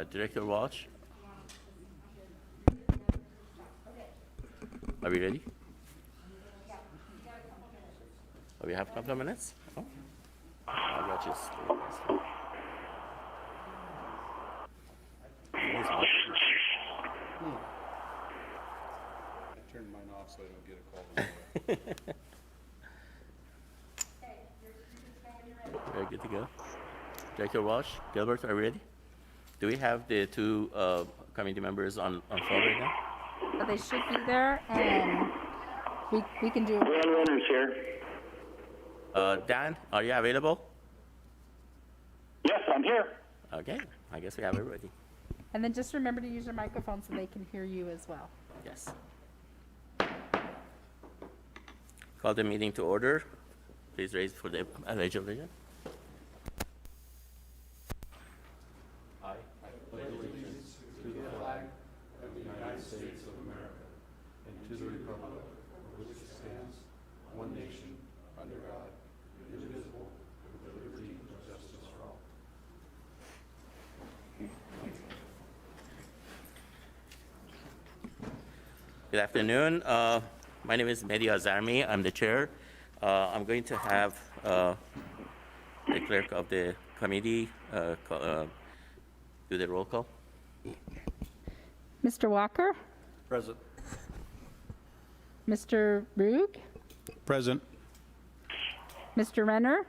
Director Walsh? Are we ready? Oh, we have a couple of minutes? Oh. I'll let you stay. I turned mine off so I don't get a call. We're good to go. Director Walsh, Gilbert, are we ready? Do we have the two committee members on phone right now? But they should be there, and we can do. Dan Winter's here. Dan, are you available? Yes, I'm here. Okay, I guess we have everybody. And then just remember to use your microphone so they can hear you as well. Yes. Call the meeting to order. Please raise for the pledge of allegiance. To the republic for which it stands, one nation, under God, indivisible, with liberty and justice for all. Good afternoon. My name is Mehdi Azarmi. I'm the chair. I'm going to have the clerk of the committee do the roll call. Mr. Walker, Present. Mr. Rug, Present. Mr. Renner,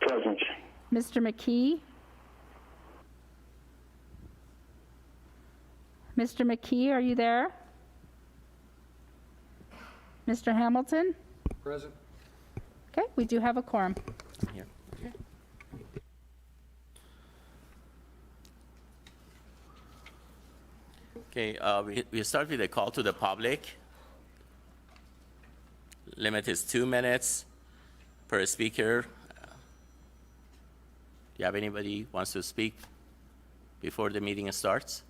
Present. Mr. McKee, Mr. McKee, are you there? Mr. Hamilton? Present. Okay, we do have a quorum. Here. Okay, we start with a call to the public. Limit is 2 minutes per speaker. Do you have anybody who wants to speak before the meeting starts?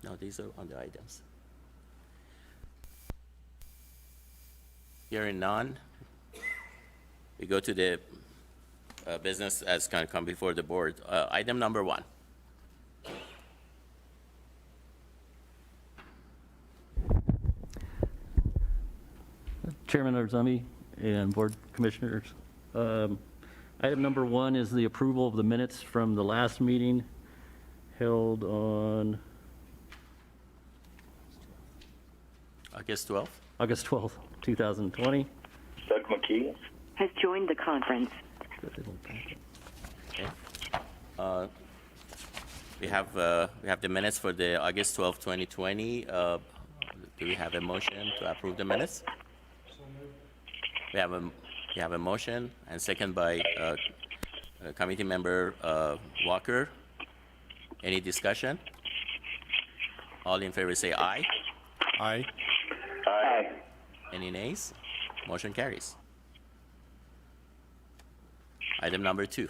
No, these are on the items. Hearing none, we go to the business as kind of come before the board. Item number 1. Chairman Arzami and Board Commissioners. Item number 1 is the approval of the minutes from the last meeting held on August 12th. August 12th, 2020. Doug McKee. Has joined the conference. Okay. We have the minutes for the August 12th, 2020. Do we have a motion to approve the minutes? We have a motion and second by committee member Walker. Any discussion? All in favor say aye. Aye. Aye. Any nays? Motion carries. Item number 2.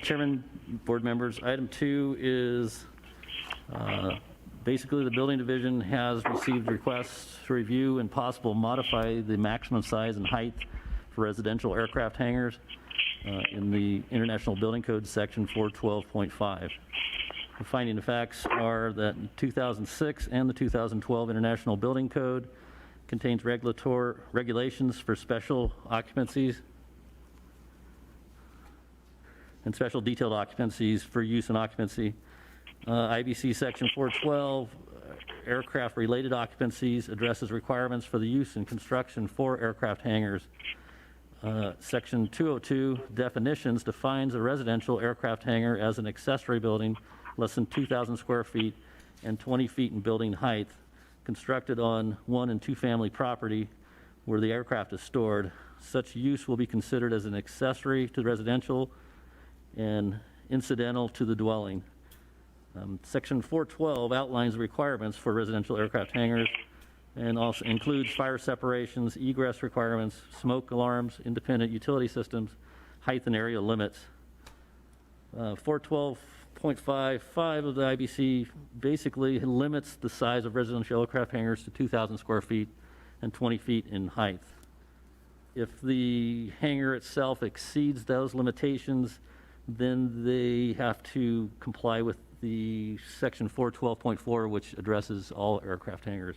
Chairman, board members, item 2 is basically the building division has received requests to review and possible modify the maximum size and height for residential aircraft hangars in the International Building Code section 412.5. The finding of facts are that 2006 and the 2012 International Building Code contains regulations for special occupancies and special detailed occupancies for use and occupancy. IBC section 412, aircraft-related occupancies, addresses requirements for the use and construction for aircraft hangars. Section 202, definitions, defines a residential aircraft hangar as an accessory building less than 2,000 square feet and 20 feet in building height, constructed on 1- and 2-family property where the aircraft is stored. Such use will be considered as an accessory to the residential and incidental to the dwelling. Section 412 outlines the requirements for residential aircraft hangars and also includes fire separations, egress requirements, smoke alarms, independent utility systems, height and area limits. 412.55 of the IBC basically limits the size of residential aircraft hangars to 2,000 square feet and 20 feet in height. If the hangar itself exceeds those limitations, then they have to comply with the section 412.4, which addresses all aircraft hangars.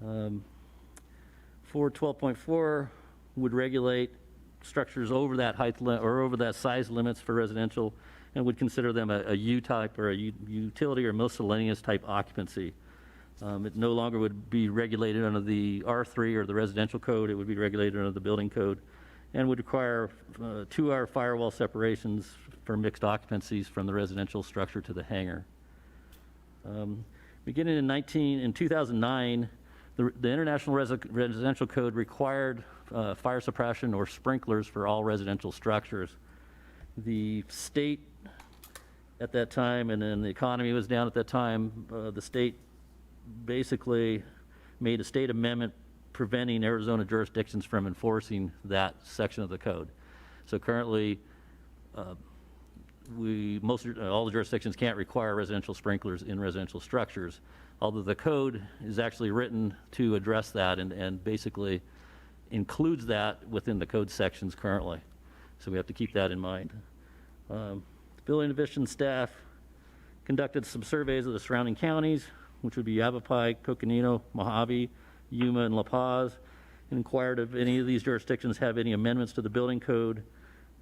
412.4 would regulate structures over that height or over that size limits for residential, and would consider them a U-type or a utility or miscellaneous type occupancy. It no longer would be regulated under the R3 or the residential code. It would be regulated under the building code, and would require 2-hour firewall separations for mixed occupancies from the residential structure to the hangar. Beginning in 2009, the International Residential Code required fire suppression or sprinklers for all residential structures. The state at that time, and then the economy was down at that time, the state basically made a state amendment preventing Arizona jurisdictions from enforcing that section of the code. So currently, all the jurisdictions can't require residential sprinklers in residential structures, although the code is actually written to address that and basically includes that within the code sections currently. So we have to keep that in mind. The building division staff conducted some surveys of the surrounding counties, which would be Yavapai, Coconino, Mojave, Yuma, and La Paz, and inquired if any of these jurisdictions have any amendments to the building code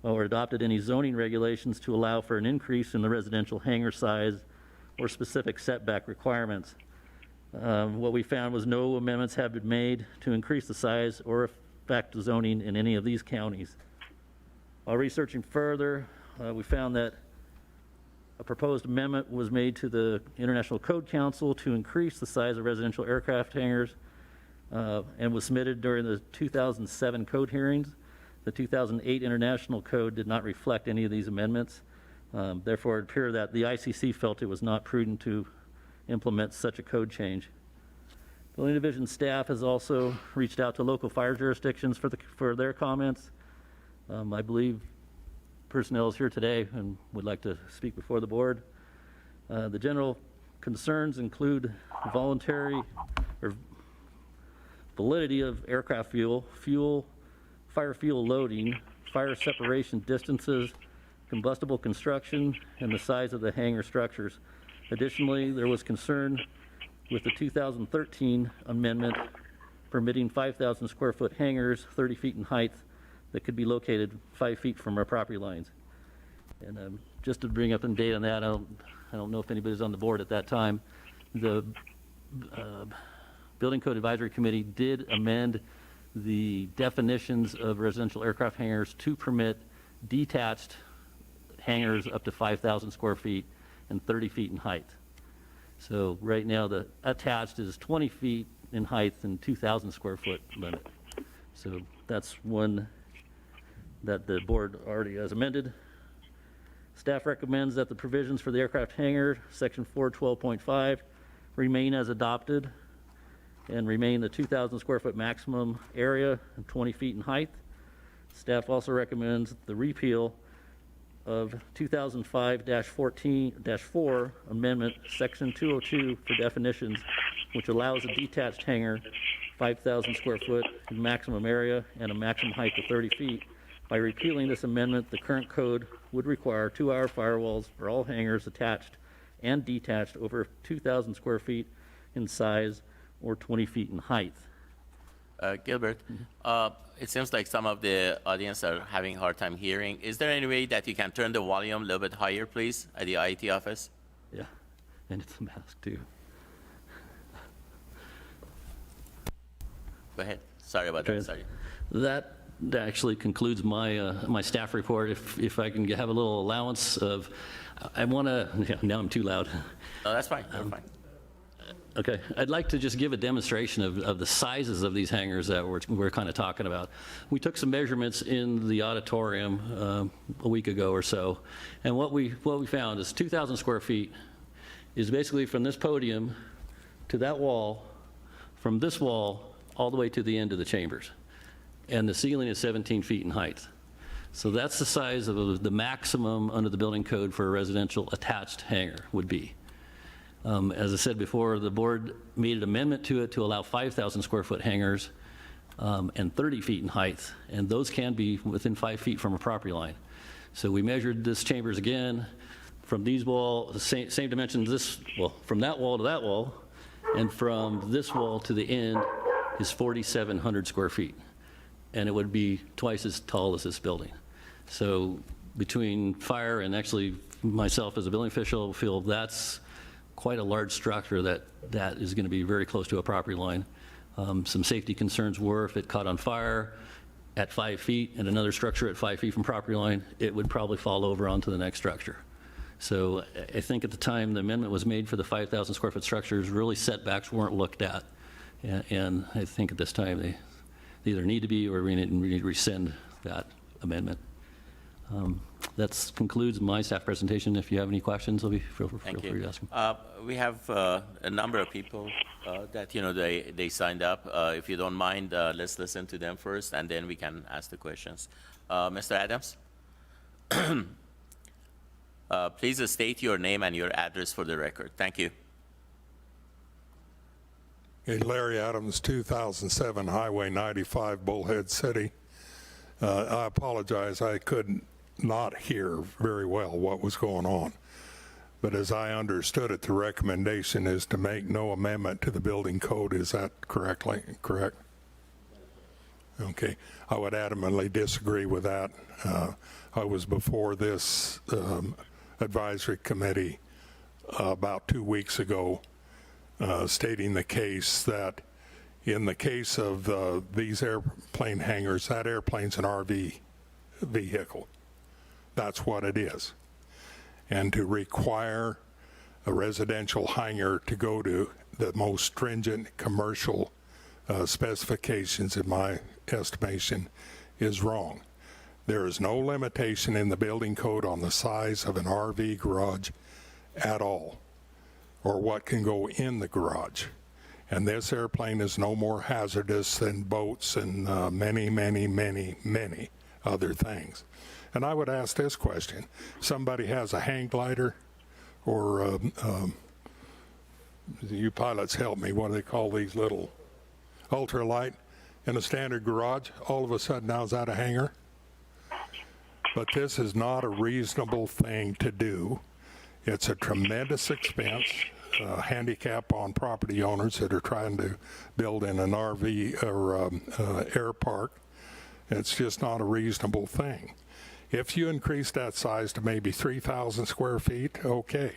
or adopted any zoning regulations to allow for an increase in the residential hangar size or specific setback requirements. What we found was no amendments have been made to increase the size or affect zoning in any of these counties. While researching further, we found that a proposed amendment was made to the International Code Council to increase the size of residential aircraft hangars and was submitted during the 2007 code hearings. The 2008 International Code did not reflect any of these amendments. Therefore, it appeared that the ICC felt it was not prudent to implement such a code change. Building Division staff has also reached out to local fire jurisdictions for their comments. I believe personnel is here today and would like to speak before the board. The general concerns include voluntary or validity of aircraft fuel, fire fuel loading, fire separation distances, combustible construction, and the size of the hangar structures. Additionally, there was concern with the 2013 amendment permitting 5,000 square foot hangars 30 feet in height that could be located 5 feet from our property lines. And just to bring up some data on that, I don't know if anybody's on the board at that time. The Building Code Advisory Committee did amend the definitions of residential aircraft hangars to permit detached hangars up to 5,000 square feet and 30 feet in height. So right now, the attached is 20 feet in height and 2,000 square foot limit. So that's one that the board already has amended. Staff recommends that the provisions for the aircraft hangar, section 412.5, remain as adopted and remain the 2,000 square foot maximum area and 20 feet in height. Staff also recommends the repeal of 2005-4 amendment, section 202 for definitions, which allows a detached hangar 5,000 square foot in maximum area and a maximum height of 30 feet. By repealing this amendment, the current code would require 2-hour firewalls for all hangars attached and detached over 2,000 square feet in size or 20 feet in height. Gilbert, it seems like some of the audience are having a hard time hearing. Is there any way that you can turn the volume a little bit higher, please, at the IT office? Yeah, and it's a mask too. Go ahead. Sorry about that. Sorry. That actually concludes my my staff report. If I can have a little allowance of, I want to. Yeah, now I'm too loud. No, that's fine. You're fine. Okay, I'd like to just give a demonstration of the sizes of these hangars that we're kind of talking about. We took some measurements in the auditorium a week ago or so, and what we found is 2,000 square feet is basically from this podium to that wall, from this wall all the way to the end of the chambers, and the ceiling is 17 feet in height. So that's the size of the maximum under the building code for a residential attached hangar would be. As I said before, the board made an amendment to it to allow 5,000 square foot hangars and 30 feet in height, and those can be within 5 feet from a property line. So we measured this chambers again from these walls, the same dimensions, from that wall to that wall, and from this wall to the end is 4,700 square feet. And it would be twice as tall as this building. So between fire and actually myself as a building official feel that's quite a large structure that is going to be very close to a property line. Some safety concerns were if it caught on fire at 5 feet and another structure at 5 feet from property line, it would probably fall over onto the next structure. So I think at the time the amendment was made for the 5,000 square foot structures, really setbacks weren't looked at. And I think at this time they either need to be or we need to rescind that amendment. That concludes my staff presentation. If you have any questions, feel free to ask them. We have a number of people that, they signed up. If you don't mind, let's listen to them first, and then we can ask the questions. Mr. Adams? Please state your name and your address for the record. Thank you. Okay, Larry Adams, 2007 Highway 95, Bullhead City. I apologize, I could not hear very well what was going on. But as I understood it, the recommendation is to make no amendment to the building code. Is that correct? Okay, I would adamantly disagree with that. I was before this advisory committee about 2 weeks ago stating the case that in the case of these airplane hangars, that airplane's an RV vehicle. That's what it is. And to require a residential hangar to go to the most stringent commercial specifications, in my estimation, is wrong. There is no limitation in the building code on the size of an RV garage at all, or what can go in the garage. And this airplane is no more hazardous than boats and many, many, many, many other things. And I would ask this question. Somebody has a hang glider, or you pilots help me, what do they call these little ultralight in a standard garage? All of a sudden now is that a hangar? But this is not a reasonable thing to do. It's a tremendous expense, handicap on property owners that are trying to build in an RV or air park. It's just not a reasonable thing. If you increase that size to maybe 3,000 square feet, okay.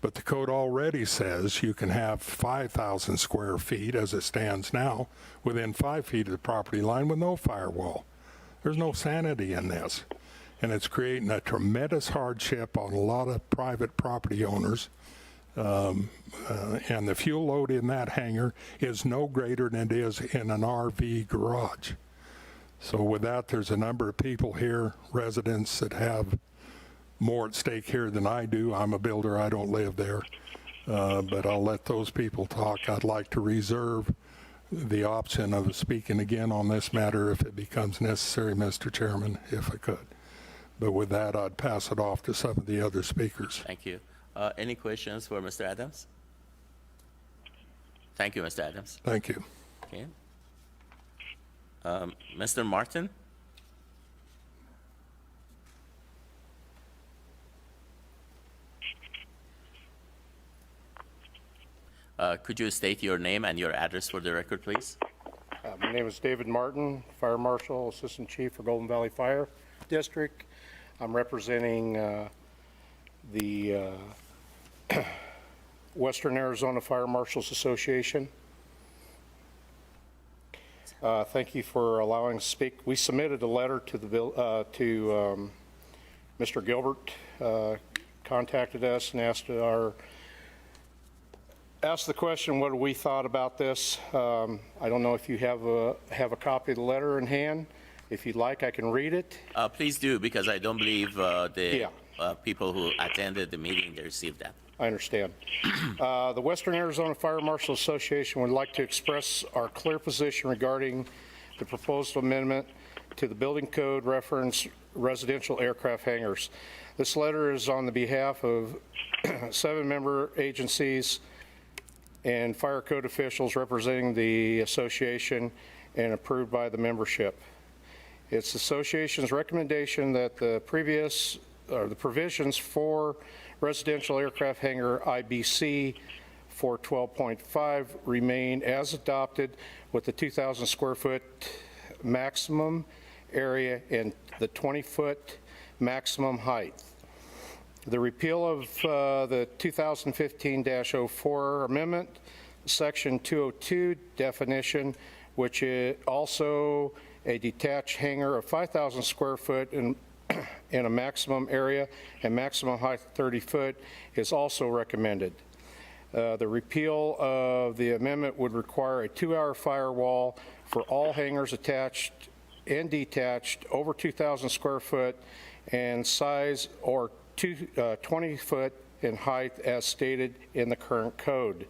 But the code already says you can have 5,000 square feet as it stands now within 5 feet of the property line with no firewall. There's no sanity in this. And it's creating a tremendous hardship on a lot of private property owners. And the fuel load in that hangar is no greater than it is in an RV garage. So with that, there's a number of people here, residents, that have more at stake here than I do. I'm a builder, I don't live there. But I'll let those people talk. I'd like to reserve the option of speaking again on this matter if it becomes necessary, Mr. Chairman, if I could. But with that, I'd pass it off to some of the other speakers. Thank you. Any questions for Mr. Adams? Thank you, Mr. Adams. Thank you. Okay. Mr. Martin? Could you state your name and your address for the record, please? My name is David Martin, Fire Marshal, Assistant Chief for Golden Valley Fire District. I'm representing the Western Arizona Fire Marshals Association. Thank you for allowing us to speak. We submitted a letter to the Mr. Gilbert, contacted us and asked the question, what do we thought about this? I don't know if you have a copy of the letter in hand. If you'd like, I can read it. Please do, because I don't believe the people who attended the meeting, they received that. I understand. The Western Arizona Fire Marshal Association would like to express our clear position regarding the proposed amendment to the building code reference residential aircraft hangars. This letter is on the behalf of 7 member agencies and fire code officials representing the association and approved by the membership. It's the association's recommendation that the provisions for residential aircraft hangar IBC 412.5 remain as adopted with the 2,000 square foot maximum area and the 20-foot maximum height. The repeal of the 2015-04 amendment, Section 202 definition, which is also a detached hangar of 5,000 square foot in a maximum area and maximum height of 30 foot, is also recommended. The repeal of the amendment would require a 2-hour firewall for all hangars attached and detached over 2,000 square foot and size or 20 foot in height as stated in the current code.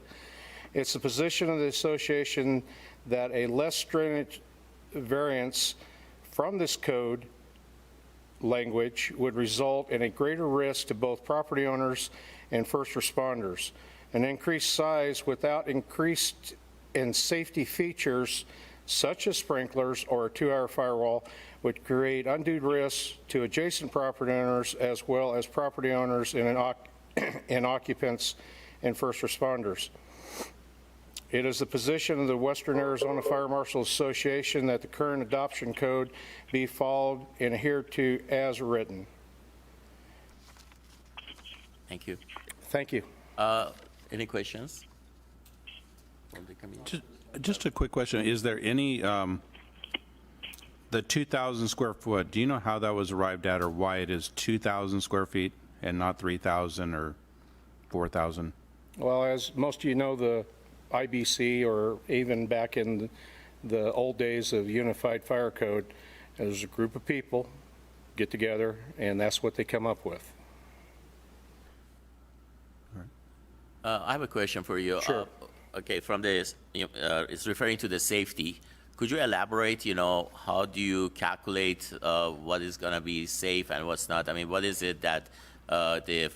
It's the position of the association that a less stringent variance from this code language would result in a greater risk to both property owners and first responders. An increased size without increased in safety features such as sprinklers or a 2-hour firewall would create undue risks to adjacent property owners as well as property owners and occupants and first responders. It is the position of the Western Arizona Fire Marshal Association that the current adoption code be followed and adhered to as written. Thank you. Thank you. Any questions from the community? Just a quick question. Is there any, the 2,000 square foot, do you know how that was arrived at or why it is 2,000 square feet and not 3,000 or 4,000? Well, as most of you know, the IBC, or even back in the old days of Unified Fire Code, there's a group of people get together, and that's what they come up with. I have a question for you. Sure. Okay, from this, it's referring to the safety. Could you elaborate, how do you calculate what is going to be safe and what's not? I mean, what is it that the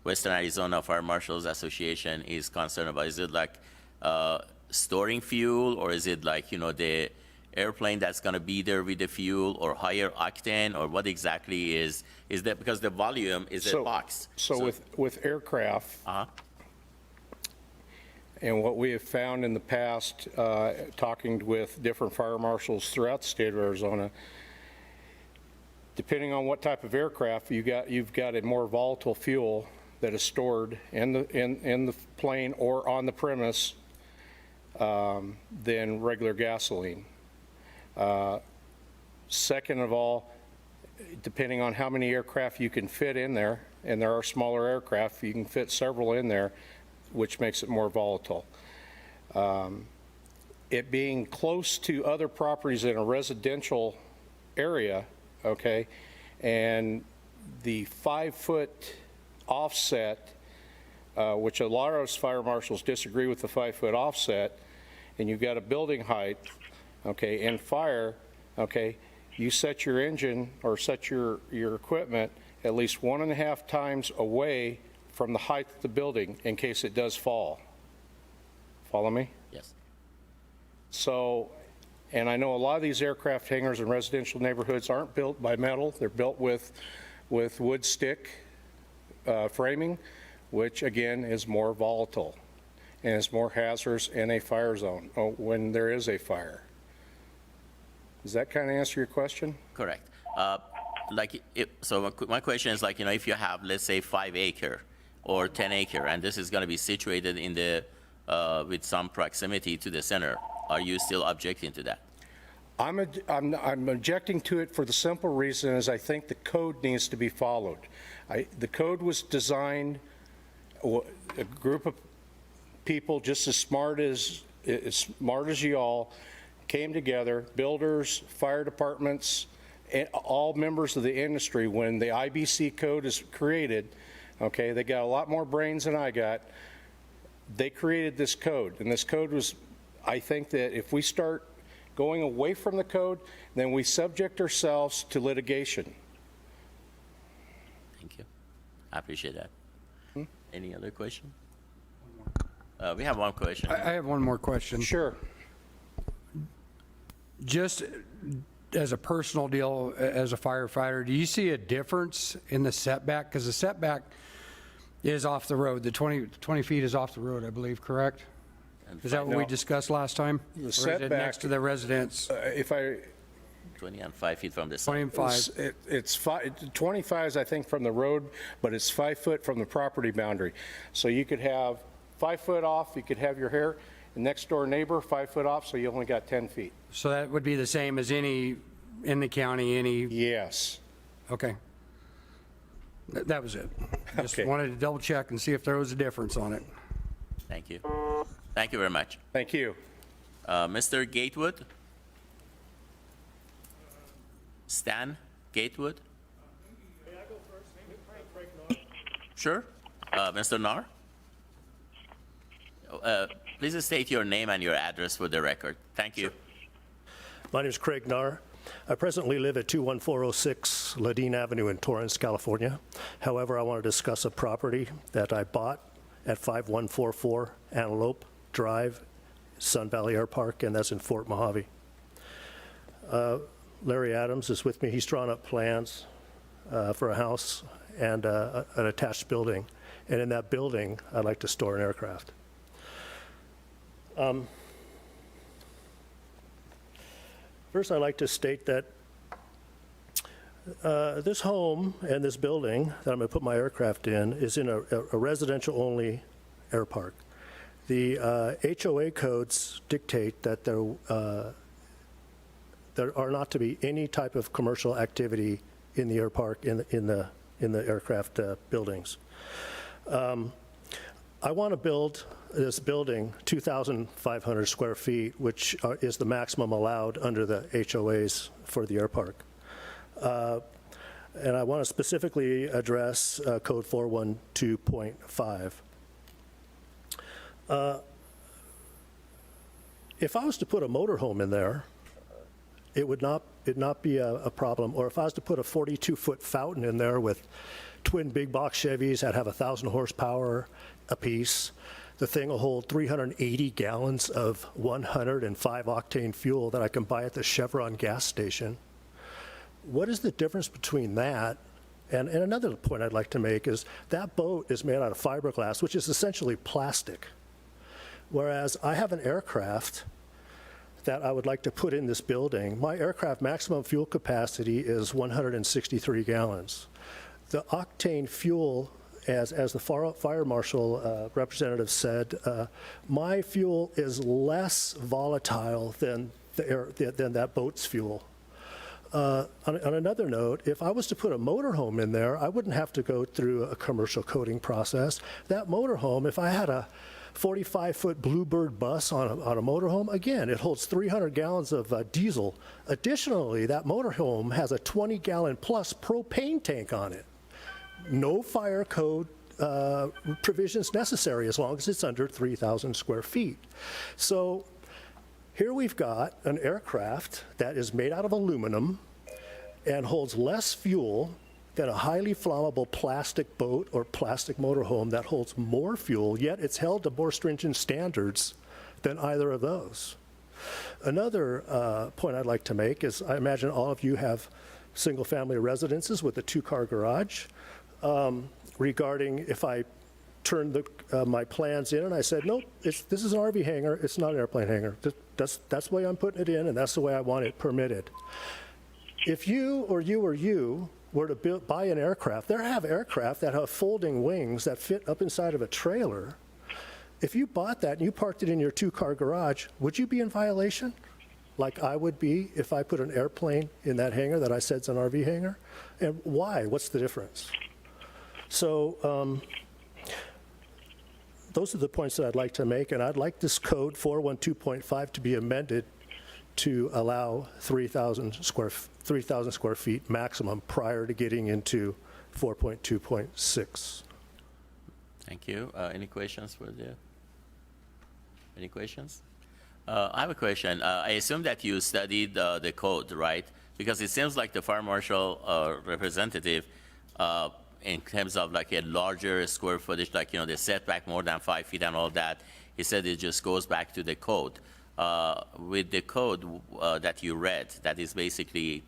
Western Arizona Fire Marshals Association is concerned about? Is it like storing fuel, or is it like, the airplane that's going to be there with the fuel, or higher octane, or what exactly is that? Because the volume is a box. So with aircraft, and what we have found in the past, talking with different fire marshals throughout the state of Arizona, depending on what type of aircraft, you've got a more volatile fuel that is stored in the plane or on the premise than regular gasoline. Second of all, depending on how many aircraft you can fit in there, and there are smaller aircraft, you can fit several in there, which makes it more volatile. It being close to other properties in a residential area, okay, and the 5-foot offset, which a lot of us fire marshals disagree with the 5-foot offset, and you've got a building height, okay, and fire, okay, you set your engine or set your equipment at least 1.5 times away from the height of the building in case it does fall. Follow me? Yes. So, and I know a lot of these aircraft hangars in residential neighborhoods aren't built by metal. They're built with wood stick framing, which again is more volatile and is more hazardous in a fire zone when there is a fire. Does that kind of answer your question? Correct. So my question is, if you have, let's say, 5-acre or 10-acre, and this is going to be situated in the with some proximity to the center, are you still objecting to that? I'm objecting to it for the simple reason is I think the code needs to be followed. The code was designed, a group of people just as smart as you all came together, builders, fire departments, and all members of the industry. When the IBC code is created, okay, they got a lot more brains than I got. They created this code, and this code was, I think that if we start going away from the code, then we subject ourselves to litigation. Thank you. I appreciate that. Any other question? We have one question. I have one more question. Sure. Just as a personal deal, as a firefighter, do you see a difference in the setback? Because the setback is off the road. The 20 feet is off the road, I believe, correct? Is that what we No. discussed last time? The Or is it setback- next to the residence? If I, 20 and 5 feet from the side. 25. it's 25 is, I think, from the road, but it's 5 foot from the property boundary. So you could have 5 foot off, you could have your hair, and next door neighbor, 5 foot off, so you only got 10 feet. So that would be the same as any, in the county, any, Yes. okay. That was it. Just Okay. wanted to double check and see if there was a difference on it. Thank you. Thank you very much. Thank you. Mr. Gatewood? Stan Gatewood? Sure. Mr. Nar? Please state your name and your address for the record. Thank you. My name is Craig Narr. I presently live at 21406 Ladine Avenue in Torrance, California. However, I want to discuss a property that I bought at 5144 Antelope Drive, Sun Valley Air Park, and that's in Fort Mojave. Larry Adams is with me. He's drawn up plans for a house and an attached building. And in that building, I'd like to store an aircraft. First, I'd like to state that this home and this building that I'm going to put my aircraft in is in a residential-only air park. The HOA codes dictate that there are not to be any type of commercial activity in the air park, in the aircraft buildings. I want to build this building 2,500 square feet, which is the maximum allowed under the HOAs for the air park. And I want to specifically address Code 412.5. If I was to put a motorhome in there, it would not be a problem. Or if I was to put a 42-foot fountain in there with twin big box Chevys that have 1,000 horsepower apiece, the thing will hold 380 gallons of 105 octane fuel that I can buy at the Chevron gas station. What is the difference between that? And another point I'd like to make is that boat is made out of fiberglass, which is essentially plastic. Whereas I have an aircraft that I would like to put in this building. My aircraft maximum fuel capacity is 163 gallons. The octane fuel, as the fire marshal representative said, my fuel is less volatile than that boat's fuel. On another note, if I was to put a motorhome in there, I wouldn't have to go through a commercial coding process. That motorhome, if I had a 45-foot Bluebird bus on a motorhome, again, it holds 300 gallons of diesel. Additionally, that motorhome has a 20-gallon plus propane tank on it. No fire code provisions necessary as long as it's under 3,000 square feet. So here we've got an aircraft that is made out of aluminum and holds less fuel than a highly flammable plastic boat or plastic motorhome that holds more fuel, yet it's held to more stringent standards than either of those. Another point I'd like to make is I imagine all of you have single-family residences with a two-car garage. Regarding if I turned my plans in and I said, nope, this is an RV hangar, it's not an airplane hangar. That's the way I'm putting it in, and that's the way I want it permitted. If you were to buy an aircraft, there have aircraft that have folding wings that fit up inside of a trailer. If you bought that and you parked it in your two-car garage, would you be in violation? Like I would be if I put an airplane in that hangar that I said is an RV hangar? And why? What's the difference? So those are the points that I'd like to make, and I'd like this code 412.5 to be amended to allow 3,000 square feet maximum prior to getting into 4.2.6. Thank you. Any questions for the? Any questions? I have a question. I assume that you studied the code, right? Because it seems like the fire marshal representative, in terms of like a larger square footage, like the setback more than 5 feet and all that, he said it just goes back to the code. with the code that you read, that is basically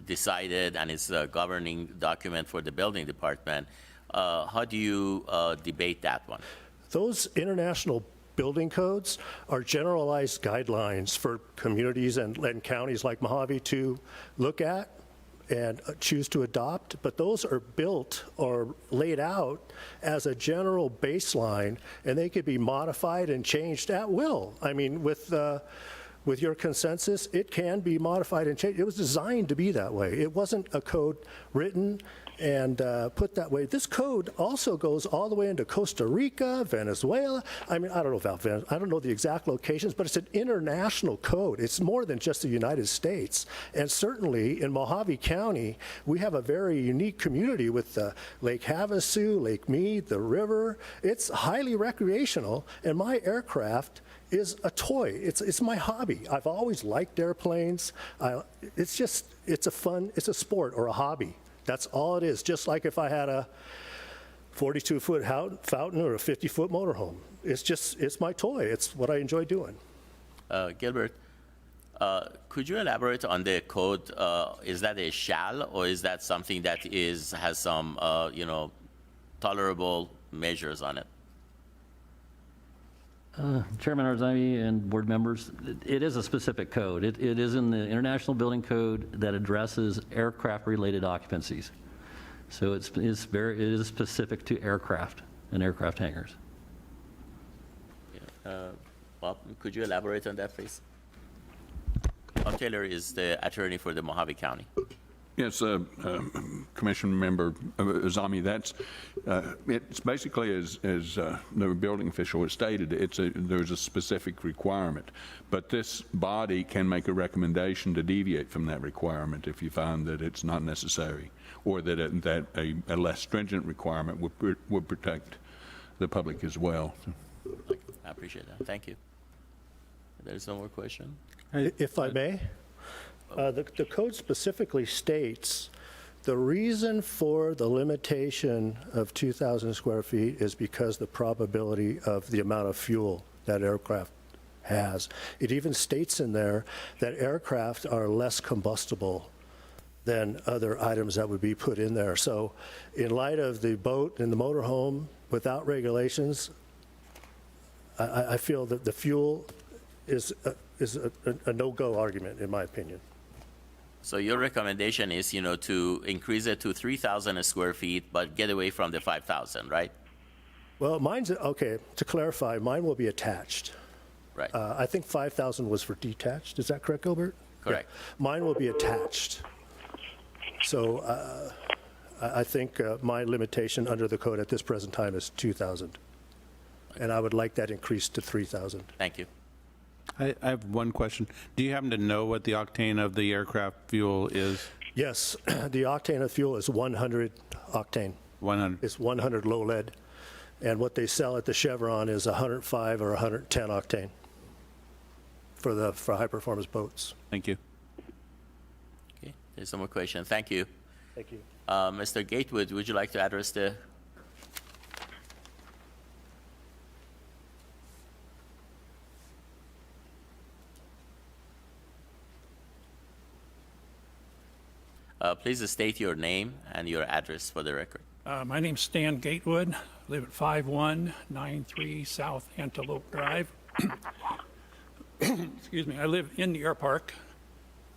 decided and is a governing document for the building department, how do you debate that one? Those international building codes are generalized guidelines for communities and counties like Mojave to look at and choose to adopt, but those are built or laid out as a general baseline, and they could be modified and changed at will. I mean, with your consensus, it can be modified and changed. It was designed to be that way. It wasn't a code written and put that way. This code also goes all the way into Costa Rica, Venezuela. I mean, I don't know about Venezuela. I don't know the exact locations, but it's an international code. It's more than just the United States. And certainly in Mojave County, we have a very unique community with Lake Havasu, Lake Mead, the river. It's highly recreational, and my aircraft is a toy. It's my hobby. I've always liked airplanes. It's a sport or a hobby. That's all it is, just like if I had a 42-foot fountain or a 50-foot motorhome. It's my toy. It's what I enjoy doing. Gilbert, could you elaborate on the code? Is that a shall, or is that something that has some, tolerable measures on it? Chairman Arzami and board members, it is a specific code. It is in the International Building Code that addresses aircraft-related occupancies. So it is specific to aircraft and aircraft hangars. Bob, could you elaborate on that, please? Bob Taylor is the attorney for the Mojave County. Yes, Commission Member Azami, it's basically as the building official has stated, there's a specific requirement, but this body can make a recommendation to deviate from that requirement if you find that it's not necessary, or that a less stringent requirement would protect the public as well. I appreciate that. Thank you. There's no more question? If I may? The code specifically states the reason for the limitation of 2,000 square feet is because the probability of the amount of fuel that aircraft has. It even states in there that aircraft are less combustible than other items that would be put in there. So in light of the boat and the motorhome without regulations, I feel that the fuel is a no-go argument, in my opinion. So your recommendation is, to increase it to 3,000 square feet, but get away from the 5,000, right? Well, okay, to clarify, mine will be attached. Right. I think 5,000 was for detached. Is that correct, Gilbert? Correct. Yeah. Mine will be attached. So I think my limitation under the code at this present time is 2,000. And I would like that increased to 3,000. Thank you. I have one question. Do you happen to know what the octane of the aircraft fuel is? Yes, the octane of fuel is 100 octane. 100. It's 100 low lead. And what they sell at the Chevron is 105 or 110 octane for high performance boats. Thank you. Okay. There's no more question. Thank you. Thank you. Mr. Gatewood, would you like to address the? Please state your name and your address for the record. My name's Stan Gatewood. I live at 5193 South Antelope Drive. Excuse me. I live in the air park.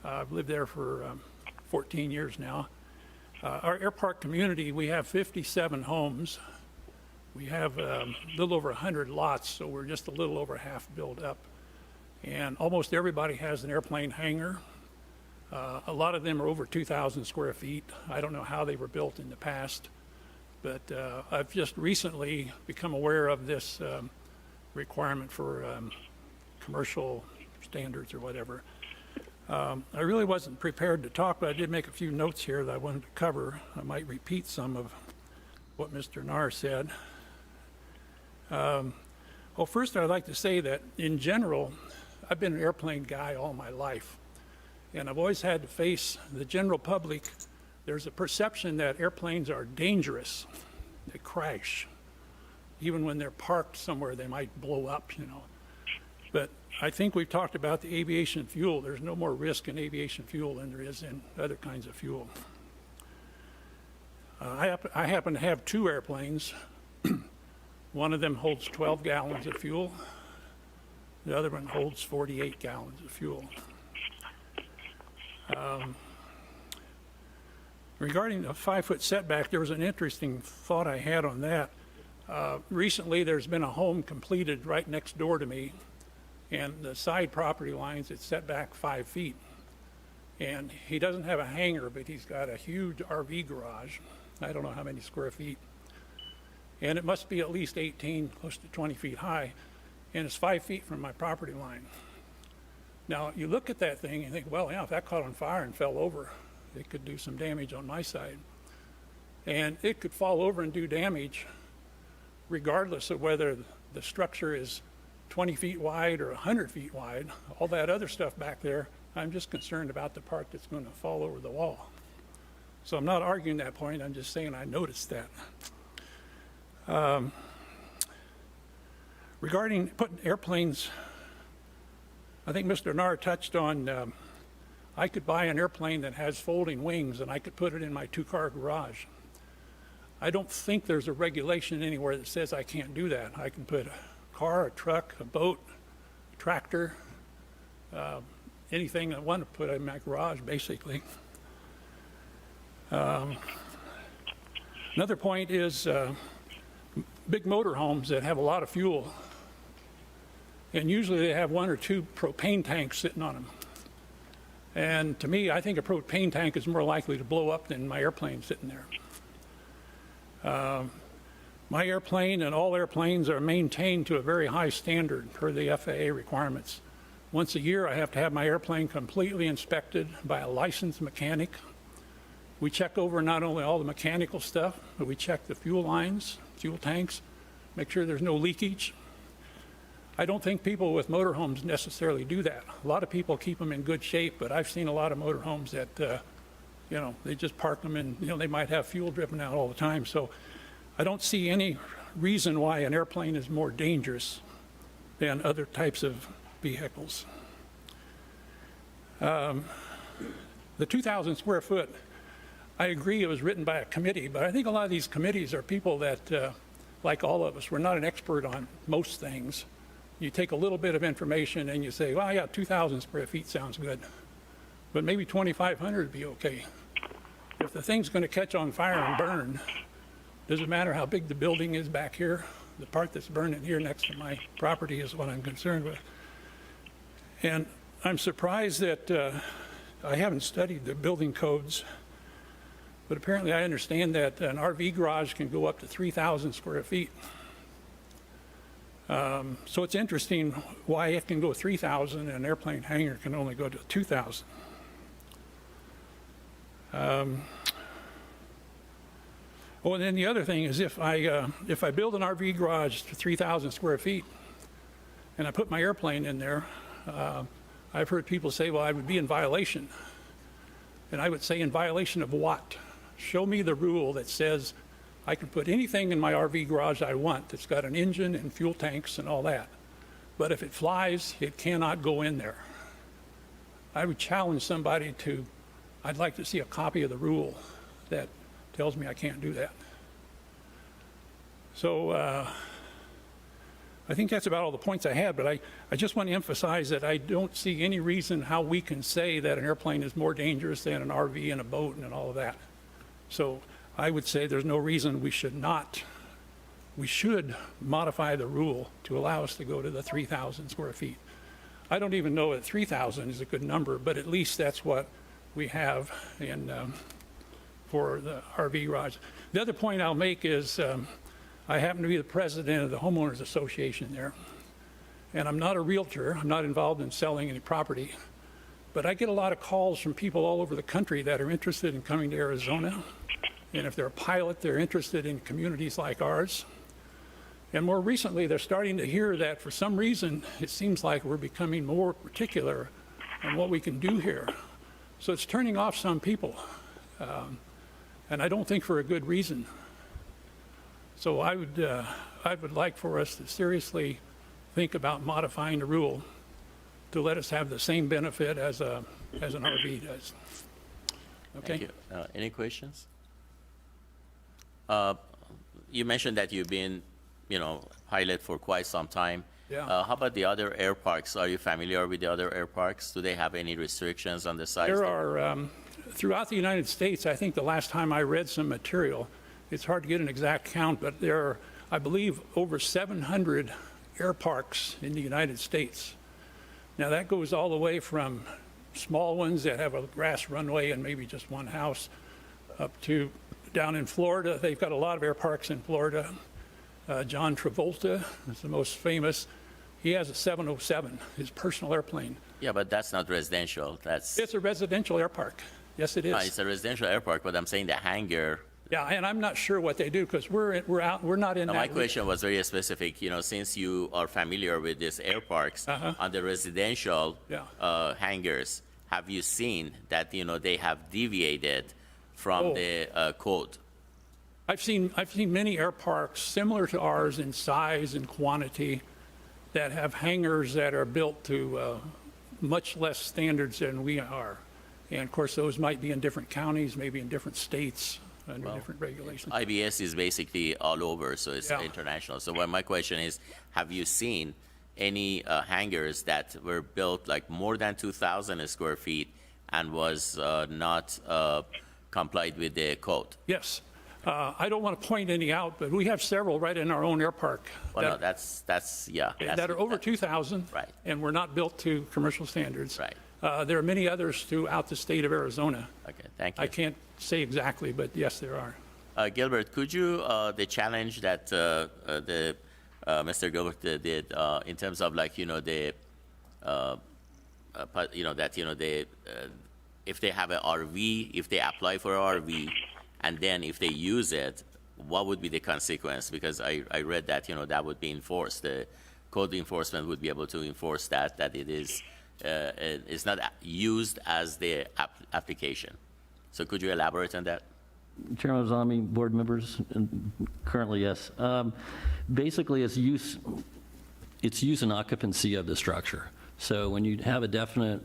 I've lived there for 14 years now. Our air park community, we have 57 homes. We have a little over 100 lots, so we're just a little over half built up. And almost everybody has an airplane hangar. A lot of them are over 2,000 square feet. I don't know how they were built in the past, but I've just recently become aware of this requirement for commercial standards or whatever. I really wasn't prepared to talk, but I did make a few notes here that I wanted to cover. I might repeat some of what Mr. Nahr said. Well, first I'd like to say that in general, I've been an airplane guy all my life. And I've always had to face the general public. There's a perception that airplanes are dangerous. They crash. Even when they're parked somewhere, they might blow up, But I think we've talked about the aviation fuel. There's no more risk in aviation fuel than there is in other kinds of fuel. I happen to have 2 airplanes. One of them holds 12 gallons of fuel. The other one holds 48 gallons of fuel. Regarding the 5-foot setback, there was an interesting thought I had on that. Recently, there's been a home completed right next door to me, and the side property lines, it's set back 5 feet. And he doesn't have a hangar, but he's got a huge RV garage. I don't know how many square feet. And it must be at least 18, close to 20 feet high, and it's 5 feet from my property line. Now, you look at that thing and think, well, yeah, if that caught on fire and fell over, it could do some damage on my side. And it could fall over and do damage regardless of whether the structure is 20 feet wide or 100 feet wide. All that other stuff back there, I'm just concerned about the part that's going to fall over the wall. So I'm not arguing that point, I'm just saying I noticed that. Regarding putting airplanes, I think Mr. Narr touched on, I could buy an airplane that has folding wings and I could put it in my 2-car garage. I don't think there's a regulation anywhere that says I can't do that. I can put a car, a truck, a boat, a tractor, anything I want to put in my garage, basically. Another point is big motorhomes that have a lot of fuel, and usually they have 1 or 2 propane tanks sitting on them. And to me, I think a propane tank is more likely to blow up than my airplane sitting there. My airplane and all airplanes are maintained to a very high standard per the FAA requirements. Once a year, I have to have my airplane completely inspected by a licensed mechanic. We check over not only all the mechanical stuff, but we check the fuel lines, fuel tanks, make sure there's no leakage. I don't think people with motorhomes necessarily do that. A lot of people keep them in good shape, but I've seen a lot of motorhomes that, they just park them and, they might have fuel dripping out all the time. So I don't see any reason why an airplane is more dangerous than other types of vehicles. The 2,000 square foot, I agree it was written by a committee, but I think a lot of these committees are people that, like all of us, we're not an expert on most things. You take a little bit of information and you say, well, yeah, 2,000 square feet sounds good, but maybe 2,500 would be okay. If the thing's going to catch on fire and burn, does it matter how big the building is back here? The part that's burning here next to my property is what I'm concerned with. And I'm surprised that I haven't studied the building codes, but apparently I understand that an RV garage can go up to 3,000 square feet. So it's interesting why it can go 3,000 and an airplane hangar can only go to 2,000. Oh, and then the other thing is if I build an RV garage to 3,000 square feet and I put my airplane in there, I've heard people say, well, I would be in violation. And I would say, in violation of what? Show me the rule that says I can put anything in my RV garage I want that's got an engine and fuel tanks and all that. But if it flies, it cannot go in there. I would challenge somebody to, I'd like to see a copy of the rule that tells me I can't do that. So I think that's about all the points I had, but I just want to emphasize that I don't see any reason how we can say that an airplane is more dangerous than an RV and a boat and all of that. So I would say there's no reason we should modify the rule to allow us to go to the 3,000 square feet. I don't even know that 3,000 is a good number, but at least that's what we have for the RV garage. The other point I'll make is I happen to be the president of the homeowners association there, and I'm not a realtor. I'm not involved in selling any property, but I get a lot of calls from people all over the country that are interested in coming to Arizona. And if they're a pilot, they're interested in communities like ours. And more recently, they're starting to hear that for some reason, it seems like we're becoming more particular on what we can do here. So it's turning off some people. And I don't think for a good reason. So I would like for us to seriously think about modifying the rule to let us have the same benefit as an RV does. Okay? Thank you. Any questions? You mentioned that you've been, pilot for quite some time. Yeah. How about the other air parks? Are you familiar with the other air parks? Do they have any restrictions on the size? There are, throughout the United States, I think the last time I read some material, it's hard to get an exact count, but there are, I believe, over 700 air parks in the United States. Now, that goes all the way from small ones that have a grass runway and maybe just one house up to down in Florida. They've got a lot of air parks in Florida. John Travolta is the most famous. He has a 707, his personal airplane. Yeah, but that's not residential. It's a residential air park. Yes, it is. It's a residential air park, but I'm saying the hangar. Yeah, and I'm not sure what they do because we're not in Now, that. my question was very specific. Since you are familiar with these air parks, on the residential Yeah. hangars, have you seen that they have deviated from the code? I've seen many air parks similar to ours in size and quantity that have hangars that are built to much less standards than we are. And of course, those might be in different counties, maybe in different states, under different regulations. IBS is basically all over, so it's Yeah. international. So my question is, have you seen any hangars that were built like more than 2,000 square feet and was not complied with the code? Yes. I don't want to point any out, but we have several right in our own air park Well, no, that's that are over 2,000. Right. And we're not built to commercial standards. Right. There are many others throughout the state of Arizona. Okay, thank you. I can't say exactly, but yes, there are. Gilbert, could you the challenge that Mr. Gilbert did in terms of like the if they have an RV, if they apply for an RV, and then if they use it, what would be the consequence? Because I read that that would be enforced. The code enforcement would be able to enforce that it is it's not used as the application. So could you elaborate on that? Chairman Azami, board members, and currently, yes. Basically, it's use and occupancy of the structure. So when you have a definite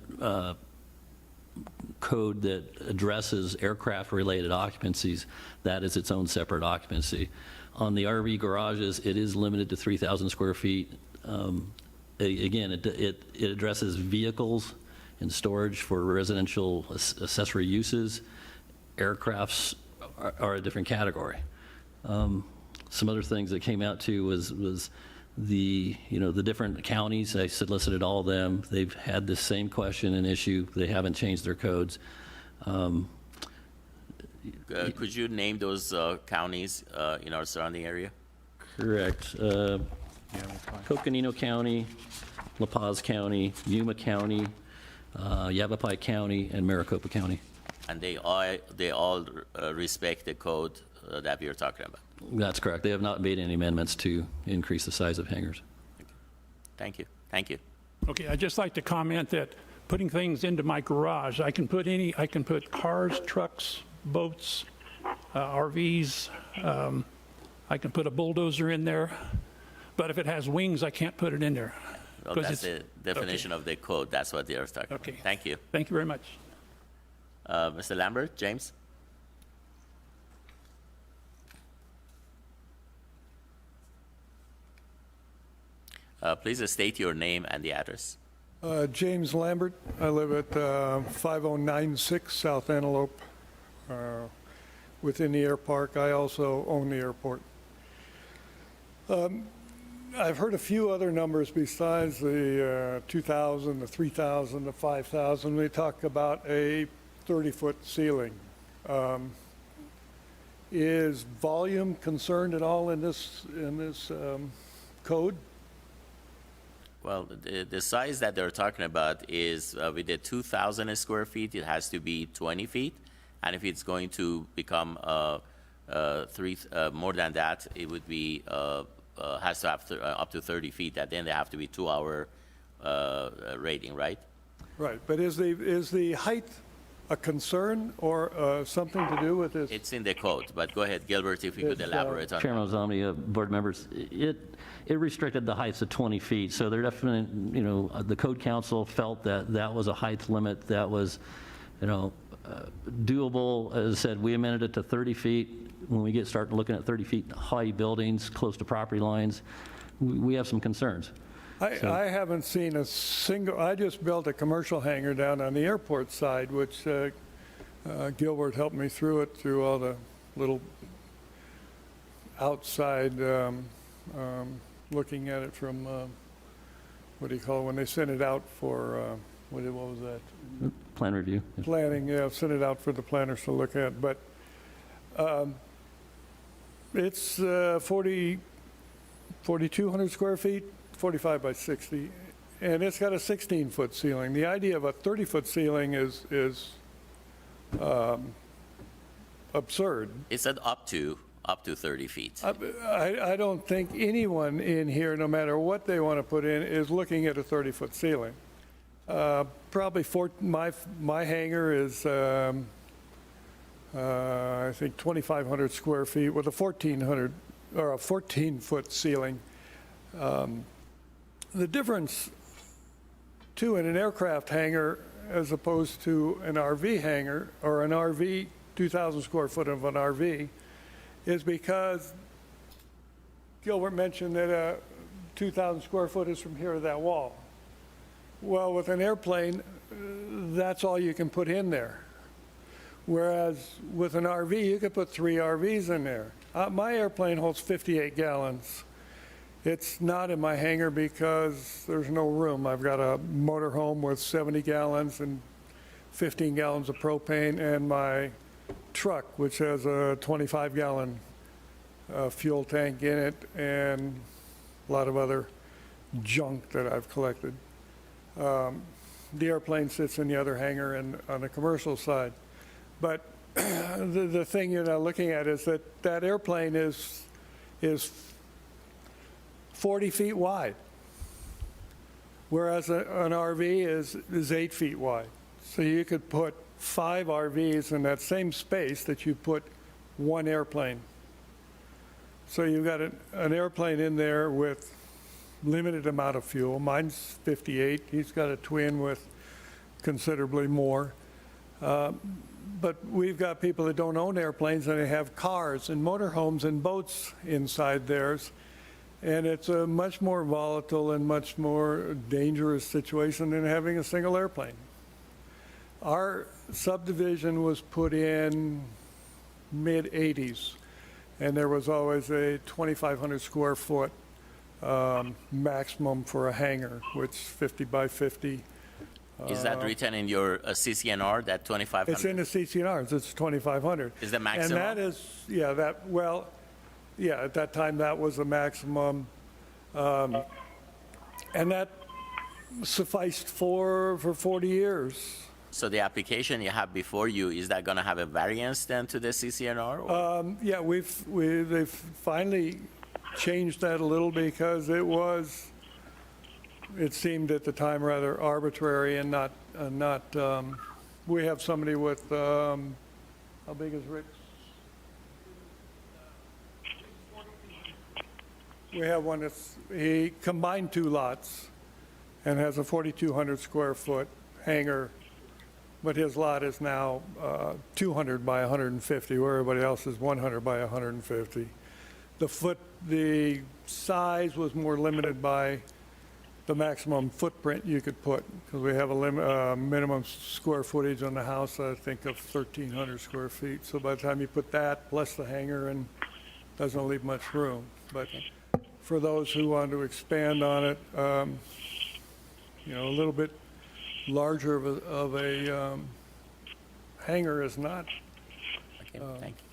code that addresses aircraft-related occupancies, that is its own separate occupancy. On the RV garages, it is limited to 3,000 square feet. Again, it addresses vehicles and storage for residential accessory uses. Aircrafts are a different category. Some other things that came out too was the different counties. I solicited all of them. They've had the same question and issue. They haven't changed their codes. Could you name those counties in our surrounding area? Correct. Coconino County, La Paz County, Yuma County, Yavapai County, and Maricopa County. And they all respect the code that we are talking about. That's correct. They have not made any amendments to increase the size of hangars. Thank you. Thank you. Okay, I'd just like to comment that putting things into my garage, I can put cars, trucks, boats, RVs. I can put a bulldozer in there. But if it has wings, I can't put it in there. Well, that's the definition of the code. That's what they are talking about. Okay. Thank you. Thank you very much. Mr. Lambert, James? Please state your name and the address. James Lambert. I live at 5096 South Antelope within the air park. I also own the airport. I've heard a few other numbers besides the 2,000, the 3,000, the 5,000. We talk about a 30-foot ceiling. Is volume concerned at all in this code? Well, the size that they're talking about is with the 2,000 square feet, it has to be 20 feet. And if it's going to become more than that, it would be has to have up to 30 feet. And then they have to be 2-hour rating, right? Right, but is the height a concern or something to do with this? It's in the code, but go ahead, Gilbert, if you could It's, elaborate on that. Chairman Ozami, board members, it restricted the heights to 20 feet, so they're definitely, the code council felt that that was a height limit that was, doable. As I said, we amended it to 30 feet. When we start looking at 30 feet high buildings close to property lines, we have some concerns. I haven't seen a single, I just built a commercial hangar down on the airport side, which Gilbert helped me through it, through all the little outside, looking at it from, what do you call it, when they sent it out for, what was that? Plan review. Planning, yeah, sent it out for the planners to look at, but it's 4,200 square feet, 45 by 60, and it's got a 16-foot ceiling. The idea of a 30-foot ceiling is absurd. It said up to 30 feet. I don't think anyone in here, no matter what they want to put in, is looking at a 30-foot ceiling. Probably my hangar is, I think 2,500 square feet with a 14-foot ceiling. The difference, too, in an aircraft hangar as opposed to an RV hangar or an RV, 2,000 square foot of an RV, is because Gilbert mentioned that 2,000 square foot is from here to that wall. Well, with an airplane, that's all you can put in there. Whereas with an RV, you could put 3 RVs in there. My airplane holds 58 gallons. It's not in my hangar because there's no room. I've got a motorhome with 70 gallons and 15 gallons of propane, and my truck, which has a 25-gallon fuel tank in it, and a lot of other junk that I've collected. The airplane sits in the other hangar and on the commercial side. But the thing you're now looking at is that airplane is 40 feet wide, whereas an RV is 8 feet wide. So you could put 5 RVs in that same space that you put 1 airplane. So you've got an airplane in there with limited amount of fuel. Mine's 58. He's got a twin with considerably more. But we've got people that don't own airplanes, and they have cars and motorhomes and boats inside theirs. And it's a much more volatile and much more dangerous situation than having a single airplane. Our subdivision was put in mid-'80s, and there was always a 2,500 square foot maximum for a hangar, which is 50 by 50. Is that written in your CCNR, that 2,500? It's in the CCNRs, it's 2,500. Is the maximum? And that is, at that time, that was the maximum. And that sufficed for 40 years. So the application you have before you, is that going to have a variance then to the CCNR? Or? Yeah, they've finally changed that a little because it seemed at the time rather arbitrary and not, we have somebody with, how big is Rick's? We have one he combined 2 lots and has a 4,200 square foot hangar, but his lot is now 200 by 150, where everybody else is 100 by 150. The size was more limited by the maximum footprint you could put, because we have a minimum square footage on the house, I think, of 1,300 square feet. So by the time you put that plus the hangar, and doesn't leave much room. But for those who want to expand on it, a little bit larger of a hangar is not Thank you.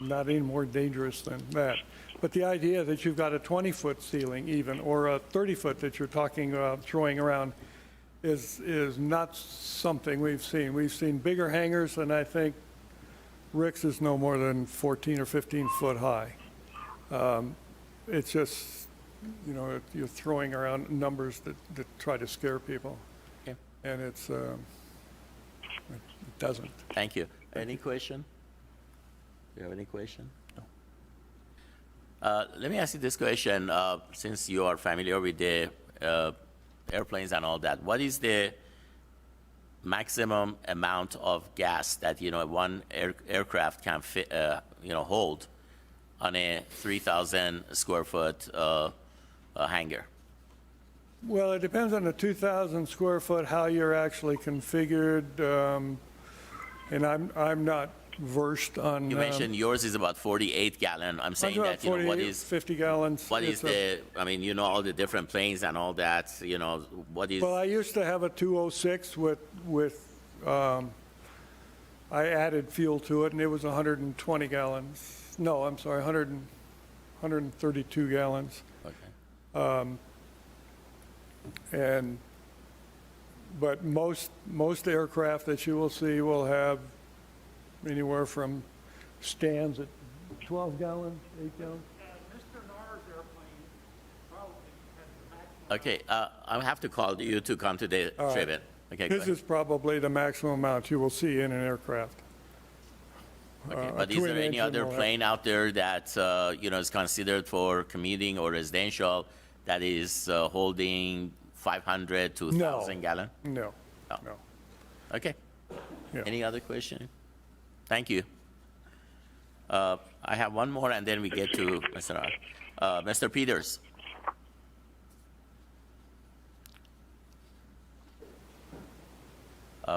not any more dangerous than that. But the idea that you've got a 20-foot ceiling even, or a 30-foot that you're talking about throwing around is not something we've seen. We've seen bigger hangars, and I think Rick's is no more than 14 or 15 foot high. It's just, you're throwing around numbers that try to scare people. Okay. And it's, It doesn't. Thank you. Any question? Do you have any question? No. Let me ask you this question, since you are familiar with the airplanes and all that. What is the maximum amount of gas that, one aircraft can fit, hold on a 3,000 square foot hangar? Well, it depends on the 2,000 square foot, how you're actually configured, and I'm not versed on. You mentioned yours is about 48 gallon. I'm saying about that, what 48, is 50 gallons. what is all the different planes and all that, what is? Well, I used to have a 206 with I added fuel to it, and it was 120 gallons. No, I'm sorry, 132 gallons. Okay. But most aircraft that you will see will have anywhere from stands at 12 gallons, 8 gallons. Mr. Nar's airplane probably has the maximum. Okay, I'll have to call you to come to the All right. tribute. Okay, go This ahead. is probably the maximum amount you will see in an aircraft. Okay, a but is there twin any engine other will have- plane out there that, is considered for commuting or residential that is holding 500 to 1,000 gallon? No, No. no. Okay. Yeah. Any other question? Thank you. I have one more, and then we get to Mr. R. Mr. Peters.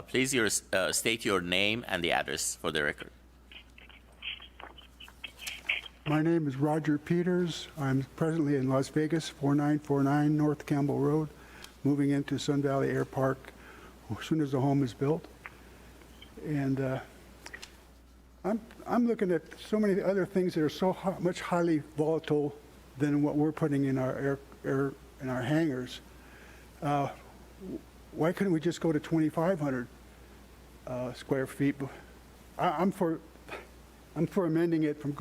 Please state your name and the address for the record. My name is Roger Peters. I'm presently in Las Vegas, 4949 North Campbell Road, moving into Sun Valley Air Park as soon as the home is built. And I'm looking at so many other things that are so much highly volatile than what we're putting in our in our hangars. Why couldn't we just go to 2,500 square feet? I'm for amending it from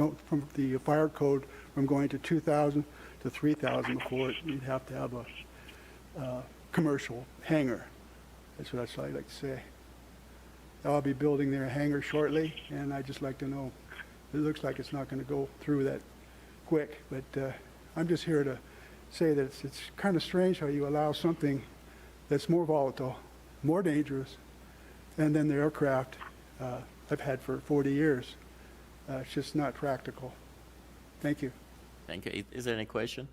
the fire code from going to 2,000 to 3,000 before you'd have to have a commercial hangar. That's what I'd like to say. I'll be building their hangar shortly, and I'd just like to know. It looks like it's not going to go through that quick, but I'm just here to say that it's kind of strange how you allow something that's more volatile, more dangerous, and then the aircraft I've had for 40 years. It's just not practical. Thank you. Thank you. Is there any question?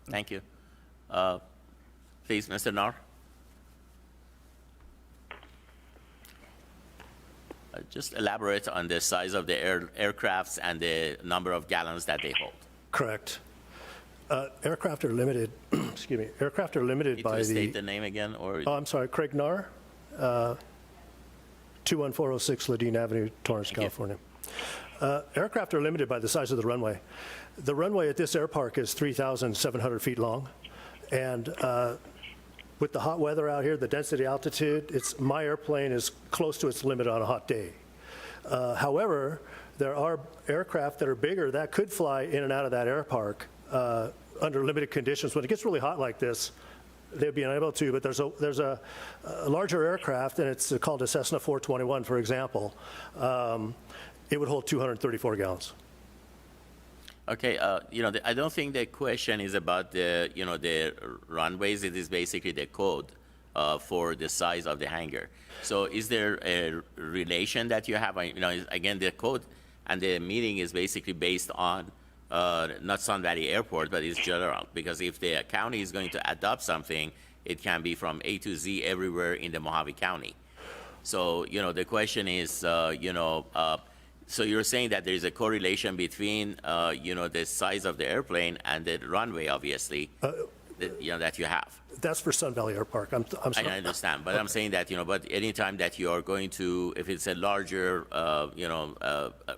Thank you. Please, Mr. Nar. Just elaborate on the size of the aircrafts and the number of gallons that they hold. Correct. Aircraft are limited, excuse me, aircraft are limited Need by to the... state the name again, or? Oh, I'm sorry, Craig Nar, 21406 Ladine Avenue, Torrance, California. Aircraft are limited by the size of the runway. The runway at this air park is 3,700 feet long, and with the hot weather out here, the density altitude, my airplane is close to its limit on a hot day. However, there are aircraft that are bigger that could fly in and out of that air park under limited conditions. When it gets really hot like this, they'd be unable to, but there's a larger aircraft, and it's called a Cessna 421, for example. It would hold 234 gallons. Okay, I don't think the question is about the runways. It is basically the code for the size of the hangar. So is there a relation that you have? Again, the code and the meeting is basically based on not Sun Valley Airport, but it's general. Because if the county is going to adopt something, it can be from A to Z everywhere in the Mojave County. So, the question is, so you're saying that there's a correlation between, the size of the airplane and the runway, obviously, that you have. That's for Sun Valley Air Park. I'm sorry. I understand, but I'm saying that, but anytime that you are going to, if it's a larger,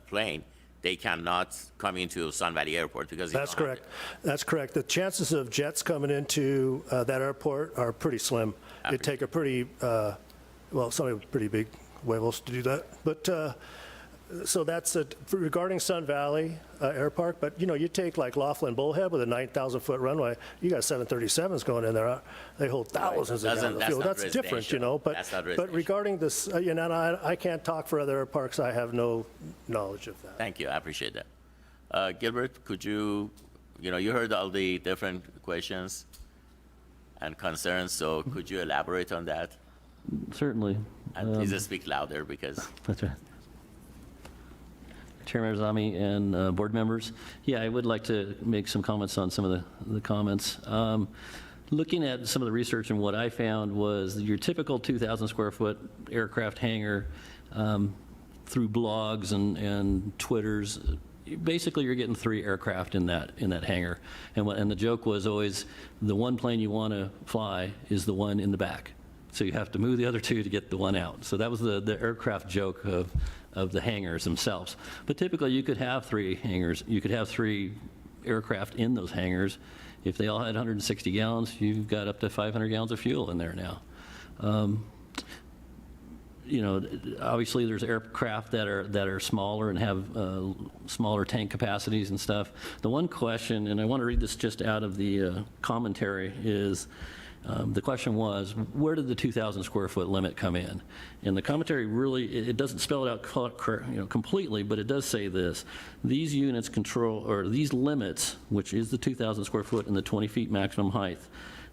plane, they cannot come into Sun Valley Airport because That's correct. That's correct. The chances of jets coming into that airport are pretty slim. It'd take a pretty, somebody with pretty big huevos to do that. But So that's regarding Sun Valley Air Park, but you take like Laughlin Bullhead with a 9,000-foot runway, you got 737s going in there. They hold thousands of gallons of fuel. That's different, but That's not but residential. regarding this, and I can't talk for other airparks. I have no knowledge of that. Thank you, I appreciate that. Gilbert, could you, you heard all the different questions and concerns, so could you elaborate on that? Certainly. And please just speak louder because, That's right. Chairman Arzami and board members, yeah, I would like to make some comments on some of the comments. Looking at some of the research and what I found was your typical 2,000 square foot aircraft hangar through blogs and Twitters, basically you're getting 3 aircraft in that hangar. And the joke was always the one plane you want to fly is the one in the back. So you have to move the other 2 to get the one out. So that was the aircraft joke of the hangars themselves. But typically you could have 3 hangars. You could have 3 aircraft in those hangars. If they all had 160 gallons, you've got up to 500 gallons of fuel in there now. Obviously there's aircraft that are smaller and have smaller tank capacities and stuff. The one question, and I want to read this just out of the commentary, is the question was, where did the 2,000 square foot limit come in? And the commentary really, it doesn't spell it out completely, but it does say this: these units control, or these limits, which is the 2,000 square foot and the 20 feet maximum height,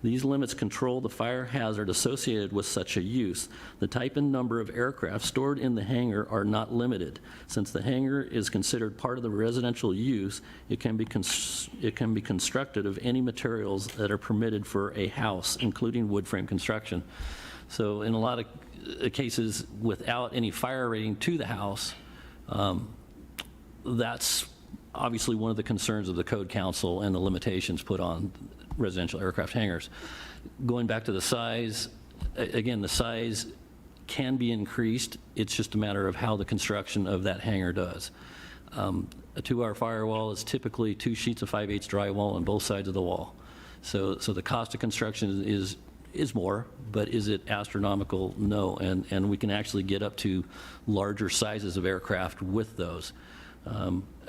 these limits control the fire hazard associated with such a use. The type and number of aircraft stored in the hangar are not limited. Since the hangar is considered part of the residential use, it can be constructed of any materials that are permitted for a house, including wood frame construction. So in a lot of cases, without any fire rating to the house, that's obviously one of the concerns of the Code Council and the limitations put on residential aircraft hangars. Going back to the size, again, the size can be increased. It's just a matter of how the construction of that hangar does. A 2-hour firewall is typically 2 sheets of 5/8 drywall on both sides of the wall. So the cost of construction is more, but is it astronomical? No, and we can actually get up to larger sizes of aircraft with those.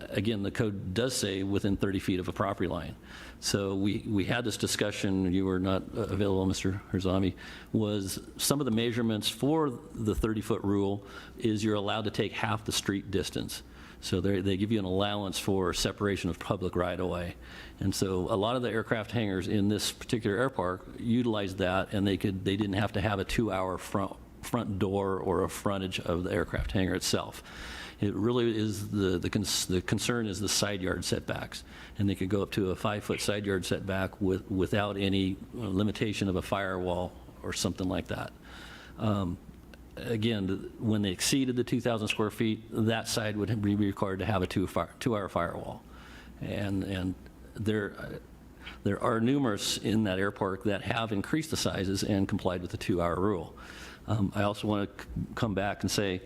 Again, the code does say within 30 feet of a property line. So we had this discussion, you were not available, Mr. Arzami, was some of the measurements for the 30-foot rule is you're allowed to take half the street distance. So they give you an allowance for separation of public right-of-way. And so a lot of the aircraft hangars in this particular air park utilized that, and they didn't have to have a 2-hour front door or a frontage of the aircraft hangar itself. It really is the concern is the side yard setbacks, and they could go up to a 5-foot side yard setback without any limitation of a firewall or something like that. Again, when they exceeded the 2,000 square feet, that side would be required to have a 2-hour firewall, and there are numerous in that air park that have increased the sizes and complied with the 2-hour rule. I also want to come back and say,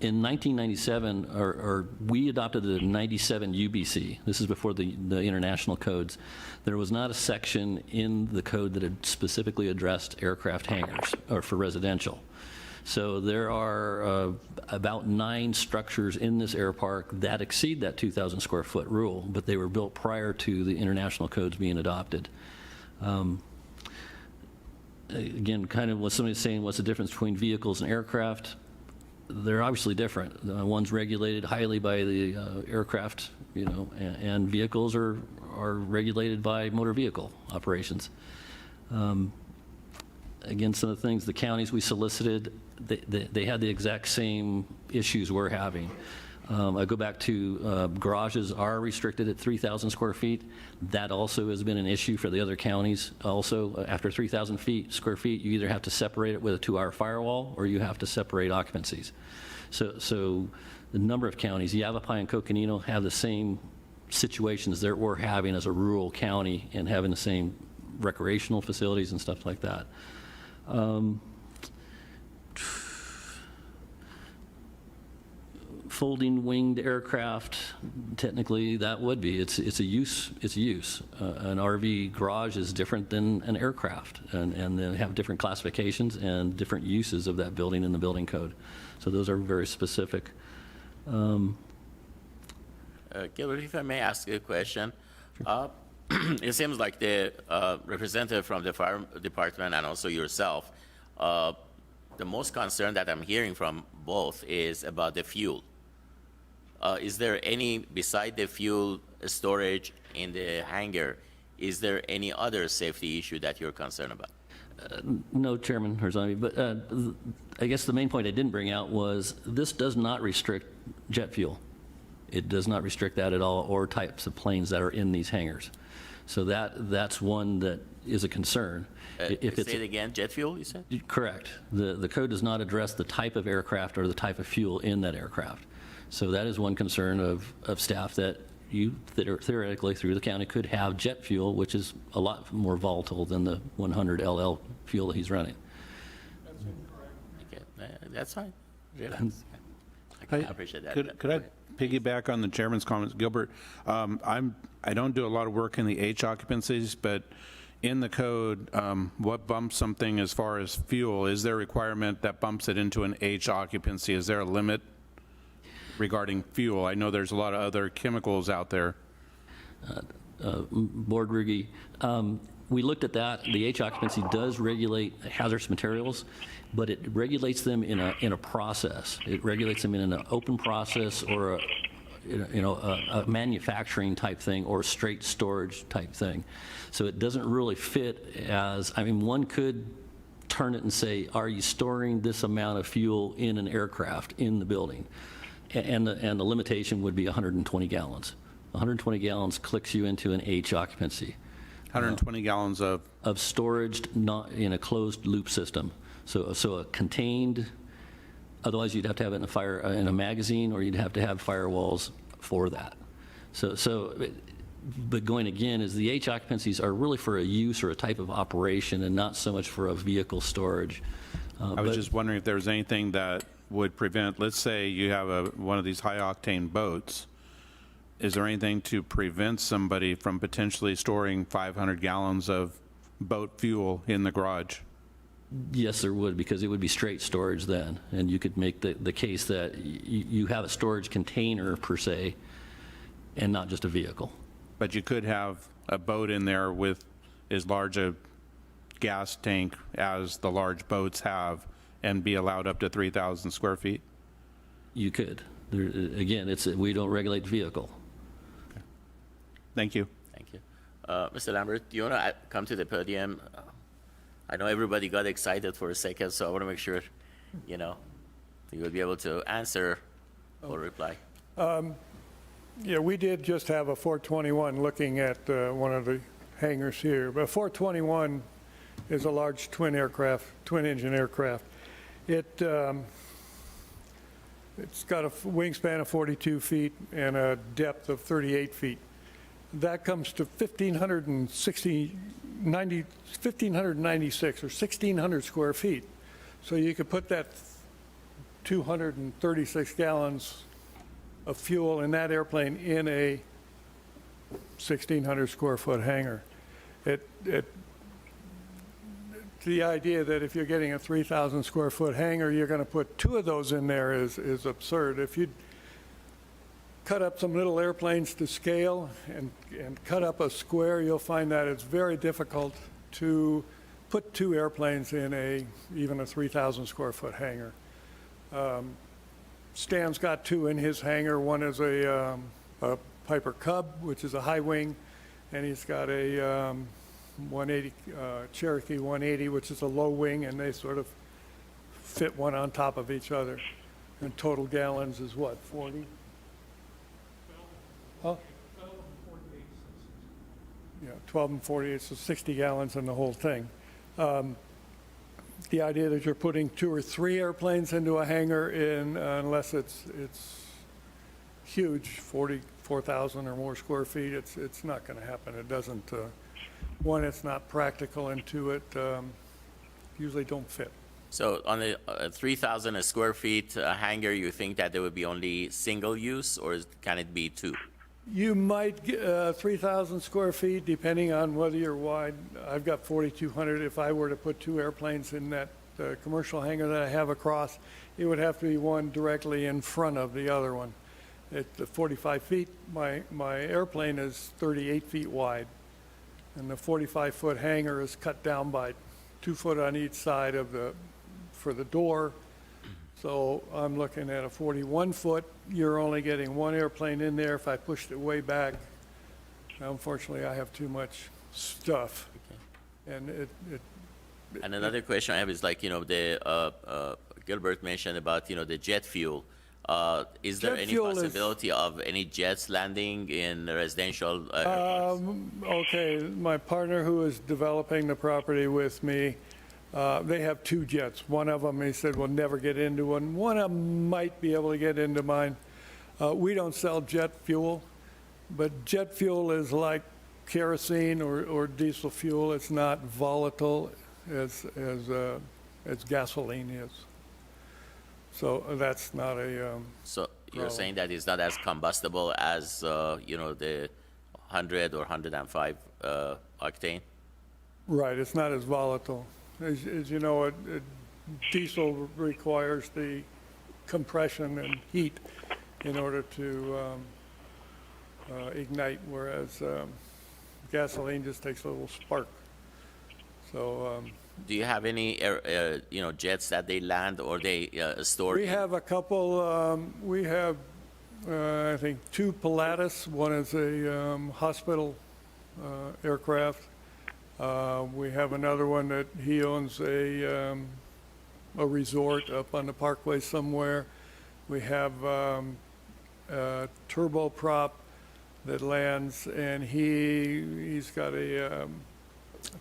in 1997, or we adopted the 97 UBC. This is before the international codes. There was not a section in the code that had specifically addressed aircraft hangars or for residential. So there are about 9 structures in this air park that exceed that 2,000 square foot rule, but they were built prior to the international codes being adopted. Again, kind of what somebody's saying, what's the difference between vehicles and aircraft? They're obviously different. One's regulated highly by the aircraft, and vehicles are regulated by motor vehicle operations. Again, some of the things, the counties we solicited, they had the exact same issues we're having. I go back to garages are restricted at 3,000 square feet. That also has been an issue for the other counties. Also, after 3,000 square feet, you either have to separate it with a 2-hour firewall or you have to separate occupancies. So the number of counties, Yavapai and Coconino, have the same situations that we're having as a rural county and having the same recreational facilities and stuff like that. Folding winged aircraft, technically that would be, it's a use. An RV garage is different than an aircraft, and they have different classifications and different uses of that building in the building code. So those are very specific. Gilbert, if I may ask you a question. It seems like the representative from the fire department and also yourself, the most concern that I'm hearing from both is about the fuel. Is there any, beside the fuel storage in the hangar, is there any other safety issue that you're concerned about? No, Chairman Herzami, but I guess the main point I didn't bring out was this does not restrict jet fuel. It does not restrict that at all, or types of planes that are in these hangars. So that's one that is a concern. Say it again, jet fuel, you said? Correct. The code does not address the type of aircraft or the type of fuel in that aircraft. So that is one concern of staff, that you theoretically through the county could have jet fuel, which is a lot more volatile than the 100 LL fuel that he's running. Okay, that's fine. Relax. I appreciate that. Could I piggyback on the chairman's comments, Gilbert? I don't do a lot of work in the H occupancies, but in the code, what bumps something as far as fuel? Is there a requirement that bumps it into an H occupancy? Is there a limit regarding fuel? I know there's a lot of other chemicals out there. Board Rugi, we looked at that. The H occupancy does regulate hazardous materials, but it regulates them in a process. It regulates them in an open process or a manufacturing type thing or straight storage type thing. So it doesn't really fit as, I mean, one could turn it and say, are you storing this amount of fuel in an aircraft in the building? And the limitation would be 120 gallons. 120 gallons clicks you into an H occupancy. 120 gallons of storage, not in a closed loop system. So a contained, otherwise you'd have to have it in a magazine, or you'd have to have firewalls for that. But going again, is the H occupancies are really for a use or a type of operation and not so much for a vehicle storage. I was just wondering if there was anything that would prevent, let's say you have one of these high octane boats, is there anything to prevent somebody from potentially storing 500 gallons of boat fuel in the garage? Yes, there would, because it would be straight storage then, and you could make the case that you have a storage container per se and not just a vehicle. But you could have a boat in there with as large a gas tank as the large boats have and be allowed up to 3,000 square feet? You could. Again, we don't regulate the vehicle. Okay. Thank you. Thank you. Mr. Lambert, do you want to come to the podium? I know everybody got excited for a second, so I want to make sure, you will be able to answer or reply. Yeah, we did just have a 421 looking at one of the hangars here. But 421 is a large twin-engine aircraft. It's got a wingspan of 42 feet and a depth of 38 feet. That comes to 1,596 or 1,600 square feet. So you could put that 236 gallons of fuel in that airplane in a 1,600 square foot hangar. The idea that if you're getting a 3,000 square foot hangar, you're going to put two of those in there is absurd. If you cut up some little airplanes to scale and cut up a square, you'll find that it's very difficult to put two airplanes in even a 3,000 square foot hangar. Stan's got two in his hangar. One is a Piper Cub, which is a high wing, and he's got a 180 Cherokee 180, which is a low wing, and they sort of fit one on top of each other. And total gallons is what, 40? Huh? 12 and 48, so 60 gallons in the whole thing. The idea that you're putting two or three airplanes into a hangar unless it's huge, 44,000 or more square feet, it's not going to happen. It doesn't, one, it's not practical, and two, it usually don't fit. So on the 3,000 square feet hangar, you think that there would be only single use, or can it be two? You might get 3,000 square feet, depending on whether you're wide. I've got 4,200. If I were to put two airplanes in that the commercial hangar that I have across, it would have to be one directly in front of the other one. At the 45 feet, my airplane is 38 feet wide, and the 45-foot hangar is cut down by 2 foot on each side for the door. So I'm looking at a 41-foot. You're only getting one airplane in there. If I pushed it way back, unfortunately, I have too much stuff. And And another question I have is like, Gilbert mentioned about, the jet fuel. Is there Jet any fuel is- possibility of any jets landing in residential areas? Okay, my partner who is developing the property with me, they have 2 jets. One of them, he said, will never get into one. One of them might be able to get into mine. We don't sell jet fuel, but jet fuel is like kerosene or diesel fuel. It's not volatile as gasoline is. So that's not a, So you're problem. saying that it's not as combustible as, the 100 or 105 octane? right, it's not as volatile. As you know, diesel requires the compression and heat in order to ignite, whereas gasoline just takes a little spark. So Do you have any, jets that they land or they store? we have a couple, we have, I think, 2 Pilatus. One is a hospital aircraft. We have another one that he owns a resort up on the parkway somewhere. We have a turboprop that lands, and he's got a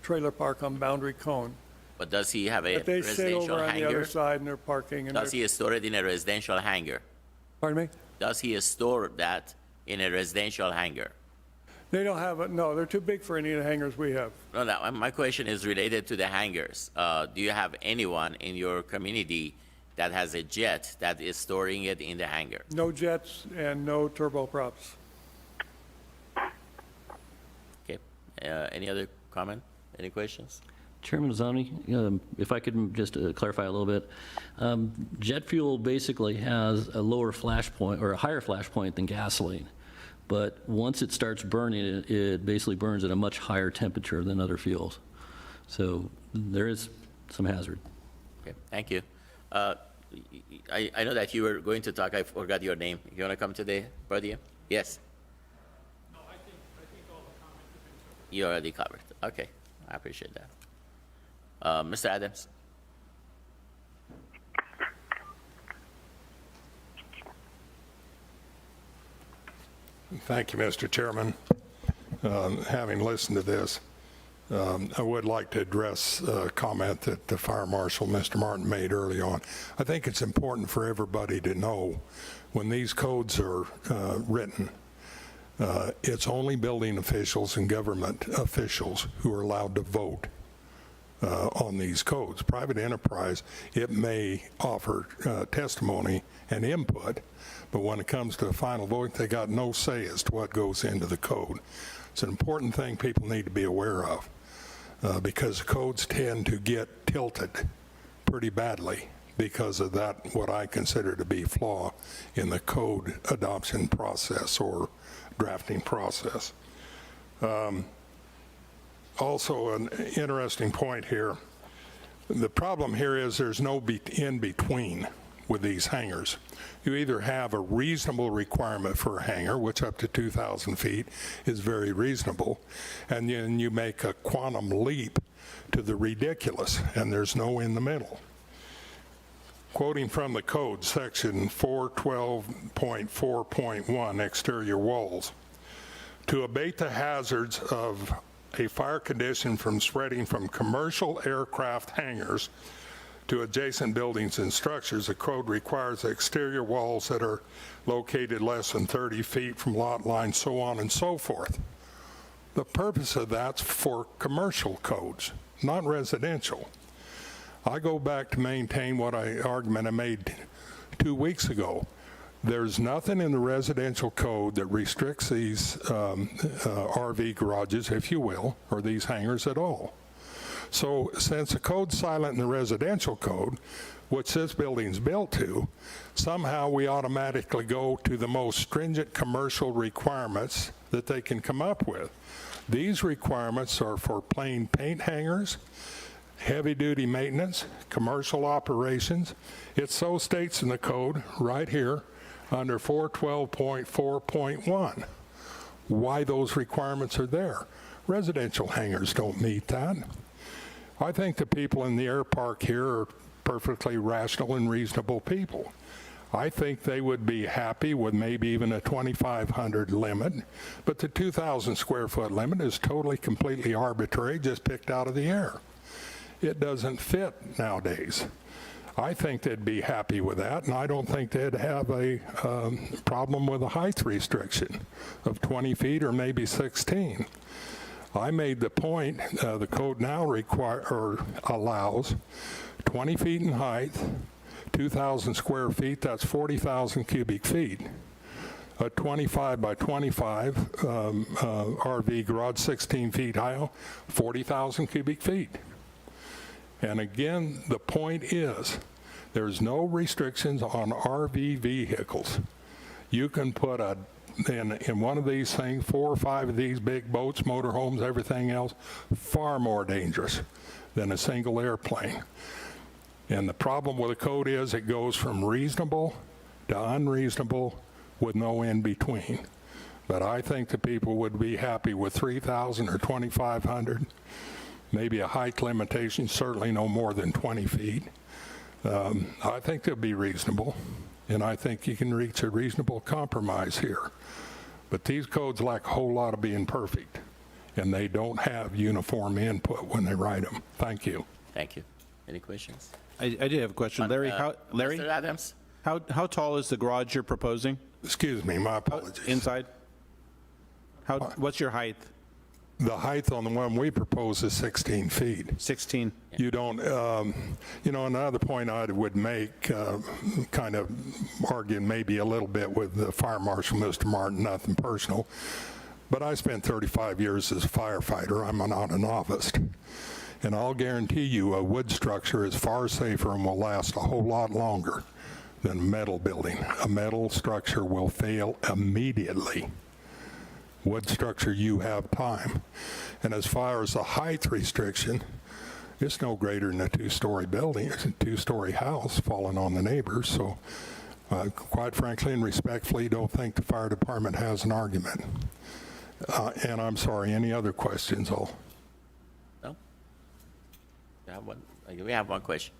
trailer park on Boundary Cone. But does he have a But they sit residential over on the other hangar? side and they're parking. And Does he store it in a residential hangar? Pardon me? Does he store that in a residential hangar? They don't have it, no, they're too big for any of the hangars we have. No, my question is related to the hangars. Do you have anyone in your community that has a jet that is storing it in the hangar? No jets and no turboprops. Okay. Any other comment? Any questions? Chairman Azami, if I could just clarify a little bit. Jet fuel basically has a lower flash point or a higher flash point than gasoline. But once it starts burning, it basically burns at a much higher temperature than other fuels. So there is some hazard. Okay, thank you. I know that you were going to talk. I forgot your name. You want to come to the podium? Yes. No, I think all the comments have been covered. You already covered. Okay, I appreciate that. Mr. Adams? Thank you, Mr. Chairman. Having listened to this, I would like to address a comment that the Fire Marshal, Mr. Martin, made early on. I think it's important for everybody to know when these codes are written, it's only building officials and government officials who are allowed to vote on these codes. Private enterprise, it may offer testimony and input, but when it comes to a final vote, they got no say as to what goes into the code. It's an important thing people need to be aware of because codes tend to get tilted pretty badly because of that, what I consider to be flaw in the code adoption process or drafting process. Also, an interesting point here, the problem here is there's no in-between with these hangars. You either have a reasonable requirement for a hangar, which up to 2,000 feet is very reasonable, and then you make a quantum leap to the ridiculous, and there's no in the middle. Quoting from the code, section 412.4.1, exterior walls, to abate the hazards of a fire condition from spreading from commercial aircraft hangars to adjacent buildings and structures, the code requires exterior walls that are located less than 30 feet from lot lines, so on and so forth. The purpose of that's for commercial codes, not residential. I go back to maintain what argument I made 2 weeks ago. There's nothing in the residential code that restricts these RV garages, if you will, or these hangars at all. So since the code's silent in the residential code, which this building's built to, somehow we automatically go to the most stringent commercial requirements that they can come up with. These requirements are for plain paint hangers, heavy-duty maintenance, commercial operations. It so states in the code right here under 412.4.1 why those requirements are there. Residential hangars don't meet that. I think the people in the air park here are perfectly rational and reasonable people. I think they would be happy with maybe even a 2,500 limit, but the 2,000 square foot limit is totally, completely arbitrary, just picked out of the air. It doesn't fit nowadays. I think they'd be happy with that, and I don't think they'd have a problem with a height restriction of 20 feet or maybe 16. I made the point, the code now allows 20 feet in height, 2,000 square feet, that's 40,000 cubic feet. A 25 by 25 RV garage, 16 feet high, 40,000 cubic feet. And again, the point is, there's no restrictions on RV vehicles. You can put in one of these things, 4 or 5 of these big boats, motorhomes, everything else, far more dangerous than a single airplane. And the problem with the code is it goes from reasonable to unreasonable with no in between. But I think the people would be happy with 3,000 or 2,500, maybe a height limitation, certainly no more than 20 feet. I think they'll be reasonable, and I think you can reach a reasonable compromise here. But these codes lack a whole lot of being perfect, and they don't have uniform input when they write them. Thank you. Thank you. Any questions? I did have a question. Larry, Larry? Mr. Adams? How tall is the garage you're proposing? Excuse me, my apologies. Inside? What's your height? The height on the one we propose is 16 feet. 16. You don't, another point I would make, kind of arguing maybe a little bit with the fire marshal, Mr. Martin, nothing personal, but I spent 35 years as a firefighter. I'm not a novice. And I'll guarantee you a wood structure is far safer and will last a whole lot longer than a metal building. A metal structure will fail immediately. Wood structure, you have time. And as far as the height restriction, it's no greater than a 2-story building. It's a 2-story house falling on the neighbors. So quite frankly and respectfully, don't think the fire department has an argument. And I'm sorry, any other questions? No? We have one question.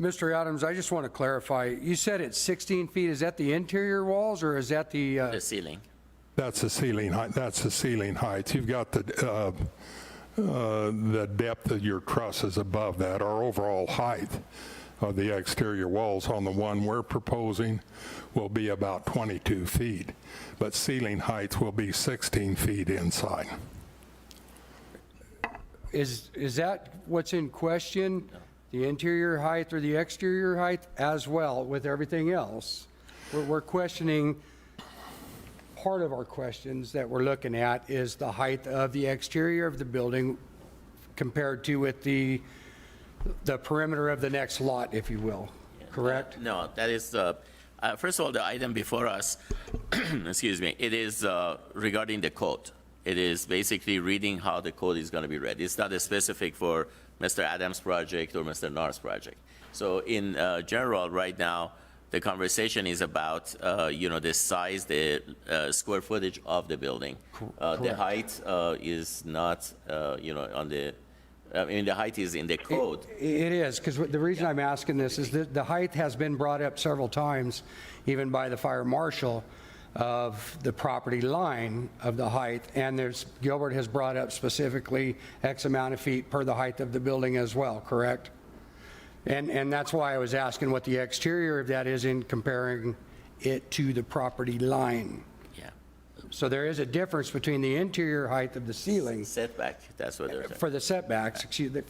Mr. Adams, I just want to clarify. You said it's 16 feet. Is that the interior walls or is that the... The ceiling. That's the ceiling height. That's the ceiling height. You've got the depth of your trusses above that. Our overall height of the exterior walls on the one we're proposing will be about 22 feet, but ceiling height will be 16 feet inside. Is that what's in question? The interior height or the exterior height as well with everything else? We're questioning... Part of our questions that we're looking at is the height of the exterior of the building compared to with the perimeter of the next lot, if you will, correct? No, that is, first of all, the item before us, excuse me, it is regarding the code. It is basically reading how the code is going to be read. It's not specific for Mr. Adams' project or Mr. Nar's project. So in general, right now, the conversation is about, the size, the square footage of the building. The height is not, on the, the height is in the code. It is, because the reason I'm asking this is that the height has been brought up several times, even by the fire marshal, of the property line of the height, and Gilbert has brought up specifically X amount of feet per the height of the building as well, correct? And that's why I was asking what the exterior of that is in comparing it to the property line. Yeah. So there is a difference between the interior height of the ceiling. Setback, that's what they're saying. For the setbacks,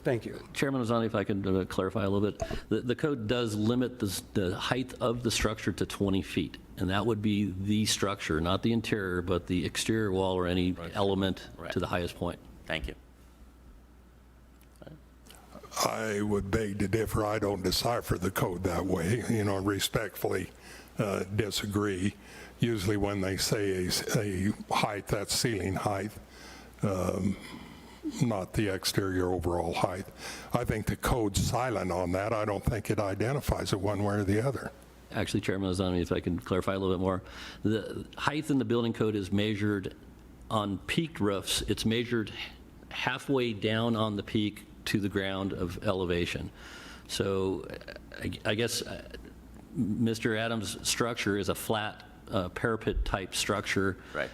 thank you. Chairman Ozani, if I could clarify a little bit. The code does limit the height of the structure to 20 feet, and that would be the structure, not the interior, but the exterior wall or any element to the highest point. Thank you. I would beg to differ. I don't decipher the code that way, respectfully disagree. Usually when they say a height, that's ceiling height, not the exterior overall height. I think the code's silent on that. I don't think it identifies it one way or the other. Actually, Chairman Ozani, if I can clarify a little bit more, the height in the building code is measured on peaked roofs. It's measured halfway down on the peak to the ground of elevation. So I guess Mr. Adams' structure is a flat parapet type structure. Right.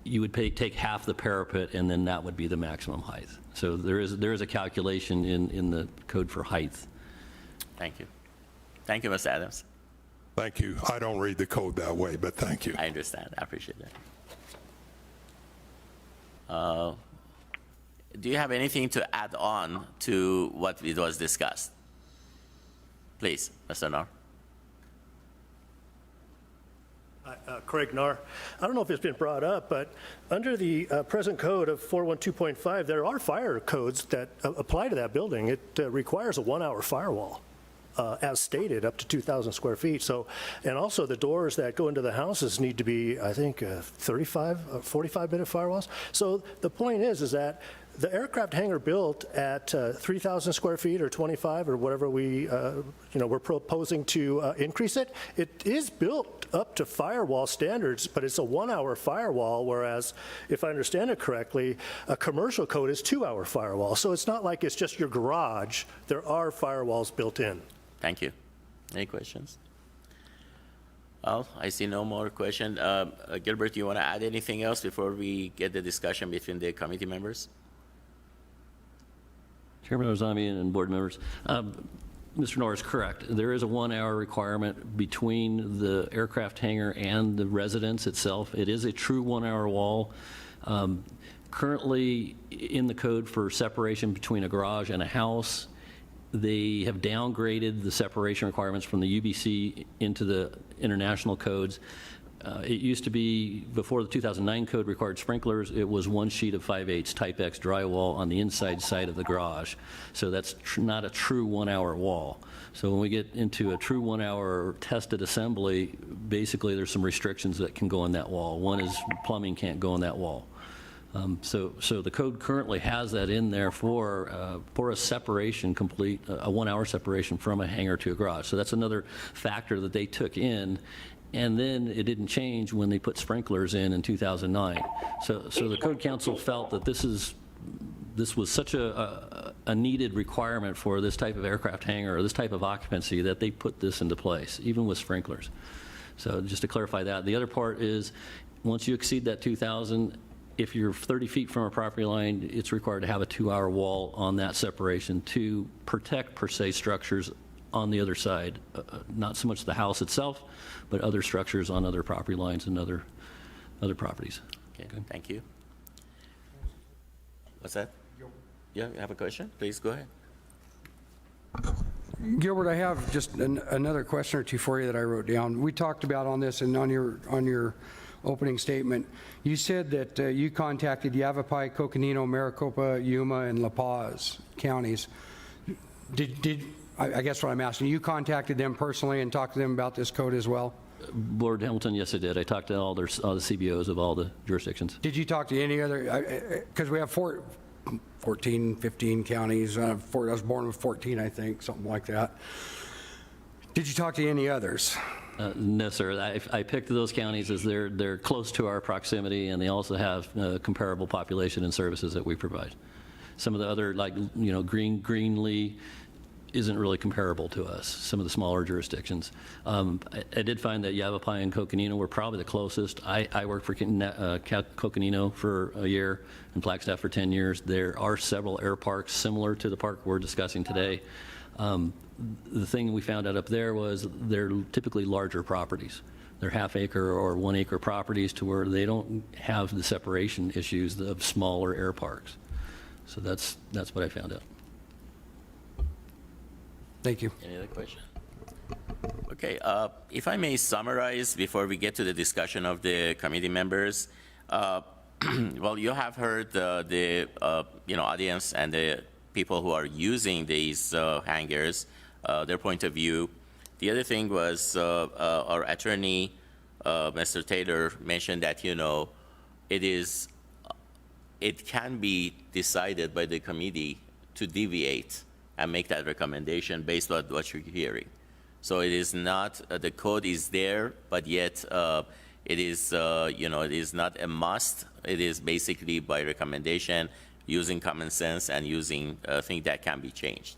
You would take half the parapet, and then that would be the maximum height. So there is a calculation in the code for height. Thank you. Thank you, Mr. Adams. Thank you. I don't read the code that way, but thank you. I understand. I appreciate that. Do you have anything to add on to what was discussed? Please, Mr. Nar. Craig Narr. I don't know if it's been brought up, but under the present code of 412.5, there are fire codes that apply to that building. It requires a 1-hour firewall, as stated, up to 2,000 square feet. So, and also the doors that go into the houses need to be, I think, 45-minute firewalls. So the point is that the aircraft hangar built at 3,000 square feet or 25 or whatever we're proposing to increase it, it is built up to firewall standards, but it's a 1-hour firewall, whereas, if I understand it correctly, a commercial code is 2-hour firewall. So it's not like it's just your garage. There are firewalls built in. Thank you. Any questions? Well, I see no more question. Gilbert, do you want to add anything else before we get the discussion between the committee members? Chairman Ozami and board members, Mr. Norr is correct. There is a 1-hour requirement between the aircraft hangar and the residence itself. It is a true 1-hour wall. Currently, in the code for separation between a garage and a house, they have downgraded the separation requirements from the UBC into the international codes. It used to be, before the 2009 code required sprinklers, it was one sheet of 5/8 Type X drywall on the inside side of the garage. So that's not a true 1-hour wall. So when we get into a true 1-hour tested assembly, basically there's some restrictions that can go on that wall. One is plumbing can't go on that wall. So the code currently has that in there for a separation complete, a 1-hour separation from a hangar to a garage. So that's another factor that they took in. And then it didn't change when they put sprinklers in 2009. So the Code Council felt that this was such a needed requirement for this type of aircraft hangar or this type of occupancy that they put this into place, even with sprinklers. So just to clarify that. The other part is, once you exceed that 2,000, if you're 30 feet from a property line, it's required to have a 2-hour wall on that separation to protect, per se, structures on the other side, not so much the house itself, but other structures on other property lines and other properties. Okay, thank you. What's that? Yeah, you have a question? Please go ahead. Gilbert, I have just another question or two for you that I wrote down. We talked about on this and on your opening statement. You said that you contacted Yavapai, Coconino, Maricopa, Yuma, and La Paz counties. I guess what I'm asking, you contacted them personally and talked to them about this code as well? Lord Hamilton, yes, I did. I talked to all the CBOs of all the jurisdictions. Did you talk to any other, because we have 14, 15 counties. I was born with 14, I think, something like that. Did you talk to any others? No, sir. I picked those counties as they're close to our proximity, and they also have comparable population and services that we provide. Some of the other, like, Greenlee, isn't really comparable to us, some of the smaller jurisdictions. I did find that Yavapai and Coconino were probably the closest. I worked for Coconino for a year and Flagstaff for 10 years. There are several air parks similar to the park we're discussing today. The thing we found out up there was they're typically larger properties. They're half-acre or 1-acre properties to where they don't have the separation issues of smaller air parks. So that's what I found out. Thank you. Any other questions? Okay, if I may summarize before we get to the discussion of the committee members. Well, you have heard the audience and the people who are using these hangars, their point of view. The other thing was our attorney, Mr. Taylor, mentioned that, it can be decided by the committee to deviate and make that recommendation based on what you're hearing. So it is not, the code is there, but yet it is, it is not a must. It is basically by recommendation, using common sense and using things that can be changed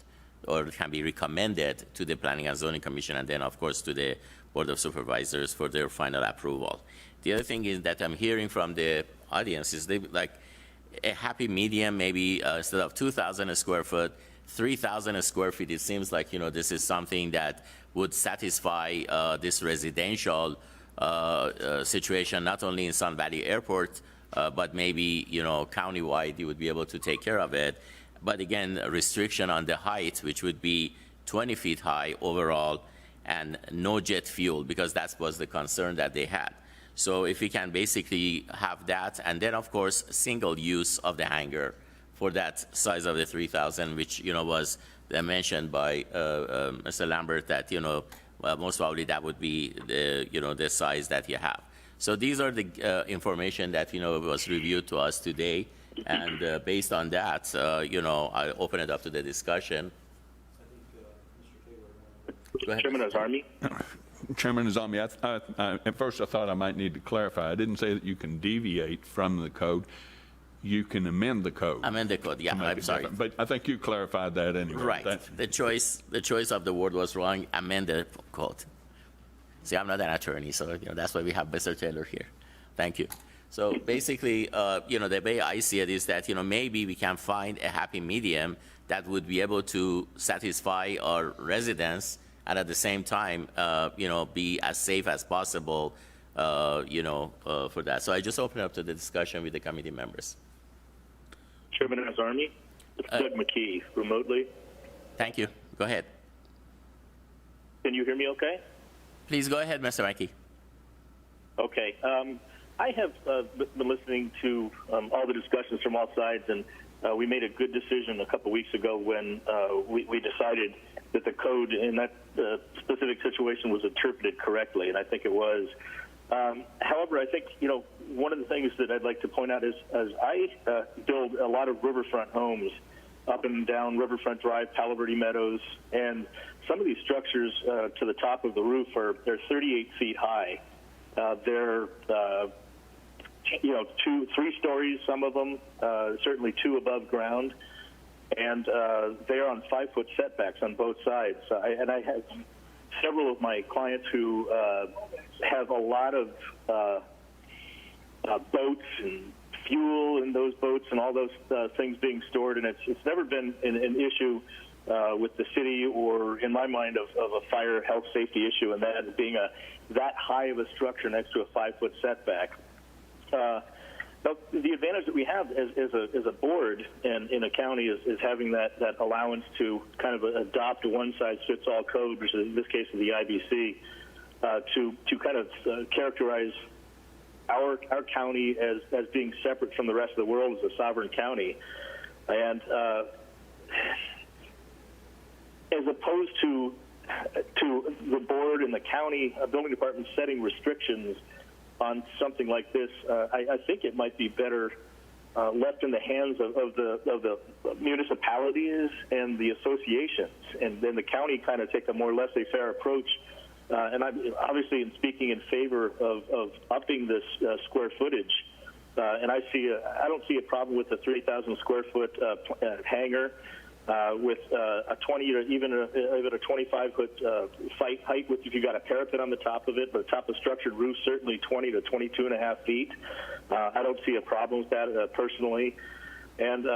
or can be recommended to the Planning and Zoning Commission and then, of course, to the Board of Supervisors for their final approval. The other thing is that I'm hearing from the audience is like a happy medium, maybe instead of 2,000 square foot, 3,000 square feet. It seems like, this is something that would satisfy this residential situation, not only in Sun Valley Airport, but maybe, countywide, you would be able to take care of it. But again, a restriction on the height, which would be 20 feet high overall, and no jet fuel, because that was the concern that they had. So if we can basically have that, and then, of course, single use of the hangar for that size of the 3,000, which, was mentioned by Mr. Lambert, that, well, most probably that would be the, the size that you have. So these are the information that, was reviewed to us today. And based on that, I open it up to the discussion. Go ahead. Chairman Azami? Chairman Azami, at first I thought I might need to clarify. I didn't say that you can deviate from the code. You can amend the code. Amend the code, yeah, I'm sorry. But I think you clarified that anyway. Right. The choice of the word was wrong. Amend the code. See, I'm not an attorney, so that's why we have Mr. Taylor here. Thank you. So basically, the way I see it is that maybe we can find a happy medium that would be able to satisfy our residents and at the same time, be as safe as possible, for that. So I just open up to the discussion with the committee members. Chairman Azami? It's Doug McKee, remotely. Thank you. Go ahead. Can you hear me okay? Please go ahead, Mr. Mackey. Okay. I have been listening to all the discussions from all sides, and we made a good decision a couple weeks ago when we decided that the code in that specific situation was interpreted correctly, and I think it was. However, I think, one of the things that I'd like to point out is as I build a lot of riverfront homes up and down Riverfront Drive, Palo Verde Meadows, and some of these structures to the top of the roof they're 38 feet high. They're 3 stories, some of them, certainly 2 above ground, and they are on 5-foot setbacks on both sides. And I have several of my clients who have a lot of boats and fuel in those boats and all those things being stored, and it's never been an issue with the city or, in my mind, of a fire health safety issue, and that being that high of a structure next to a 5-foot setback. But the advantage that we have as a board and in a county is having that allowance to kind of adopt a one-size-fits-all code, which is in this case the IBC, to kind of characterize our county as being separate from the rest of the world as a sovereign county, and as opposed to the board and the county building department setting restrictions on something like this, I think it might be better left in the hands of the municipalities and the associations, and then the county kind of take a more laissez-faire approach. And I'm obviously speaking in favor of upping this square footage. And I don't see a problem with the 3,000 square foot hangar with a 20 or even a 25-foot height with, if you got a parapet on the top of it, but the top of structured roof, certainly 20 to 22 and a half feet. I don't see a problem with that personally. And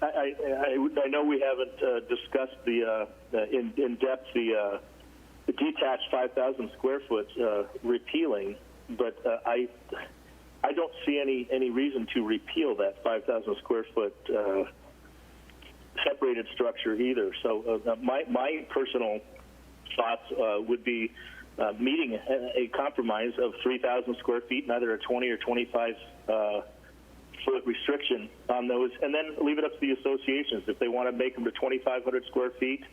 I know we haven't discussed in depth the detached 5,000 square foot repealing, but I don't see any reason to repeal that 5,000 square foot separated structure either. So my personal thoughts would be meeting a compromise of 3,000 square feet, neither a 20 or 25 foot restriction on those, and then leave it up to the associations if they want to make them to 2,500 square feet,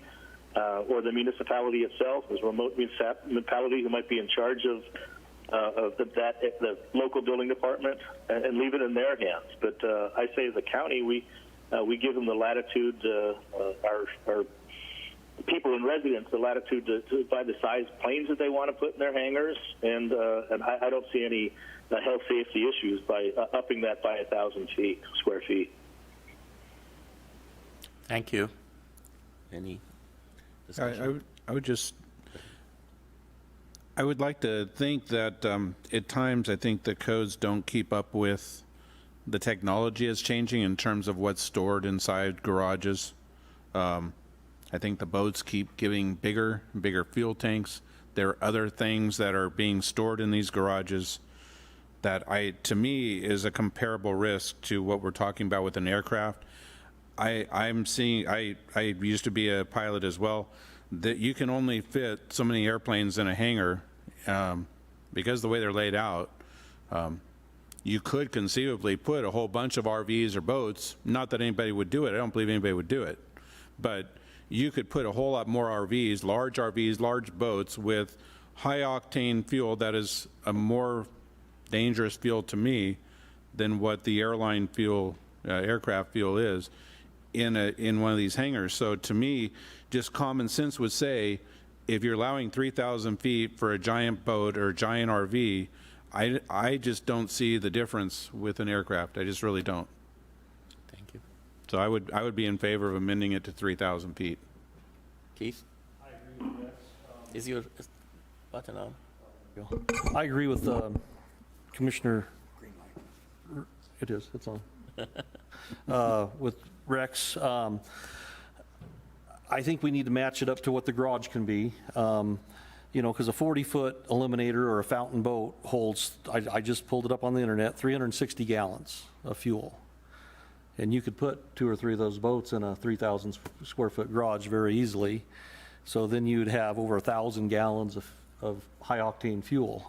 or the municipality itself, as a remote municipality who might be in charge of the local building department, and leave it in their hands. But I say as a county, we give them the latitude, our people and residents the latitude to buy the size planes that they want to put in their hangars, and I don't see any health safety issues by upping that by 1,000 square feet. Thank you. Any discussion? I would like to think that at times I think the codes don't keep up with the technology is changing in terms of what's stored inside garages. I think the boats keep giving bigger and bigger fuel tanks. There are other things that are being stored in these garages that to me is a comparable risk to what we're talking about with an aircraft. I'm seeing, I used to be a pilot as well, that you can only fit so many airplanes in a hangar because the way they're laid out. You could conceivably put a whole bunch of RVs or boats, not that anybody would do it, I don't believe anybody would do it, but you could put a whole lot more RVs, large boats with high octane fuel that is a more dangerous fuel to me than what the airline fuel, aircraft fuel is in one of these hangars. So to me, just common sense would say, if you're allowing 3,000 feet for a giant boat or a giant RV, I just don't see the difference with an aircraft. I just really don't. Thank you. So I would be in favor of amending it to 3,000 feet. Keith? I agree with that. Is your button on? I agree with Commissioner. It is, it's on. With Rex, I think we need to match it up to what the garage can be. Because a 40-foot eliminator or a fountain boat holds, I just pulled it up on the internet, 360 gallons of fuel. And you could put 2 or 3 of those boats in a 3,000 square foot garage very easily. So then you'd have over 1,000 gallons of high octane fuel.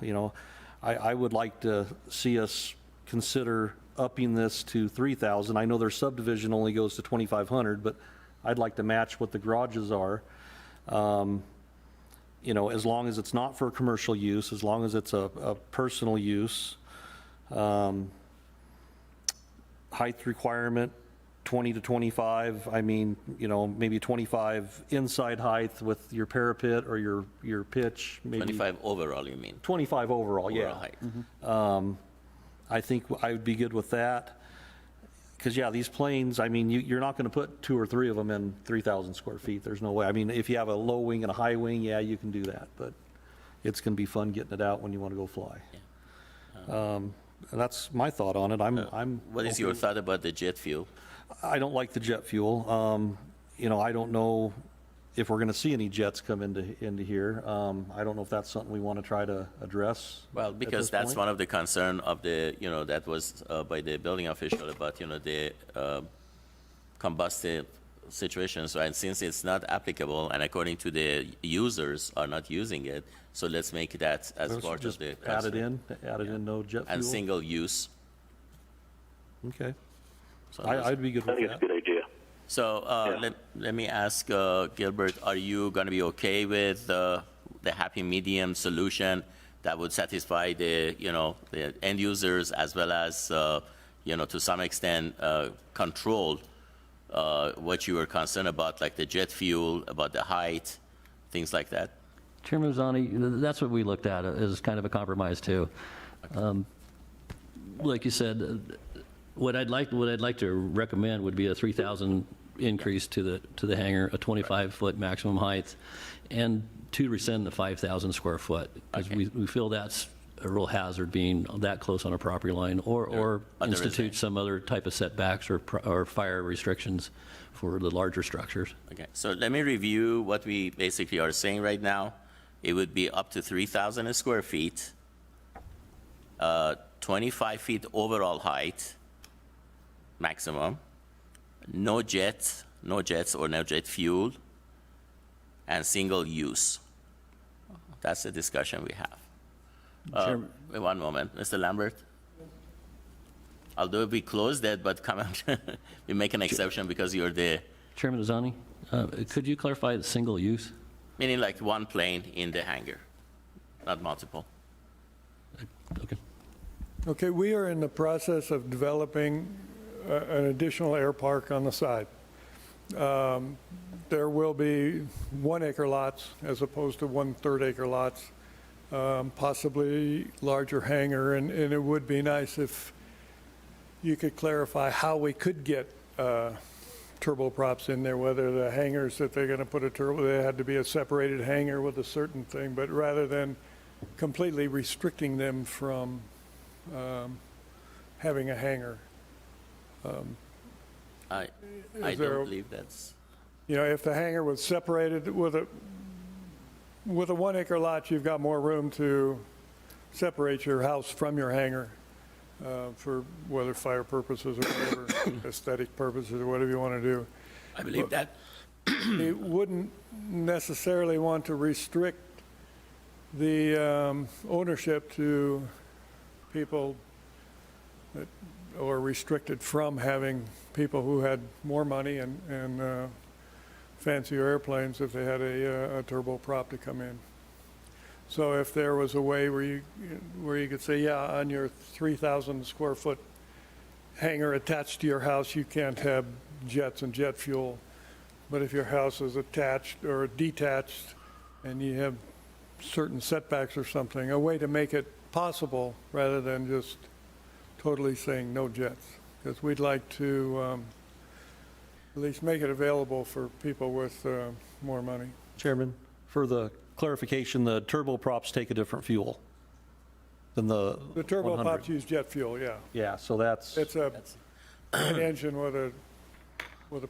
I would like to see us consider upping this to 3,000. I know their subdivision only goes to 2,500, but I'd like to match what the garages are. As long as it's not for commercial use, as long as it's a personal use. Height requirement, 20 to 25. I mean, maybe 25 inside height with your parapet or your pitch. Maybe 25 overall, you mean? 25 overall, yeah. Overall height. I think I would be good with that. Because, these planes, I mean, you're not going to put 2 or 3 of them in 3,000 square feet. There's no way. I mean, if you have a low wing and a high wing, you can do that. But it's going to be fun getting it out when you want to go fly. Yeah. And that's my thought on it. What is your thought about the jet fuel? I don't like the jet fuel. I don't know if we're going to see any jets come into here. I don't know if that's something we want to try to address. Well, because that's one of the concern of the, that was by the building official about, the combustive situation. So, and since it's not applicable, and according to the users are not using it, so let's make that as part of the added in, no jet fuel. And single use. Okay. So I'd be good with that. I think it's a good idea. So let me ask Gilbert, are you going to be okay with the happy medium solution that would satisfy the end users as well as to some extent control what you were concerned about, like the jet fuel, about the height, things like that? Chairman Mazzani, that's what we looked at as kind of a compromise too. Like you said, what I'd like to recommend would be a 3,000 increase to the hangar, a 25-foot maximum height, and to rescind the 5,000 square foot, because we feel that's a real hazard being that close on a property line, or institute some other type of setbacks or fire restrictions for the larger structures. Okay, so let me review what we basically are saying right now. It would be up to 3,000 square feet, 25 feet overall height, maximum, no jets or no jet fuel, and single use. That's the discussion we have. One moment, Mr. Lambert. although we closed it, but come out, we make an exception because you're there. Chairman Azami, could you clarify the single use? Meaning like one plane in the hangar, not multiple. Okay. Okay, we are in the process of developing an additional air park on the side. There will be 1 acre lots as opposed to 1/3 acre lots, possibly larger hangar, and it would be nice if you could clarify how we could get turboprops in there, whether the hangars that they're going to put a turbo, they had to be a separated hangar with a certain thing, but rather than completely restricting them from having a hangar. I there don't a- believe that's, You know, if the hangar was separated with a 1 acre lot, you've got more room to separate your house from your hangar for whether fire purposes or whatever, aesthetic purposes or whatever you want to do. I believe that. You wouldn't necessarily want to restrict the ownership to people that, or restricted from having people who had more money and fancier airplanes if they had a turboprop to come in. So if there was a way where you could say, yeah, on your 3,000 square foot hangar attached to your house, you can't have jets and jet fuel. But if your house is attached or detached and you have certain setbacks or something, a way to make it possible rather than just totally saying no jets. Because we'd like to at least make it available for people with more money. Chairman, for the clarification, the turboprops take a different fuel than the The 100. turboprops use jet fuel, yeah. Yeah, so that's, It's an engine with a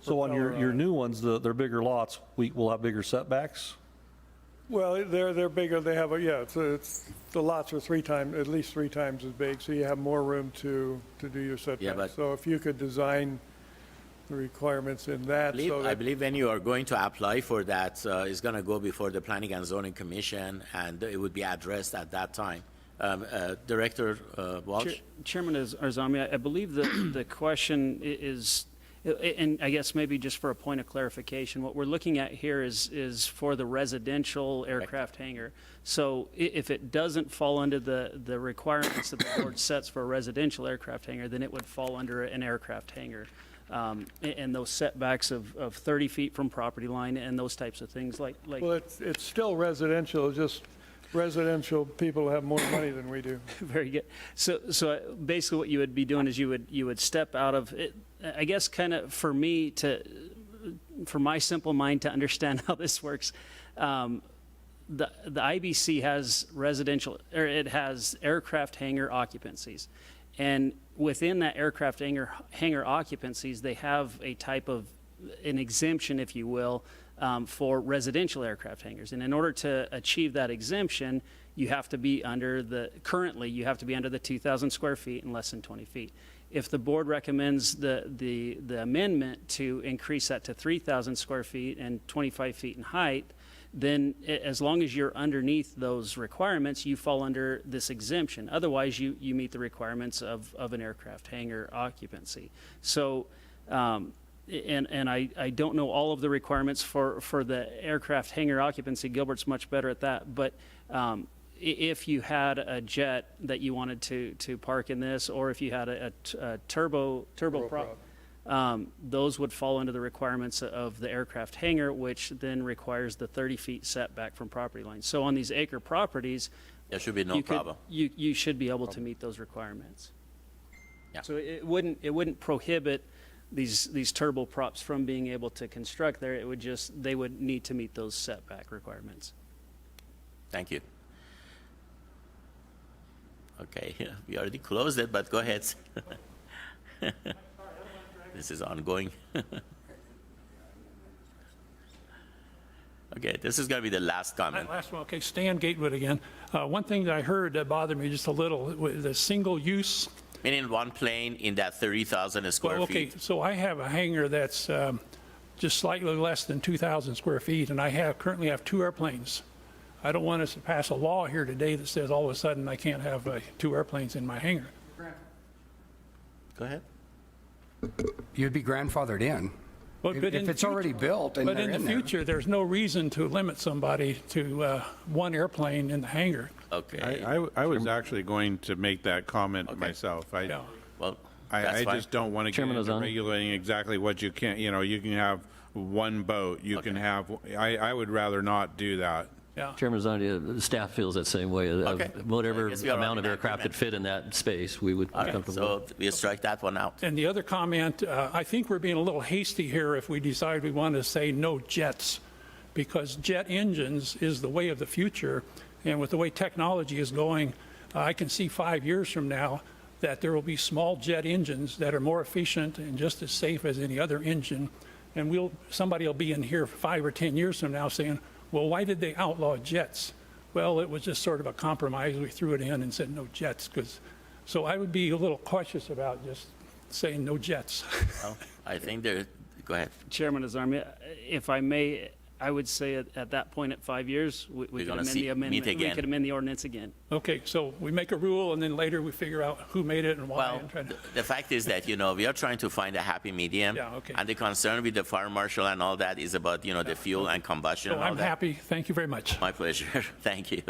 so on propeller your it. new ones, they're bigger lots, will have bigger setbacks? Well, they're bigger, they have, it's, the lots are at least three times as big, so you have more room to do your setbacks. but- So if you could design the requirements in that, so I that, believe when you are going to apply for that, it's going to go before the Planning and Zoning Commission, and it would be addressed at that time. Director Walsh? Chairman Arzami, I believe the question is, and I guess maybe just for a point of clarification, what we're looking at here is for the residential aircraft hangar. So if it doesn't fall under the requirements that the board sets for a residential aircraft hangar, then it would fall under an aircraft hangar. And those setbacks of 30 feet from property line and those types of things like well, it's still residential, just residential people have more money than we do. Very good. So basically what you would be doing is you would step out of it, I guess kind of for my simple mind to understand how this works. The IBC has it has aircraft hangar occupancies. And within that aircraft hangar occupancies, they have a type of an exemption, if you will, for residential aircraft hangars. And in order to achieve that exemption, you have to be currently you have to be under the 2,000 square feet and less than 20 feet. If the board recommends the amendment to increase that to 3,000 square feet and 25 feet in height, then as long as you're underneath those requirements, you fall under this exemption. Otherwise, you meet the requirements of an aircraft hangar occupancy. So, and I don't know all of the requirements for the aircraft hangar occupancy. Gilbert's much better at that. But if you had a jet that you wanted to park in this, or if you had a turboprop, those would fall under the requirements of the aircraft hangar, which then requires the 30 feet setback from property lines. So on these acre properties, There should be no problem. You should be able to meet those requirements. Yeah. So it wouldn't prohibit these turboprops from being able to construct there. It would they would need to meet those setback requirements. Thank you. Okay, we already closed it, but go ahead. This is ongoing. Okay, this is going to be the last comment. Last one, okay, Stan Gatewood again. One thing that I heard that bothered me just a little, the single use. Meaning one plane in that 30,000 square Well, okay, feet. so I have a hangar that's just slightly less than 2,000 square feet, and I currently have 2 airplanes. I don't want us to pass a law here today that says all of a sudden I can't have 2 airplanes in my hangar. Go ahead. You'd be grandfathered in. But If in the it's already built and But they're in the in there. future, there's no reason to limit somebody to one airplane in the hangar. Okay. I was actually going to make that comment myself. Yeah. Well, I that's fine. just don't want to get Chairman into Ozani? regulating exactly what you can, you can have one boat, you can have, I would rather not do that. Yeah. Chairman Zandi, the staff feels that same way. Okay. Whatever I guess we are amount on of aircraft that fit in that space, we would be All right, comfortable. so we'll strike that one out. And the other comment, I think we're being a little hasty here if we decide we want to say no jets, because jet engines is the way of the future, and with the way technology is going, I can see 5 years from now that there will be small jet engines that are more efficient and just as safe as any other engine, and somebody will be in here 5 or 10 years from now saying, well, why did they outlaw jets? Well, it was just sort of a compromise. We threw it in and said no jets, so I would be a little cautious about just saying no jets. Well, I think go ahead. Chairman Azarmi, if I may, I would say at that point, at 5 years, we could gonna amend the amendment. meet again. We could amend the ordinance again. Okay, so we make a rule, and then later we figure out who made it and why. Well, and try to- the fact is that, we are trying to find a happy medium. Yeah, okay. And the concern with the fire marshal and all that is about, the fuel and combustion So and all I'm that. happy. Thank you very much. My pleasure. Thank you.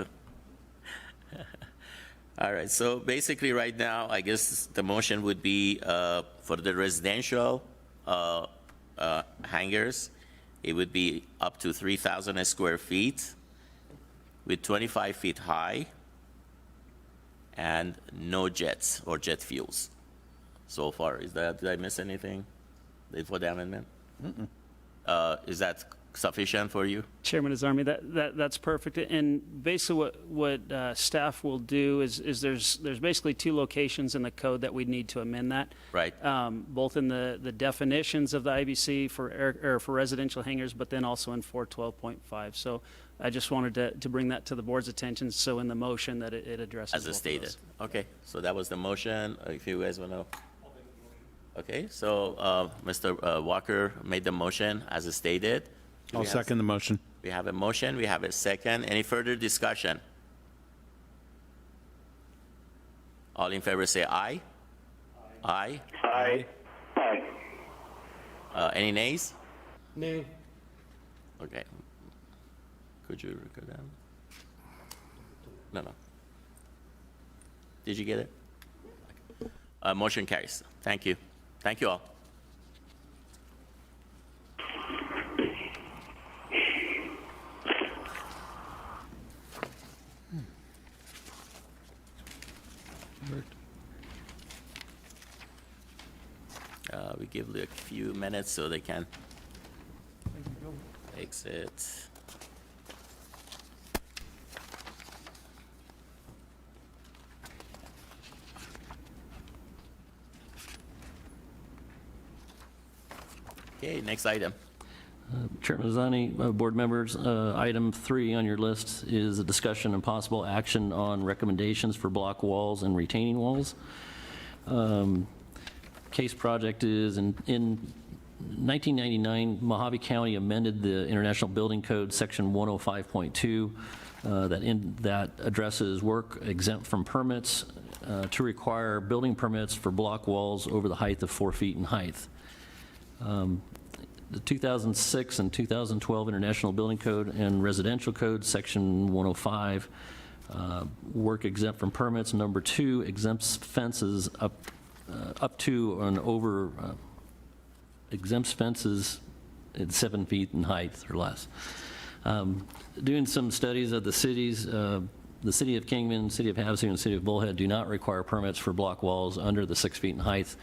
All right, so basically right now, I guess the motion would be for the residential hangars, it would be up to 3,000 square feet with 25 feet high and no jets or jet fuels so far. Did I miss anything for the amendment? Is that sufficient for you? Chairman Azarmi, that's perfect. And basically what staff will do is there's basically two locations in the code that we need to amend that. Right. Both in the definitions of the IBC for residential hangars, but then also in 412.5. So I just wanted to bring that to the board's attention, so in the motion that it addresses As both it of stated. those. Okay, so that was the motion. If you guys want to. Okay, so Mr. Walker made the motion as it stated. Do I'll we have- second the motion. We have a motion, we have a second. Any further discussion? All in favor say aye. Aye. Aye. Aye. Any nays? Nay. Okay. Could you record that? No. Did you get it? Motion carries. Thank you. Thank you all. We give a few minutes so they can exit. Okay, next item. Chairman Zani, board members, item 3 on your list is a discussion and possible action on recommendations for block walls and retaining walls. Case project is in 1999, Mojave County amended the International Building Code, Section 105.2, that addresses work exempt from permits to require building permits for block walls over the height of 4 feet in height. The 2006 and 2012 International Building Code and Residential Code, Section 105, work exempt from permits. Number 2 exempts fences up to and over, exempts fences at 7 feet in height or less. Doing some studies of the cities, the city of Kingman, city of Havasu, and city of Bullhead do not require permits for block walls under the 6 feet in height.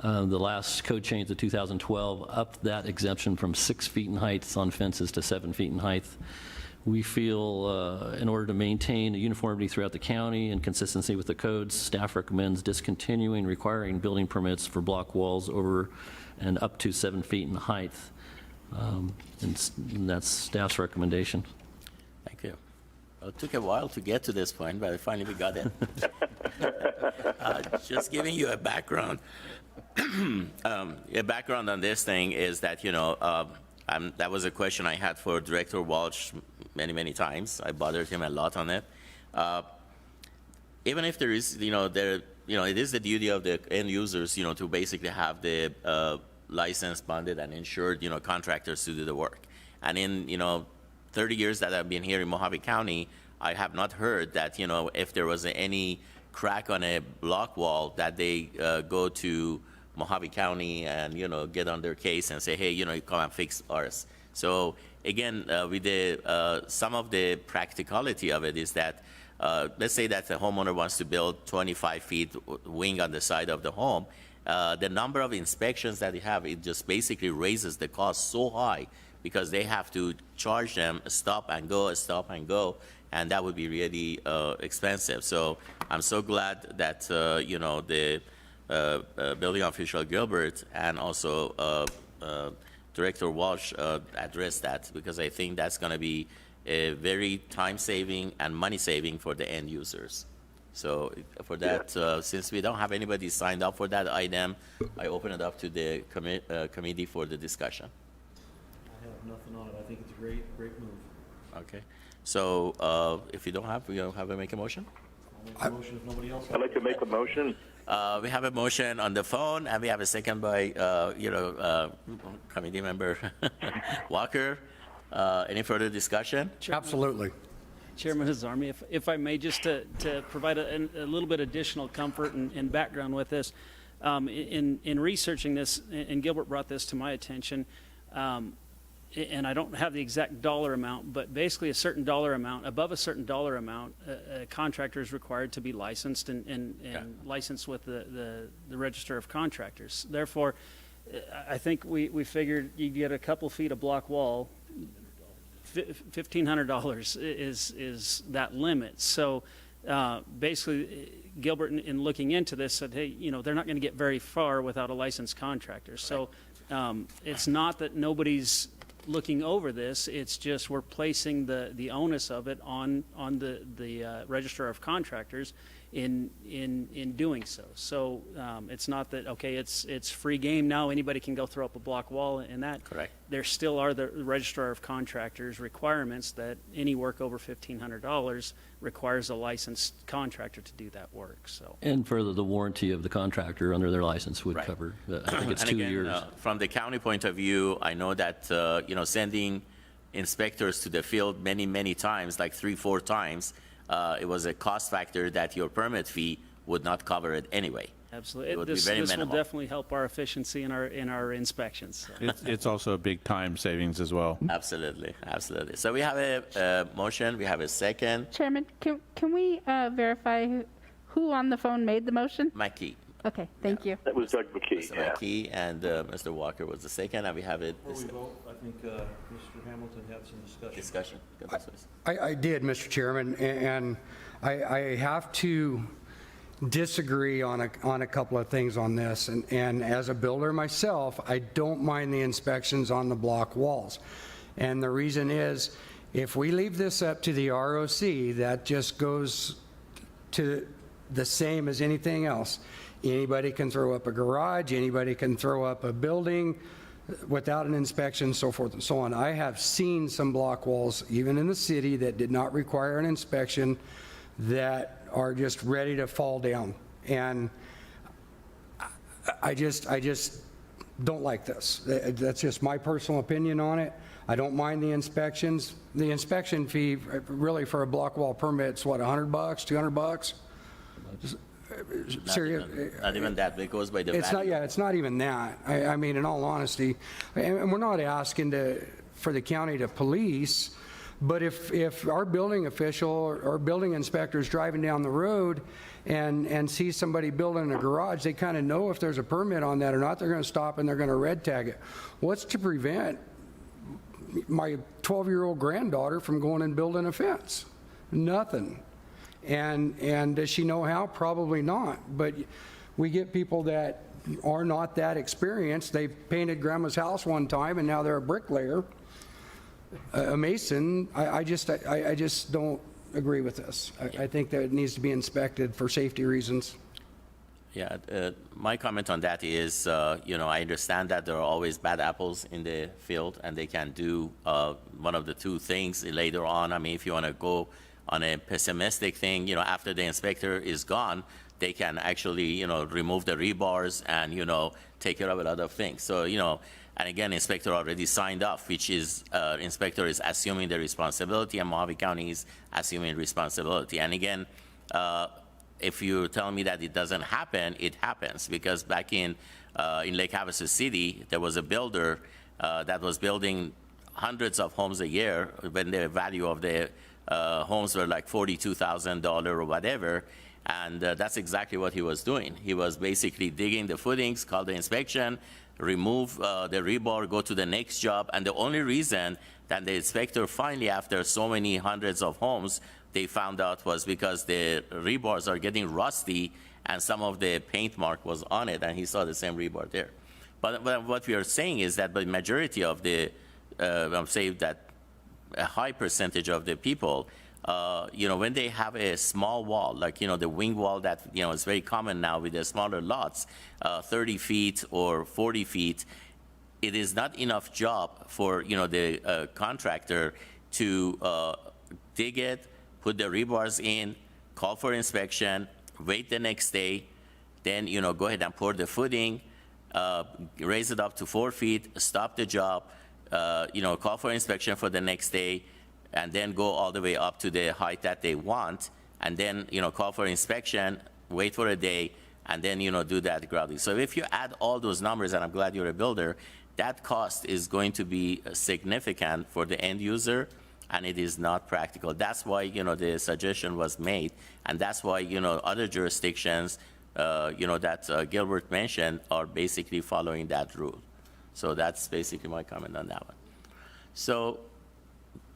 The last code change of 2012 upped that exemption from 6 feet in height on fences to 7 feet in height. We feel in order to maintain a uniformity throughout the county and consistency with the codes, staff recommends discontinuing requiring building permits for block walls over and up to 7 feet in height. And that's staff's recommendation. Thank you. Well, it took a while to get to this point, but finally we got it. Just giving you a background. A background on this thing is that, that was a question I had for Director Walsh many times. I bothered him a lot on it. Even if there is, it is the duty of the end users, to basically have the licensed, bonded, and insured, contractors to do the work. And in, 30 years that I've been here in Mojave County, I have not heard that, if there was any crack on a block wall, that they go to Mojave County and, get on their case and say, hey, you come and fix ours. So again, with the, some of the practicality of it is that, let's say that the homeowner wants to build 25 feet wing on the side of the home. The number of inspections that they have, it just basically raises the cost so high because they have to charge them stop and go, and that would be really expensive. So I'm so glad that, the building official Gilbert and also Director Walsh addressed that, because I think that's going to be a very time-saving and money-saving for the end users. So for that, since we don't have anybody signed up for that item, I open it up to the committee for the discussion. I have nothing on it. I think it's a great move. Okay. So if you don't have, we don't have a make a motion? I'll make a motion if nobody else. I'd like to make a motion. We have a motion on the phone, and we have a second by, committee member Walker. Any further discussion? Absolutely. Chairman Azarmi, if I may, just to provide a little bit additional comfort and background with this, in researching this, and Gilbert brought this to my attention, and I don't have the exact dollar amount, but basically a certain dollar amount, above a certain dollar amount, a contractor is required to be licensed and licensed with the Register of Contractors. Therefore, I think we figured you get a couple feet of block wall, $1,500 is that limit. So basically, Gilbert, in looking into this, said, hey, they're not going to get very far without a licensed contractor. So it's not that nobody's looking over this, it's just we're placing the onus of it on the Register of Contractors in doing so. So it's not that, okay, it's free game now, anybody can go throw up a block wall and that. Correct. There still are the Registrar of Contractors requirements that any work over $1,500 requires a licensed contractor to do that work, so. And further, the warranty of the contractor under their license would cover, I think it's And 2 again, years. from the county point of view, I know that, sending inspectors to the field many times, like 3-4 times, it was a cost factor that your permit fee would not cover it anyway. Absolutely. It would be This very will minimal. definitely help our efficiency in our inspections. So. It's also a big time savings as well. Absolutely. So we have a motion, we have a second. Chairman, can we verify who on the phone made the motion? McKee. Okay, thank you. That was Doug McKee. Mr. McKee and Mr. Walker was the second, and we have it. Before we vote, I think Mr. Hamilton had some discussion. Go ahead, please. I did, Mr. Chairman, and I have to disagree on a couple of things on this. And as a builder myself, I don't mind the inspections on the block walls. And the reason is, if we leave this up to the ROC, that just goes to the same as anything else. Anybody can throw up a garage, anybody can throw up a building without an inspection, so forth and so on. I have seen some block walls, even in the city, that did not require an inspection, that are just ready to fall down. And I just don't like this. That's just my personal opinion on it. I don't mind the inspections. The inspection fee, really, for a block wall permit, it's what, $100, $200? Not even that, but it goes by the It's not, value. yeah, it's not even that. I mean, in all honesty, and we're not asking for the county to police, but if our building official or building inspector is driving down the road and sees somebody building a garage, they kind of know if there's a permit on that or not. They're going to stop and they're going to red tag it. What's to prevent my 12-year-old granddaughter from going and building a fence? Nothing. And does she know how? Probably not. But we get people that are not that experienced. They painted grandma's house one time and now they're a bricklayer, a mason. I just don't agree with this. I think that it needs to be inspected for safety reasons. Yeah, my comment on that is, I understand that there are always bad apples in the field, and they can do one of the two things later on. I mean, if you want to go on a pessimistic thing, after the inspector is gone, they can actually, remove the rebars and, take care of a lot of things. So, and again, inspector already signed off, which is, inspector is assuming the responsibility and Mojave County is assuming responsibility. And again, if you tell me that it doesn't happen, it happens, because back in Lake Havasu City, there was a builder that was building hundreds of homes a year when the value of the homes were like $42,000 or whatever. And that's exactly what he was doing. He was basically digging the footings, call the inspection, remove the rebar, go to the next job. And the only reason that the inspector finally, after so many hundreds of homes, they found out was because the rebars are getting rusty and some of the paint mark was on it, and he saw the same rebar there. But what we are saying is that the majority of the, I'm saying that a high percentage of the people, when they have a small wall, like, the wing wall that, is very common now with the smaller lots, 30 feet or 40 feet, it is not enough job for, the contractor to dig it, put the rebars in, call for inspection, wait the next day, then, go ahead and pour the footing, raise it up to 4 feet, stop the job, call for inspection for the next day, and then go all the way up to the height that they want, and then, call for inspection, wait for a day, and then, do that grouting. So if you add all those numbers, and I'm glad you're a builder, that cost is going to be significant for the end user, and it is not practical. That's why, the suggestion was made, and that's why, other jurisdictions, that Gilbert mentioned are basically following that rule. So that's basically my comment on that one. So,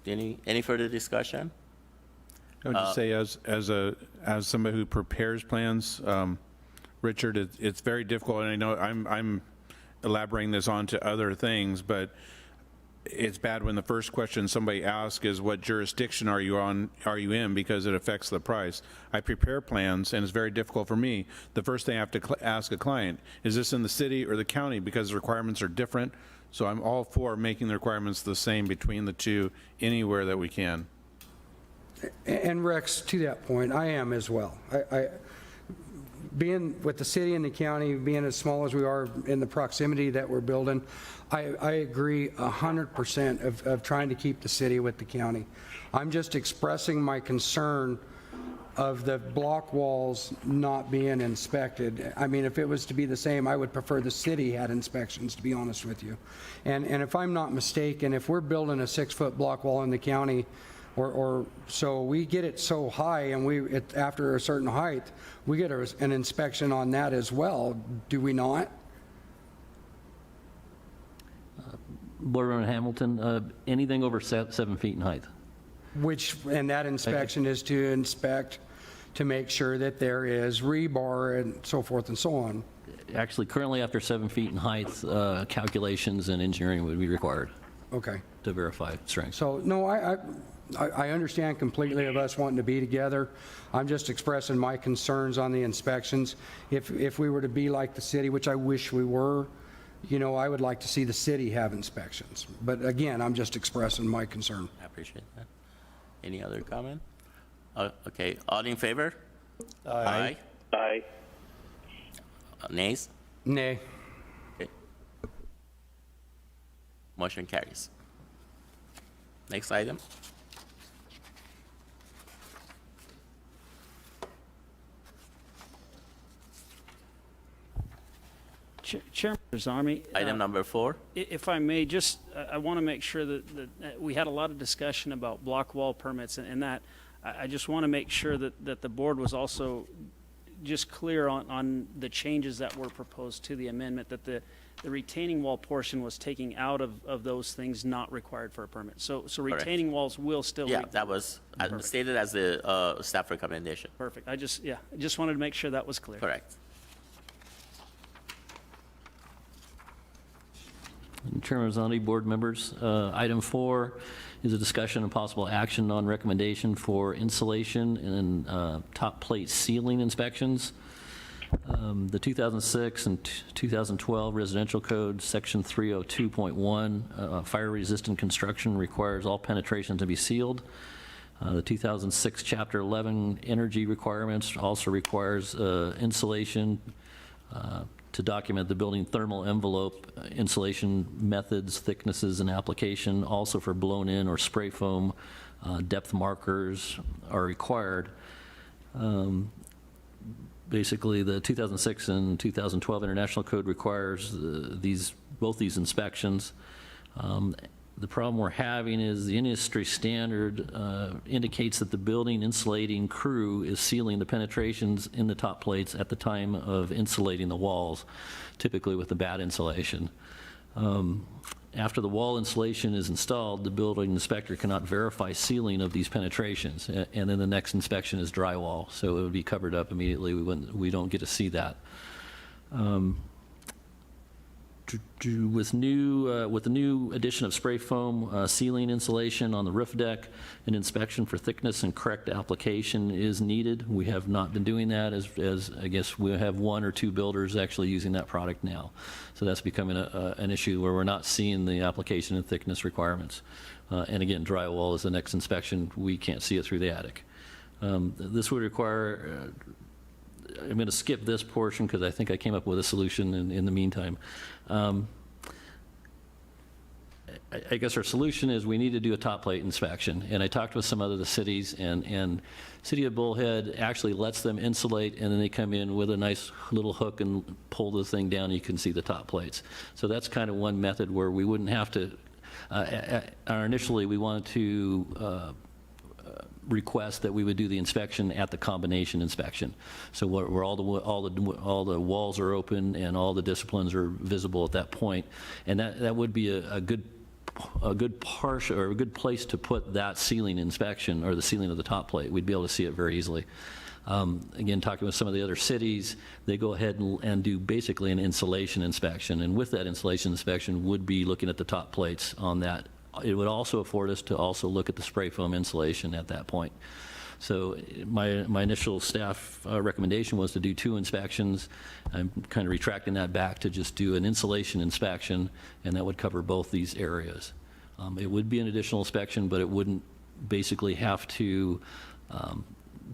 any further discussion? I would just say, as somebody who prepares plans, Richard, it's very difficult, and I know I'm elaborating this onto other things, but it's bad when the first question somebody asks is, what jurisdiction are you in, because it affects the price. I prepare plans, and it's very difficult for me. The first thing I have to ask a client, is this in the city or the county, because the requirements are different. So I'm all for making the requirements the same between the two anywhere that we can. And Rex, to that point, I am as well. I being with the city and the county, being as small as we are in the proximity that we're building, I agree 100% of trying to keep the city with the county. I'm just expressing my concern of the block walls not being inspected. I mean, if it was to be the same, I would prefer the city had inspections, to be honest with you. And if I'm not mistaken, if we're building a 6-foot block wall in the county, or so we get it so high, and after a certain height, we get an inspection on that as well, do we not? Board Member Hamilton, anything over 7 feet in height. And that inspection is to inspect to make sure that there is rebar and so forth and so on. Actually, currently after 7 feet in height, calculations and engineering would be required. Okay. To verify strength. So, no, I understand completely of us wanting to be together. I'm just expressing my concerns on the inspections. If we were to be like the city, which I wish we were, I would like to see the city have inspections. But again, I'm just expressing my concern. I appreciate that. Any other comment? Okay, all in favor? Aye. Aye. Nays? Nay. Okay. Motion carries. Next item. Chairman Zami. Item number 4. If I may, just, I want to make sure that we had a lot of discussion about block wall permits and that. I just want to make sure that the board was also just clear on the changes that were proposed to the amendment, that the retaining wall portion was taking out of those things not required for a permit. So retaining walls will still. Yeah, that was stated as the staff recommendation. Perfect. I just wanted to make sure that was clear. Correct. Chairman Zandi, board members, item 4 is a discussion and possible action on recommendation for insulation and top plate ceiling inspections. The 2006 and 2012 Residential Code, Section 302.1, fire-resistant construction requires all penetration to be sealed. The 2006 Chapter 11 energy requirements also requires insulation to document the building thermal envelope, insulation methods, thicknesses, and application. Also for blown-in or spray foam, depth markers are required. Basically, the 2006 and 2012 International Code requires both these inspections. The problem we're having is the industry standard indicates that the building insulating crew is sealing the penetrations in the top plates at the time of insulating the walls, typically with the bad insulation. After the wall insulation is installed, the building inspector cannot verify sealing of these penetrations, and then the next inspection is drywall, so it would be covered up immediately. We don't get to see that. With the new addition of spray foam ceiling insulation on the roof deck, an inspection for thickness and correct application is needed. We have not been doing that, as I guess we have 1 or 2 builders actually using that product now. So that's becoming an issue where we're not seeing the application and thickness requirements. And again, drywall is the next inspection. We can't see it through the attic. This would require I'm going to skip this portion because I think I came up with a solution in the meantime. I guess our solution is we need to do a top plate inspection. And I talked with some other cities, and City of Bullhead actually lets them insulate, and then they come in with a nice little hook and pull the thing down, and you can see the top plates. So that's kind of one method where we wouldn't have to, initially we wanted to request that we would do the inspection at the combination inspection. So where all the walls are open and all the disciplines are visible at that point. And that would be a good partial or a good place to put that ceiling inspection or the ceiling of the top plate. We'd be able to see it very easily. Again, talking with some of the other cities, they go ahead and do basically an insulation inspection. And with that insulation inspection would be looking at the top plates on that. It would also afford us to also look at the spray foam insulation at that point. So my initial staff recommendation was to do 2 inspections. I'm kind of retracting that back to just do an insulation inspection, and that would cover both these areas. It would be an additional inspection, but it wouldn't basically have to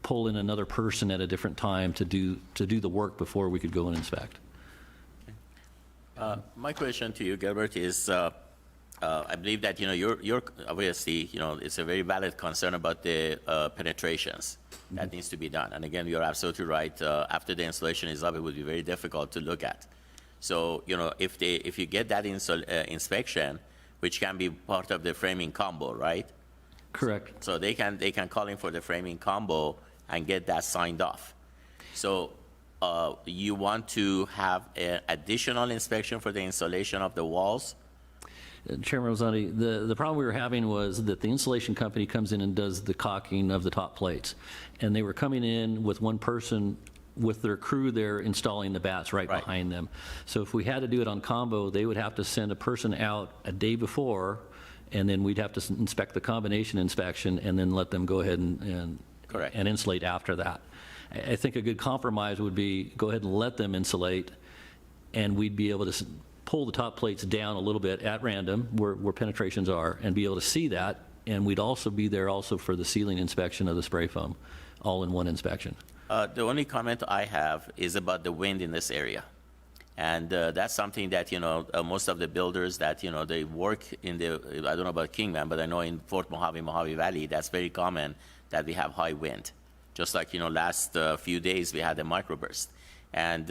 pull in another person at a different time to do the work before we could go and inspect. My question to you, Gilbert, is I believe that you're obviously it's a very valid concern about the penetrations that needs to be done. And again, you're absolutely right. After the installation is up, it would be very difficult to look at. So if you get that inspection, which can be part of the framing combo, right? Correct. So they can call in for the framing combo and get that signed off. So you want to have an additional inspection for the installation of the walls? Chairman Rosati, the problem we were having was that the insulation company comes in and does the caulking of the top plates. And they were coming in with one person with their crew there installing the bats right behind them. So if we had to do it on combo, they would have to send a person out a day before, and then we'd have to inspect the combination inspection and then let them go ahead and insulate after that. I think a good compromise would be go ahead and let them insulate, and we'd be able to pull the top plates down a little bit at random where penetrations are and be able to see that, and we'd also be there also for the ceiling inspection of the spray foam, all in one inspection. The only comment I have is about the wind in this area. And that's something that, most of the builders that, they work in I don't know about Kingman, but I know in Fort Mojave, Mojave Valley, that's very common that we have high wind. Just like, last few days we had a microburst. And,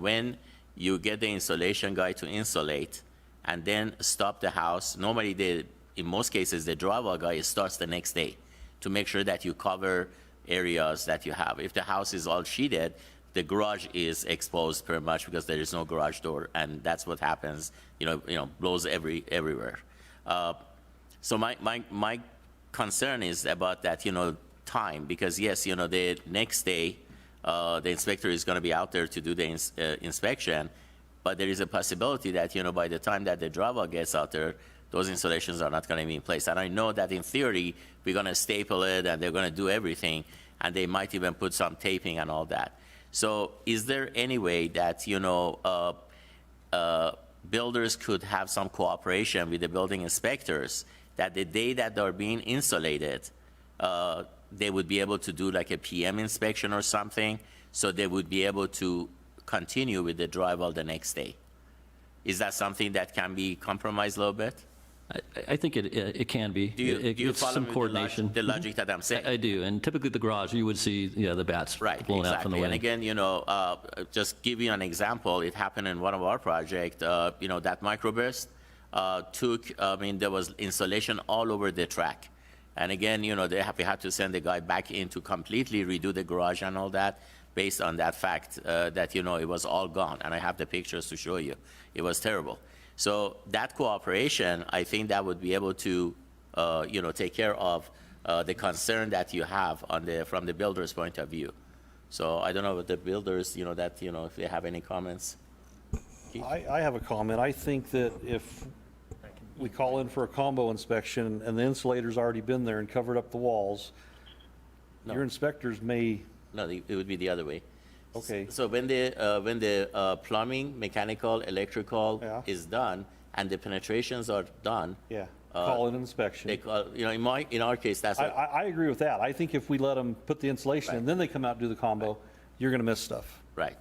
when you get the installation guy to insulate and then stop the house, normally in most cases, the drywall guy starts the next day to make sure that you cover areas that you have. If the house is all sheeted, the garage is exposed pretty much because there is no garage door, and that's what happens, blows everywhere. So my concern is about that, time, because yes, the next day, the inspector is going to be out there to do the inspection, but there is a possibility that, by the time that the drywall gets out there, those installations are not going to be in place. And I know that in theory, we're going to staple it and they're going to do everything, and they might even put some taping and all that. So is there any way that, builders could have some cooperation with the building inspectors that the day that they're being insulated, they would be able to do like a PM inspection or something, so they would be able to continue with the drywall the next day. Is that something that can be compromised a little bit? I think it can be. Do you It's follow some me with coordination. the logic that I'm saying? I do, and typically the garage, you would see, the bats Right, blowing out from the exactly. wind. And again, just give you an example, it happened in one of our projects, that microburst there was insulation all over the track. And again, we had to send the guy back in to completely redo the garage and all that, based on that fact that, it was all gone. And I have the pictures to show you. It was terrible. So that cooperation, I think that would be able to, take care of the concern that you have from the builder's point of view. So I don't know if the builders, if they have any comments. I have a comment. I think that if we call in for a combo inspection and the insulator's already been there and covered up the walls, No. your inspectors may, No, it would be the other way. okay, So when the plumbing, mechanical, electrical Yeah. is done and the penetrations are done, yeah, call in inspection. they call, in our case, that's what, I agree with that. I think if we let them put the insulation and then they come out and do the combo, you're going to miss stuff. right,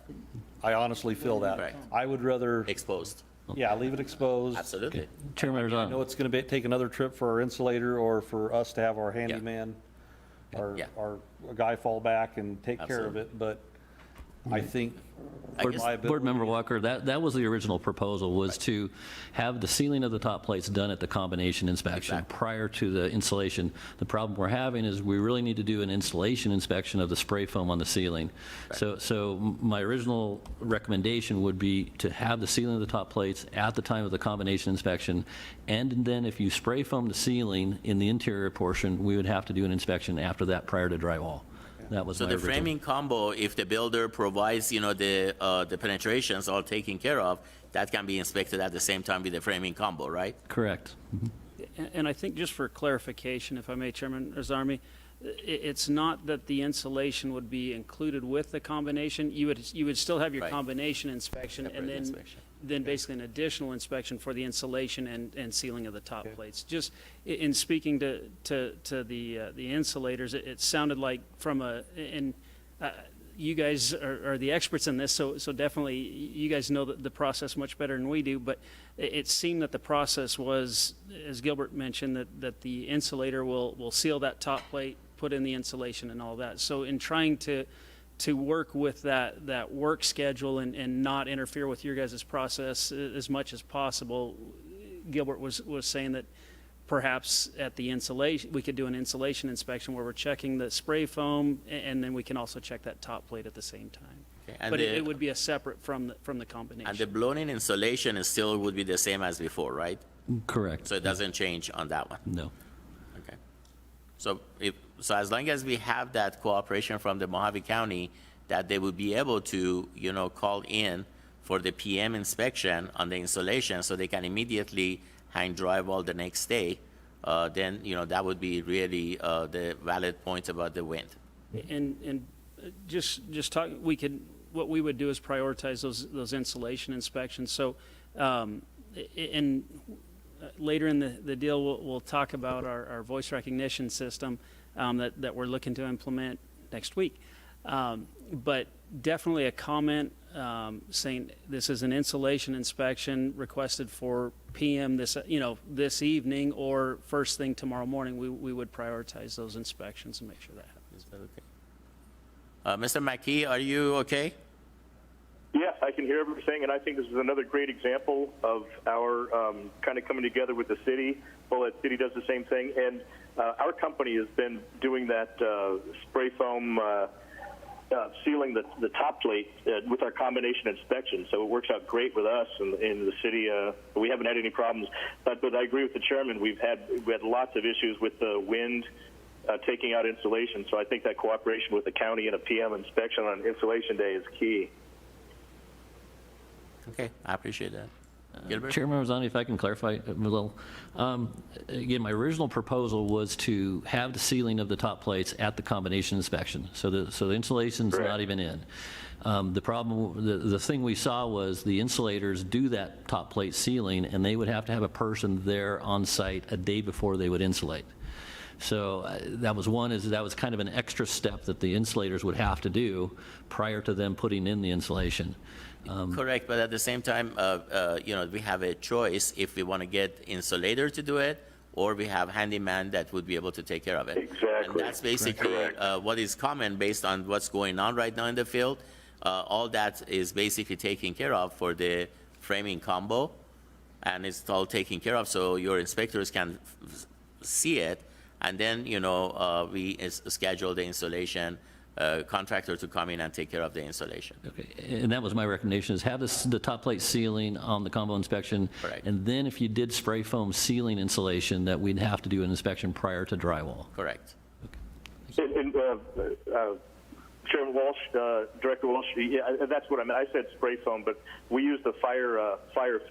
I honestly feel that. Right. I would rather, exposed. yeah, leave it exposed. Absolutely. Chairman I know Arzani, it's going to take another trip for our insulator or for us to have our handyman or Yeah. a guy fall back and take care of Absolutely. it, but I think I guess- Board Member Walker, that was the original proposal, was to have the sealing of the top plates done at the combination inspection Exactly. prior to the installation. The problem we're having is we really need to do an installation inspection of the spray foam on the ceiling. So my original recommendation would be to have the sealing of the top plates at the time of the combination inspection, and then if you spray foam the ceiling in the interior portion, we would have to do an inspection after that prior to drywall. That was So my the original. framing combo, if the builder provides, the penetrations all taken care of, that can be inspected at the same time with the framing combo, right? Correct. And I think just for clarification, if I may, Chairman Arzarmi, it's not that the insulation would be included with the combination. You would still have your Right. combination inspection and Separate then inspection. basically an additional inspection for the insulation and sealing of the top plates. Just in speaking to the insulators, it sounded like you guys are the experts in this, so definitely you guys know the process much better than we do, but it seemed that the process was, as Gilbert mentioned, that the insulator will seal that top plate, put in the insulation and all that. So in trying to work with that work schedule and not interfere with your guys' process as much as possible, Gilbert was saying that perhaps at the insulation, we could do an insulation inspection where we're checking the spray foam, and then we can also check that top plate at the same time. Okay, and But the- it would be a separate from the combination. And the blown-in insulation is still would be the same as before, right? Correct. So it doesn't change on that one? No. Okay. So as long as we have that cooperation from the Mojave County, that they would be able to, call in for the PM inspection on the installation, so they can immediately hang drywall the next day, then, that would be really the valid point about the wind. And just talk, what we would do is prioritize those insulation inspections. So, later in the deal, we'll talk about our voice recognition system that we're looking to implement next week. But definitely a comment saying this is an insulation inspection requested for PM this evening or first thing tomorrow morning. We would prioritize those inspections and make sure that happens. Is that okay? Mr. McKee, are you okay? Yeah, I can hear everything, and I think this is another great example of our kind of coming together with the city. Bullhead City does the same thing, and our company has been doing that spray foam sealing the top plate with our combination inspection. So it works out great with us in the city. We haven't had any problems, but I agree with the chairman. We had lots of issues with the wind taking out insulation. So I think that cooperation with the county and a PM inspection on installation day is key. Okay, I appreciate that. Gilbert? Chairman Rosani, if I can clarify a little. Again, my original proposal was to have the sealing of the top plates at the combination inspection. So the insulation's not even in. The problem, the thing we saw was the insulators do that top plate sealing, and they would have to have a person there on site a day before they would insulate. So that was one, is that was kind of an extra step that the insulators would have to do prior to them putting in the insulation. Correct, but at the same time, we have a choice if we want to get insulator to do it, or we have handyman that would be able to take care of it. Exactly. And that's basically what is common based on what's going on right now in the field. All that is basically taken care of for the framing combo, and it's all taken care of so your inspectors can see it, and then, we schedule the installation contractor to come in and take care of the installation. Okay, and that was my recommendation, is have the top plate sealing on the combo inspection. Correct. And then if you did spray foam sealing insulation, that we'd have to do an inspection prior to drywall. Correct. And, Chairman Walsh, Director Walsh, yeah, that's what I meant. I said spray foam, but we use the fire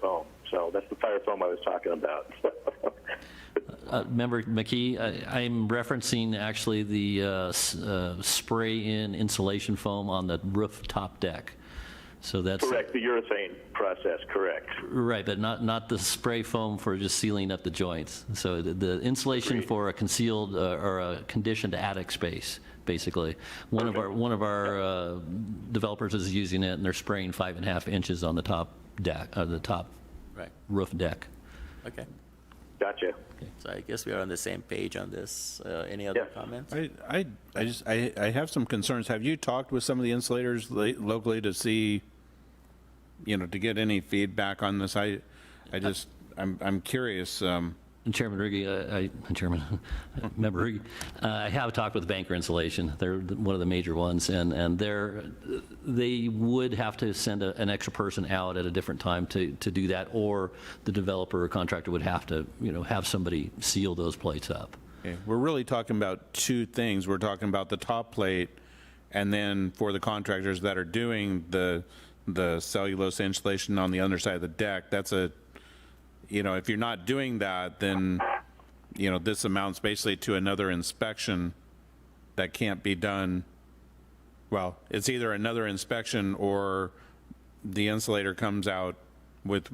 foam. So that's the fire foam I was talking about. Member McKee, I'm referencing actually the spray-in insulation foam on the rooftop deck. So that's Correct, the urethane process, correct. right, but not the spray foam for just sealing up the joints. So the insulation Agreed. for a concealed or a conditioned attic space, basically. One of our developers is using it, and they're spraying 5.5 inches on the top deck, the top roof deck. Okay. Gotcha. So I guess we are on the same page on this. Any other comments? I have some concerns. Have you talked with some of the insulators locally to see, to get any feedback on this? I'm curious. And Chairman Riggi, Member Riggi, I have talked with Banker Insulation. They're one of the major ones, and they would have to send an extra person out at a different time to do that, or the developer or contractor would have to, have somebody seal those plates up. Okay. We're really talking about two things. We're talking about the top plate, and then for the contractors that are doing the cellulose insulation on the underside of the deck, that's a if you're not doing that, then, this amounts basically to another inspection that can't be done. Well, it's either another inspection or the insulator comes out with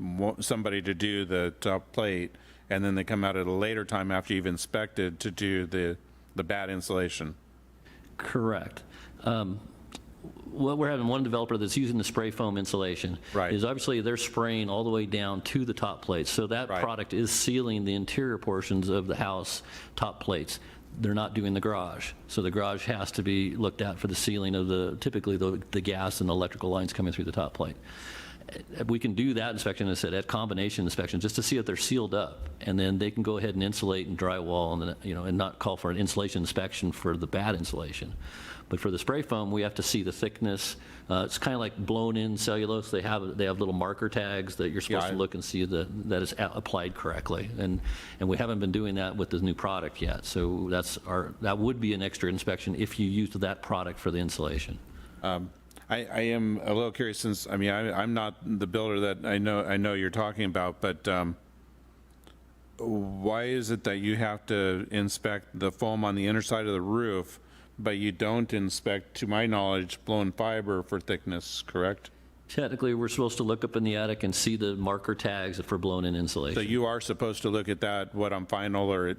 somebody to do the top plate, and then they come out at a later time after you've inspected to do the bad insulation. Correct. What we're having one developer that's using the spray foam insulation is obviously they're spraying all the way down to the top plates. So that product is sealing the interior portions of the house top plates. They're not doing the garage. So the garage has to be looked at for the sealing of typically the gas and electrical lines coming through the top plate. We can do that inspection, as I said, at combination inspection, just to see if they're sealed up, and then they can go ahead and insulate and drywall, and then, and not call for an insulation inspection for the bad insulation. But for the spray foam, we have to see the thickness. It's kind of like blown-in cellulose. They have little marker tags that you're supposed to look and see that is applied correctly, and we haven't been doing that with the new product yet. So that would be an extra inspection if you used that product for the insulation. I am a little curious, since I'm not the builder that I know you're talking about, but why is it that you have to inspect the foam on the inner side of the roof, but you don't inspect, to my knowledge, blown fiber for thickness, correct? Technically, we're supposed to look up in the attic and see the marker tags for blown-in insulation. So you are supposed to look at that, on final, or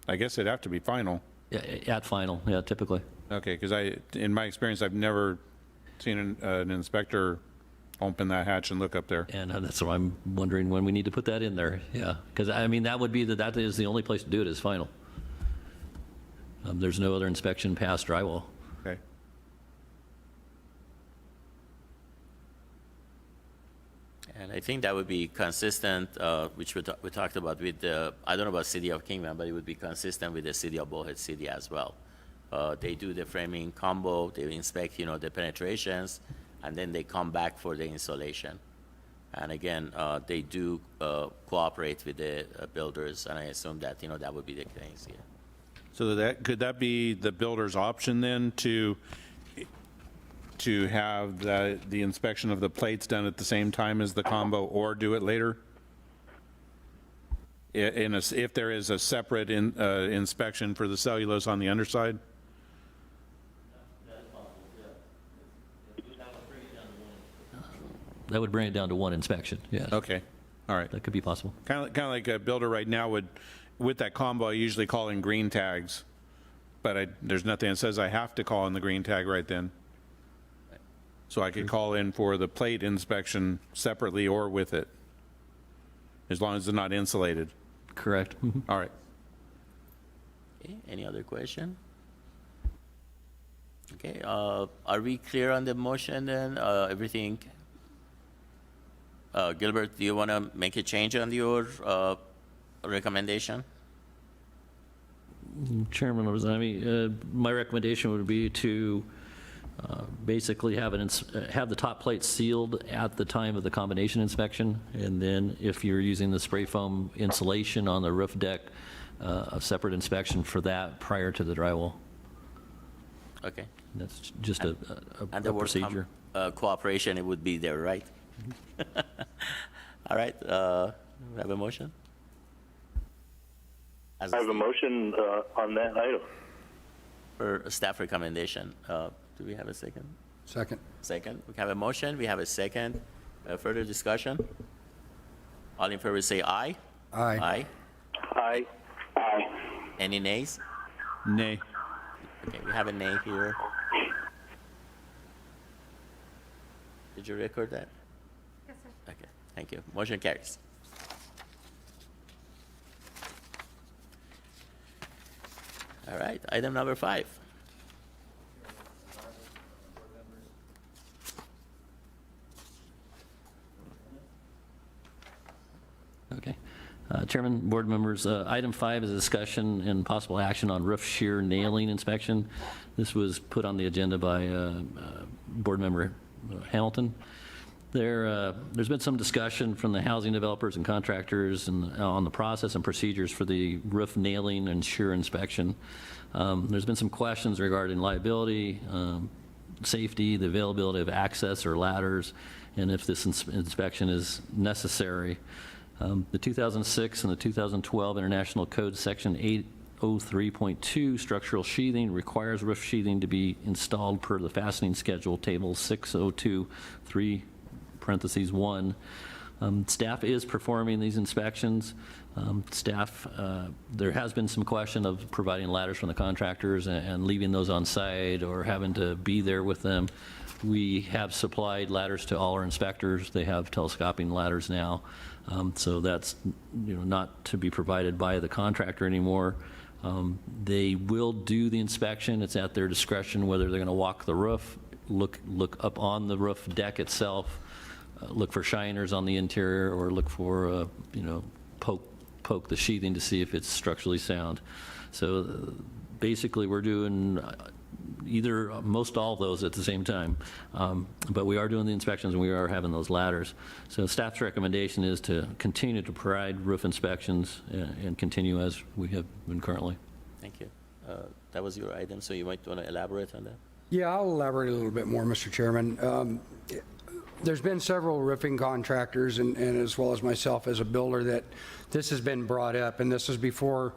I guess it'd have to be final. Yeah, at final, yeah, typically. Okay, because in my experience, I've never seen an inspector open that hatch and look up there. And that's why I'm wondering when we need to put that in there. Yeah, because that is the only place to do it is final. There's no other inspection past drywall. Okay. And I think that would be consistent, which we talked about with I don't know about City of Kingman, but it would be consistent with the City of Bullhead City as well. They do the framing combo, they inspect, the penetrations, and then they come back for the installation. And again, they do cooperate with the builders, and I assume that, that would be the case here. So could that be the builder's option then, to have the inspection of the plates done at the same time as the combo, or do it later? If there is a separate inspection for the cellulose on the underside? That would bring it down to one inspection, yes. Okay, all right. That could be possible. Kind of like a builder right now would, with that combo, I usually call in green tags, but there's nothing that says I have to call in the green tag right then. So I could call in for the plate inspection separately or with it, as long as they're not insulated. Correct. All right. Okay, any other question? Okay, are we clear on the motion then? Everything? Gilbert, do you want to make a change on your recommendation? Chairman Rosami, my recommendation would be to basically have the top plate sealed at the time of the combination inspection, and then if you're using the spray foam insulation on the roof deck, a separate inspection for that prior to the drywall. Okay. That's just a And the word procedure. cooperation, it would be there, right? All right, we have a motion? I have a motion on that item. For a staff recommendation. Do we have a second? Second. Second. We have a motion, we have a second. Further discussion? All in favor say aye. Aye. Aye. Aye. Aye. Any nays? Nay. Okay, we have a nay here. Did you record that? Yes, sir. Okay, thank you. Motion carries. All right, item number 5. Okay. Chairman, board members, item 5 is a discussion and possible action on roof shear nailing inspection. This was put on the agenda by board member Hamilton. There's been some discussion from the housing developers and contractors on the process and procedures for the roof nailing and shear inspection. There's been some questions regarding liability, safety, the availability of access or ladders, and if this inspection is necessary. The 2006 and the 2012 International Code Section 803.2 structural sheathing requires roof sheathing to be installed per the fastening schedule, table 602.3(1). Staff is performing these inspections. There has been some question of providing ladders from the contractors and leaving those on site or having to be there with them. We have supplied ladders to all our inspectors. They have telescoping ladders now. So that's not to be provided by the contractor anymore. They will do the inspection. It's at their discretion whether they're going to walk the roof, look up on the roof deck itself, look for shiners on the interior, or look for poke the sheathing to see if it's structurally sound. So basically we're doing most all of those at the same time. But we are doing the inspections and we are having those ladders. So staff's recommendation is to continue to provide roof inspections and continue as we have been currently. Thank you. That was your item, so you might want to elaborate on that? Yeah, I'll elaborate a little bit more, Mr. Chairman. There's been several roofing contractors and as well as myself as a builder that this has been brought up, and this was before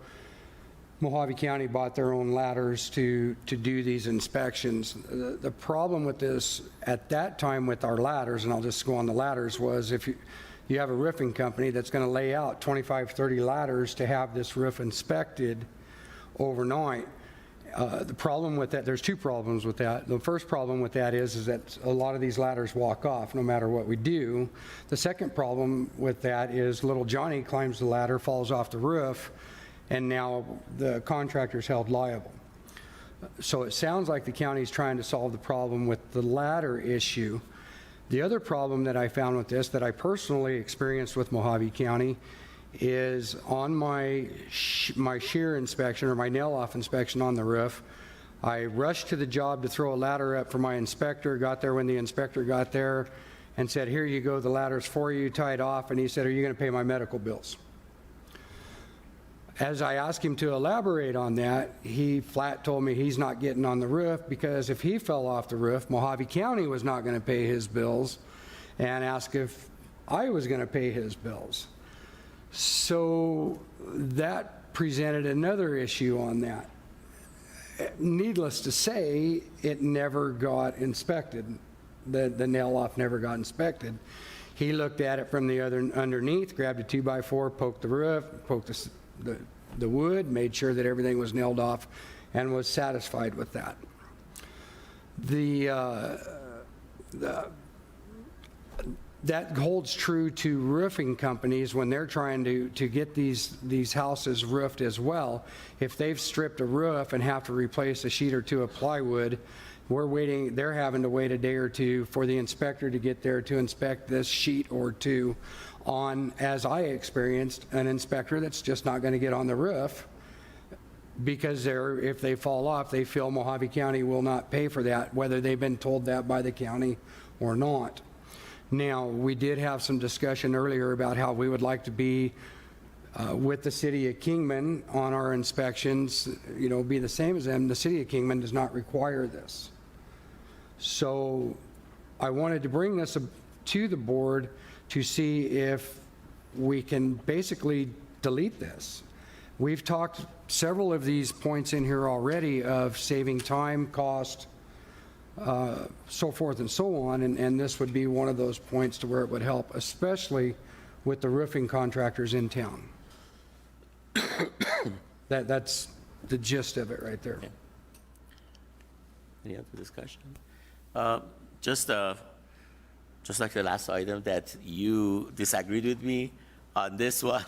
Mojave County bought their own ladders to do these inspections. The problem with this at that time with our ladders, and I'll just go on the ladders, was if you have a roofing company that's going to lay out 25, 30 ladders to have this roof inspected overnight. The problem with that, there's two problems with that. The first problem with that is that a lot of these ladders walk off no matter what we do. The second problem with that is little Johnny climbs the ladder, falls off the roof, and now the contractor's held liable. So it sounds like the county's trying to solve the problem with the ladder issue. The other problem that I found with this that I personally experienced with Mojave County is on my shear inspection or my nail-off inspection on the roof, I rushed to the job to throw a ladder up for my inspector, got there when the inspector got there and said, "Here you go, the ladder's for you, tied off," and he said, "Are you going to pay my medical bills?" As I asked him to elaborate on that, he flat told me he's not getting on the roof because if he fell off the roof, Mojave County was not going to pay his bills, and asked if I was going to pay his bills. So that presented another issue on that. Needless to say, it never got inspected. The nail-off never got inspected. He looked at it from the other underneath, grabbed a 2x4, poked the roof, poked the wood, made sure that everything was nailed off, and was satisfied with that. That holds true to roofing companies when they're trying to get these houses roofed as well. If they've stripped a roof and have to replace a sheet or two of plywood, they're having to wait a day or two for the inspector to get there to inspect this sheet or two on, as I experienced, an inspector that's just not going to get on the roof because if they fall off, they feel Mojave County will not pay for that, whether they've been told that by the county or not. Now, we did have some discussion earlier about how we would like to be with the city of Kingman on our inspections, be the same as them. The city of Kingman does not require this. So I wanted to bring this to the board to see if we can basically delete this. We've talked several of these points in here already of saving time, cost, so forth and so on, and this would be one of those points to where it would help, especially with the roofing contractors in town. That's the gist of it right there. Okay. Any other discussion? Just like the last item that you disagreed with me on this one,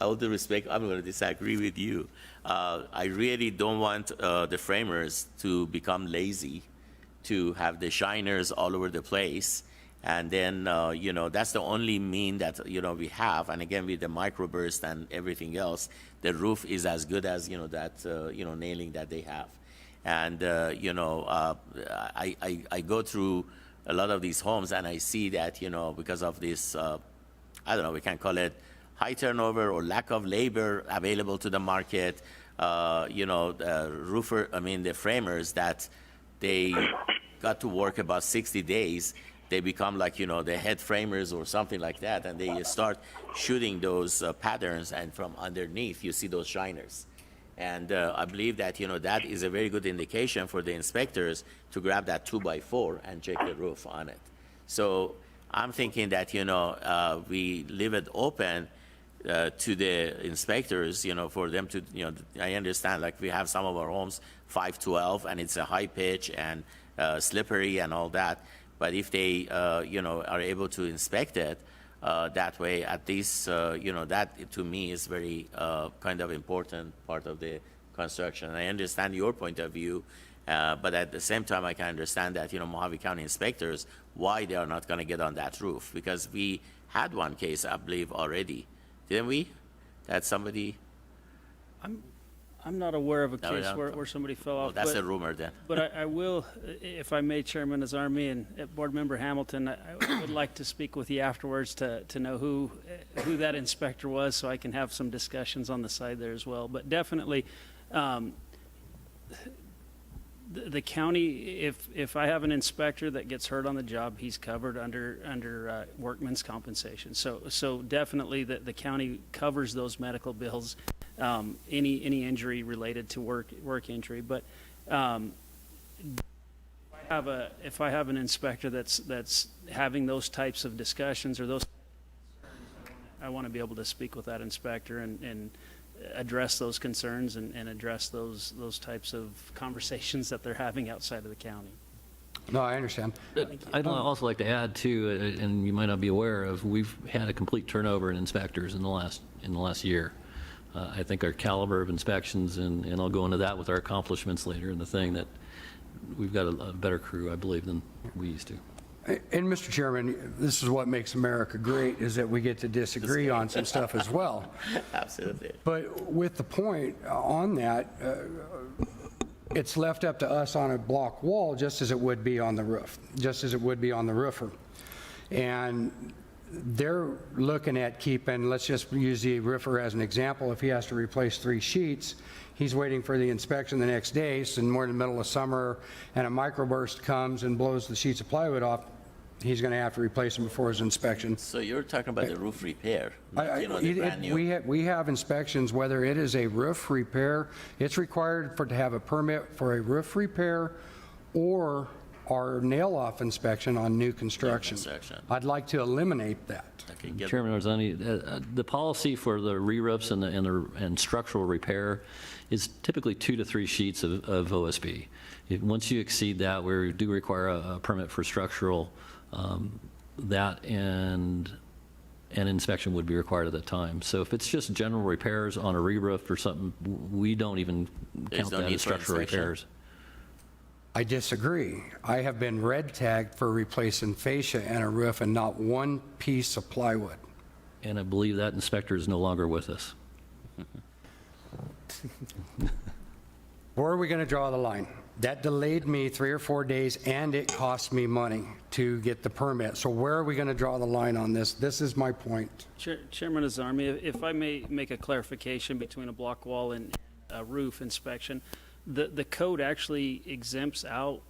all due respect, I'm going to disagree with you. I really don't want the framers to become lazy, to have the shiners all over the place. And then, that's the only mean that, we have. And again, with the microburst and everything else, the roof is as good as, nailing that they have. And, I go through a lot of these homes and I see that, because of this, I don't know, we can call it high turnover or lack of labor available to the market, the framers that they got to work about 60 days, they become like, the head framers or something like that, and they start shooting those patterns, and from underneath, you see those shiners. And I believe that, that is a very good indication for the inspectors to grab that 2x4 and check the roof on it. So I'm thinking that, we leave it open to the inspectors, for them to, I understand, like we have some of our homes 512 and it's a high pitch and slippery and all that. But if they, are able to inspect it that way, at least, that to me is very kind of important part of the construction. I understand your point of view, but at the same time, I can understand that, Mojave County inspectors, why they are not going to get on that roof. Because we had one case, I believe, already. Didn't we? That somebody... I'm not aware of a case where somebody fell off. That's a rumor then. But I will, if I may, Chairman Azarmi and Board Member Hamilton, I would like to speak with you afterwards to know who that inspector was, so I can have some discussions on the side there as well. But definitely, the county, if I have an inspector that gets hurt on the job, he's covered under workman's compensation. So definitely the county covers those medical bills. Any injury related to work injury, but if I have an inspector that's having those types of discussions or those, I want to be able to speak with that inspector and address those concerns and address those types of conversations that they're having outside of the county. No, I understand. I'd also like to add too, and you might not be aware of, we've had a complete turnover in inspectors in the last year. I think our caliber of inspections, and I'll go into that with our accomplishments later in the thing, that we've got a better crew, I believe, than we used to. And Mr. Chairman, this is what makes America great, is that we get to disagree on some stuff as well. Absolutely. But with the point on that, it's left up to us on a block wall just as it would be on the roof, just as it would be on the roofer. And they're looking at keeping, let's just use the roofer as an example. If he has to replace 3 sheets, he's waiting for the inspection the next day, so we're in the middle of summer, and a microburst comes and blows the sheets of plywood off, he's going to have to replace them before his inspection. So you're talking about the roof repair, not, the brand new. We have inspections, whether it is a roof repair, it's required to have a permit for a roof repair or or nail-off inspection on new construction. construction. I'd like to eliminate that. Okay, get- Chairman Marzani, the policy for the re-roofs and structural repair is typically 2 to 3 sheets of OSB. Once you exceed that, we do require a permit for structural, that and an inspection would be required at that time. So if it's just general repairs on a re-roof or something, we don't even There's count no that need as for structural inspection? repairs. I disagree. I have been red tagged for replacing fascia and a roof and not one piece of plywood. And I believe that inspector is no longer with us. Where are we going to draw the line? That delayed me 3 or 4 days, and it cost me money to get the permit. So where are we going to draw the line on this? This is my point. Chairman Azarmi, if I may make a clarification between a block wall and a roof inspection, the code actually exempts out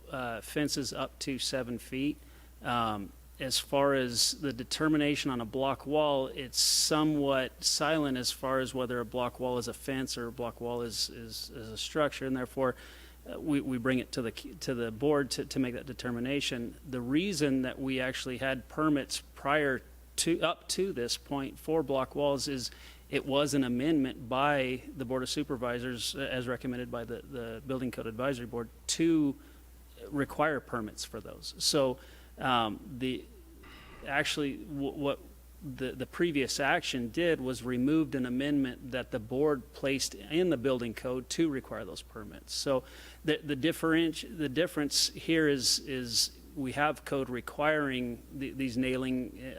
fences up to 7 feet. As far as the determination on a block wall, it's somewhat silent as far as whether a block wall is a fence or a block wall is a structure, and therefore we bring it to the board to make that determination. The reason that we actually had permits prior to up to this point for block walls is it was an amendment by the Board of Supervisors, as recommended by the Building Code Advisory Board, to require permits for those. So what the previous action did was removed an amendment that the board placed in the building code to require those permits. So the difference here is we have code requiring these nailing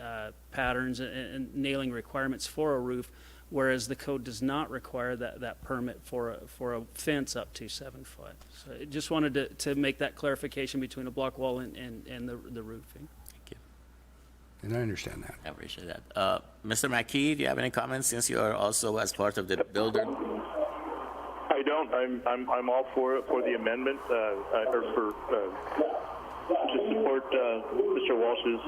patterns and nailing requirements for a roof, whereas the code does not require that permit for a fence up to 7 foot. So I just wanted to make that clarification between a block wall and the roofing. Thank you. And I understand that. I appreciate that. Mr. McKee, do you have any comments since you are also as part of the builder? I don't. I'm all for the amendment, or for to support Mr. Walsh's.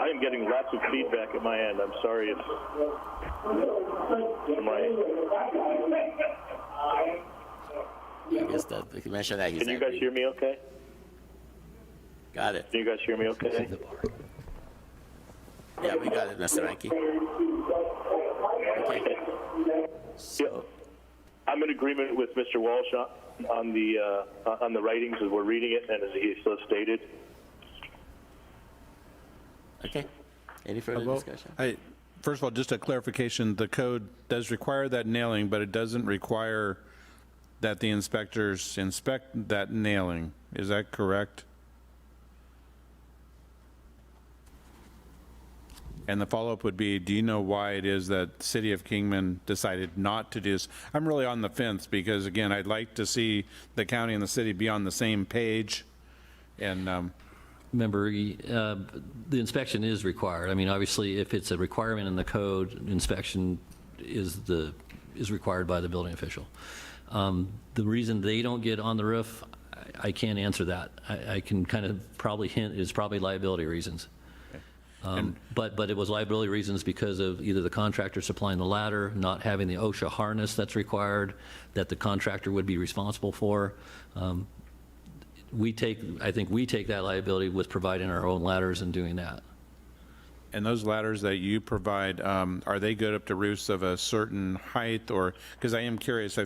I am getting lots of feedback at my end. I'm sorry if I guess that he mentioned that he's Can you guys angry. hear me okay? Got it. Can you guys hear me okay? Yeah, we got it, Mr. Ranky. Okay. So, I'm in agreement with Mr. Walsh on the writings as we're reading it and as he so stated. okay. Any further discussion? First of all, just a clarification, the code does require that nailing, but it doesn't require that the inspectors inspect that nailing. Is that correct? And the follow-up would be, do you know why it is that the City of Kingman decided not to do this? I'm really on the fence because, again, I'd like to see the county and the city be on the same page. And Remember, the inspection is required. I mean, obviously, if it's a requirement in the code, inspection is required by the building official. The reason they don't get on the roof, I can't answer that. I can kind of probably hint it's probably liability reasons. But it was liability reasons because of either the contractor supplying the ladder, not having the OSHA harness that's required, that the contractor would be responsible for. I think we take that liability with providing our own ladders and doing that. And those ladders that you provide, are they good up to roofs of a certain height? Or, because I am curious,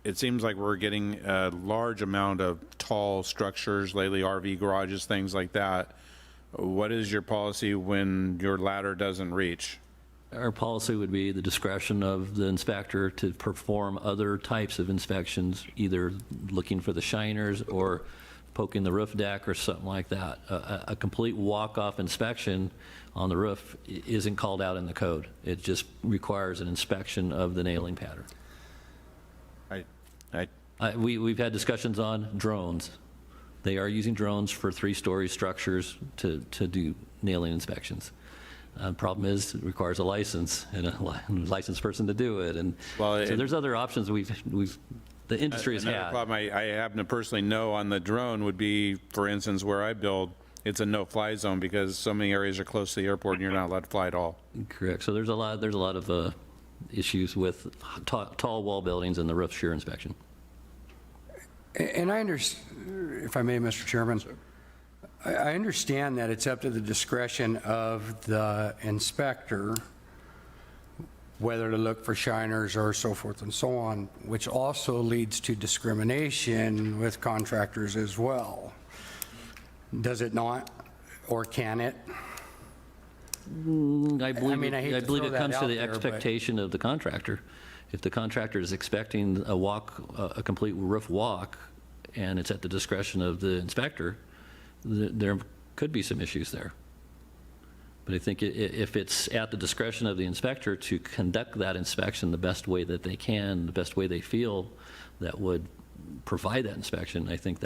it seems like we're getting a large amount of tall structures lately, RV garages, things like that. What is your policy when your ladder doesn't reach? Our policy would be the discretion of the inspector to perform other types of inspections, either looking for the shiners or poking the roof deck or something like that. A complete walk-off inspection on the roof isn't called out in the code. It just requires an inspection of the nailing pattern. We've had discussions on drones. They are using drones for 3-story structures to do nailing inspections. Problem is, it requires a license and a licensed person to do it. And so there's other options the industry has Another had. problem I happen to personally know on the drone would be, for instance, where I build, it's a no-fly zone because so many areas are close to the airport and you're not allowed to fly at all. Correct. So there's a lot of issues with tall wall buildings and the roof shear inspection. And I understand, if I may, Mr. Chairman, I understand that it's up to the discretion of the inspector whether to look for shiners or so forth and so on, which also leads to discrimination with contractors as well. Does it not, or can it? I believe, I hate to believe throw it that comes to out the there, but- expectation of the contractor. If the contractor is expecting a walk, a complete roof walk, and it's at the discretion of the inspector, there could be some issues there. But I think if it's at the discretion of the inspector to conduct that inspection the best way that they can, the best way they feel that would provide that inspection, I think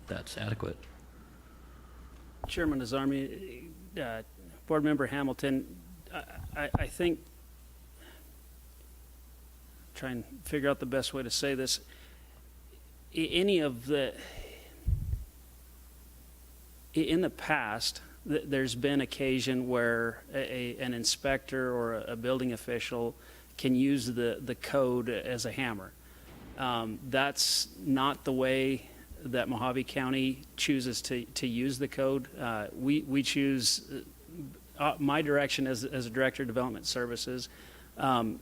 that's adequate. Chairman Azarmi, Board Member Hamilton, I think, try and figure out the best way to say this. In the past, there's been occasion where an inspector or a building official can use the code as a hammer. That's not the way that Mojave County chooses to use the code. We choose, my direction as a Director of Development Services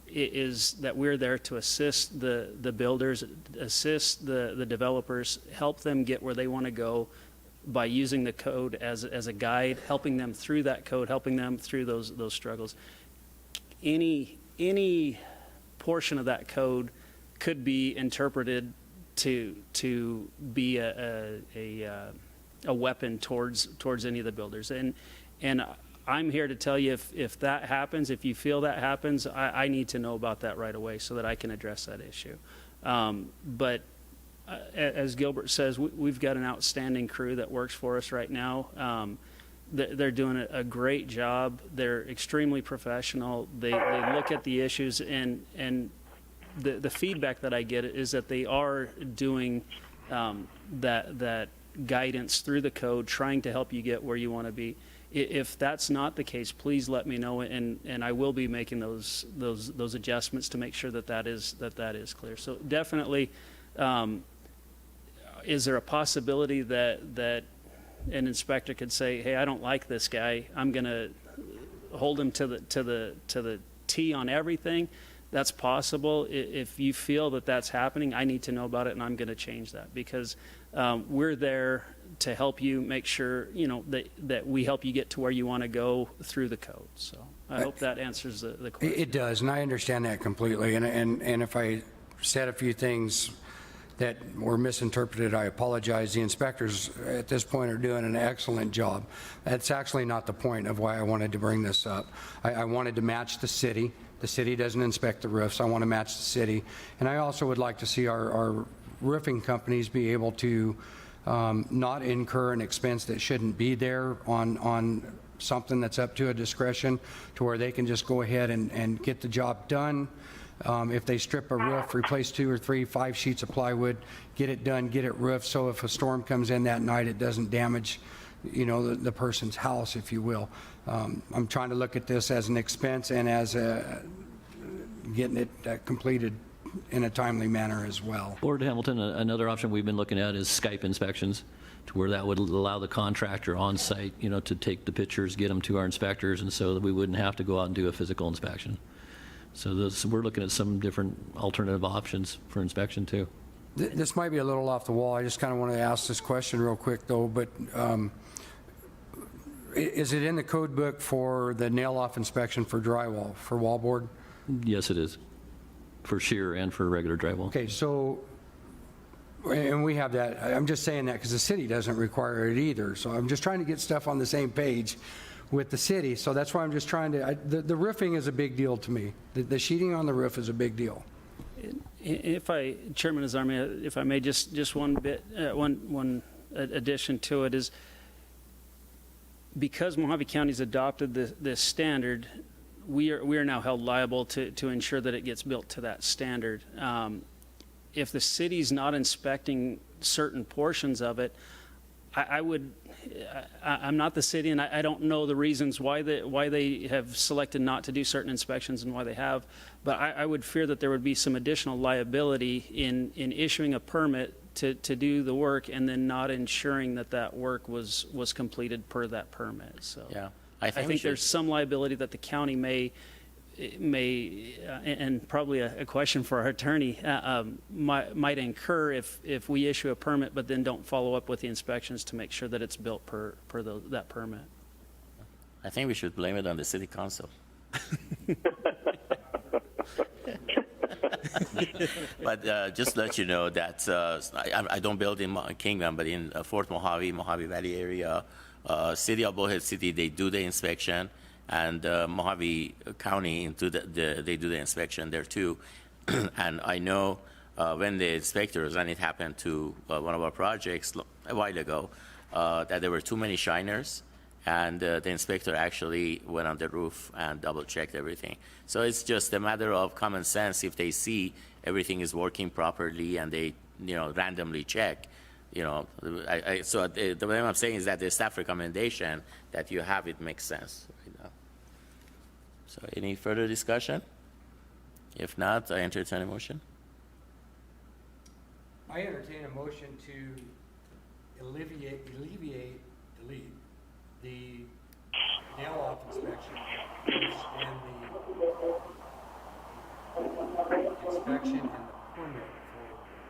is that we're there to assist the builders, assist the developers, help them get where they want to go by using the code as a guide, helping them through that code, helping them through those struggles. Any portion of that code could be interpreted to be a weapon towards any of the builders, and I'm here to tell you if that happens, if you feel that happens, I need to know about that right away so that I can address that issue. But as Gilbert says, we've got an outstanding crew that works for us right now. They're doing a great job. They're extremely professional. They look at the issues, and the feedback that I get is that they are doing that guidance through the code, trying to help you get where you want to be. If that's not the case, please let me know, and I will be making those adjustments to make sure that is clear. So definitely, is there a possibility that an inspector could say, "Hey, I don't like this guy. I'm going to hold him to the T on everything"? That's possible. If you feel that that's happening, I need to know about it, and I'm going to change that because we're there to help you make sure that we help you get to where you want to go through the code. So I hope that answers the question. It does, and I understand that completely. And if I said a few things that were misinterpreted, I apologize. The inspectors at this point are doing an excellent job. That's actually not the point of why I wanted to bring this up. I wanted to match the city. The city doesn't inspect the roofs. I want to match the city. And I also would like to see our roofing companies be able to not incur an expense that shouldn't be there on something that's up to a discretion, to where they can just go ahead and get the job done. If they strip a roof, replace 2 or 3, 5 sheets of plywood, get it done, get it roofed, so if a storm comes in that night, it doesn't damage, the person's house, if you will. I'm trying to look at this as an expense and as getting it completed in a timely manner as well. Lord Hamilton, another option we've been looking at is Skype inspections, to where that would allow the contractor on site, to take the pictures, get them to our inspectors, and so that we wouldn't have to go out and do a physical inspection. So we're looking at some different alternative options for inspection too. This might be a little off the wall. I just kind of want to ask this question real quick though, but is it in the code book for the nail-off inspection for drywall, for wallboard? Yes, it is, for shear and for regular drywall. Okay, so, and we have that. I'm just saying that because the city doesn't require it either. So I'm just trying to get stuff on the same page with the city. So that's why I'm just trying to, the roofing is a big deal to me. The sheeting on the roof is a big deal. Chairman Azarmi, if I may, just one bit, one addition to it is, because Mojave County's adopted this standard, we are now held liable to ensure that it gets built to that standard. If the city's not inspecting certain portions of it, I'm not the city, and I don't know the reasons why they have selected not to do certain inspections and why they have, but I would fear that there would be some additional liability in issuing a permit to do the work and then not ensuring that that work was completed per that permit. So Yeah. I we think should- there's some liability that the county may, and probably a question for our attorney, might incur if we issue a permit but then don't follow up with the inspections to make sure that it's built per that permit. I think we should blame it on the city council. But just to let you know that I don't build in Kingman, but in Fort Mojave, Mojave Valley area, City of Bullhead City, they do the inspection, and Mojave County they do the inspection there too. And I know when the inspectors, and it happened to one of our projects a while ago, that there were too many shiners, and the inspector actually went on the roof and double-checked everything. So it's just a matter of common sense. If they see everything is working properly and they, randomly check, so the way I'm saying is that the staff recommendation that you have, it makes sense. So any further discussion? If not, I entertain a motion. I entertain a motion to alleviate the nail-off inspection and the inspection and the permit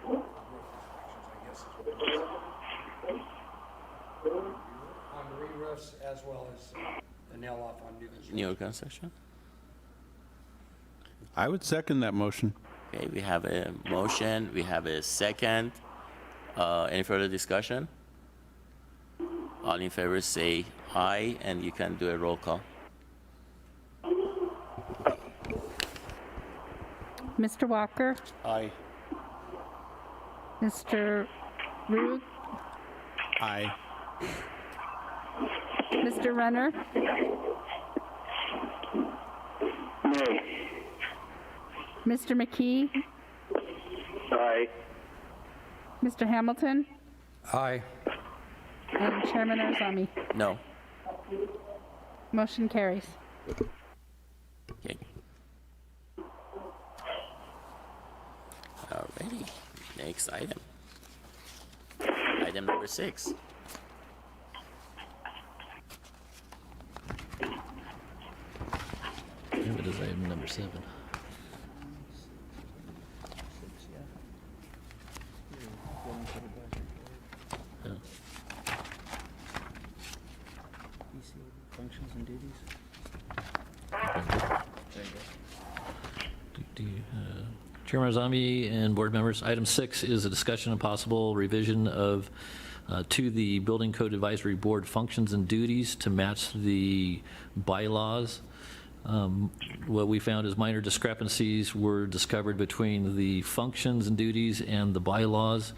for roof inspections, I guess is what it is. On re-roofs as well as the nail-off on new construction. New construction? I would second that motion. Okay, we have a motion, we have a second. Any further discussion? All in favor say aye, and you can do a roll call. Mr. Walker, Aye. Mr. Root, Aye. Mr. Renner, Nay. Mr. McKee, Aye. Mr. Hamilton, Aye. and Chairman Arzami. No. Motion carries. Okay. Alrighty, next item. Item number 6. It is item number 7. Yeah. Functions and duties. Chairman Azami and board members, item 6 is a discussion and possible revision of to the Building Code Advisory Board functions and duties to match the bylaws. What we found is minor discrepancies were discovered between the functions and duties and the bylaws.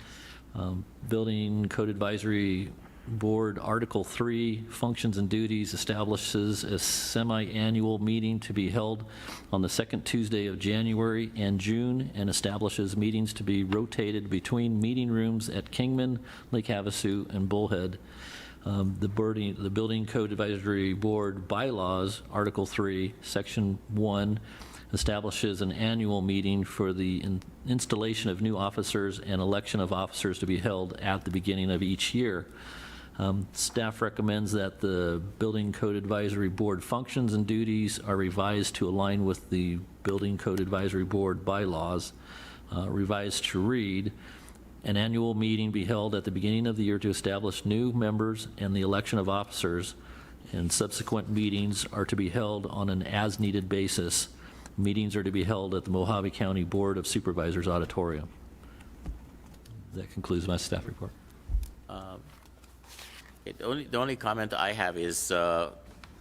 Building Code Advisory Board Article 3, Functions and Duties, establishes a semi-annual meeting to be held on the second Tuesday of January and June, and establishes meetings to be rotated between meeting rooms at Kingman, Lake Havasu, and Bullhead. The Building Code Advisory Board bylaws, Article 3, Section 1, establishes an annual meeting for the installation of new officers and election of officers to be held at the beginning of each year. Staff recommends that the Building Code Advisory Board functions and duties are revised to align with the Building Code Advisory Board bylaws, revised to read, an annual meeting be held at the beginning of the year to establish new members and the election of officers, and subsequent meetings are to be held on an as-needed basis. Meetings are to be held at the Mojave County Board of Supervisors Auditorium. That concludes my staff report. The only comment I have is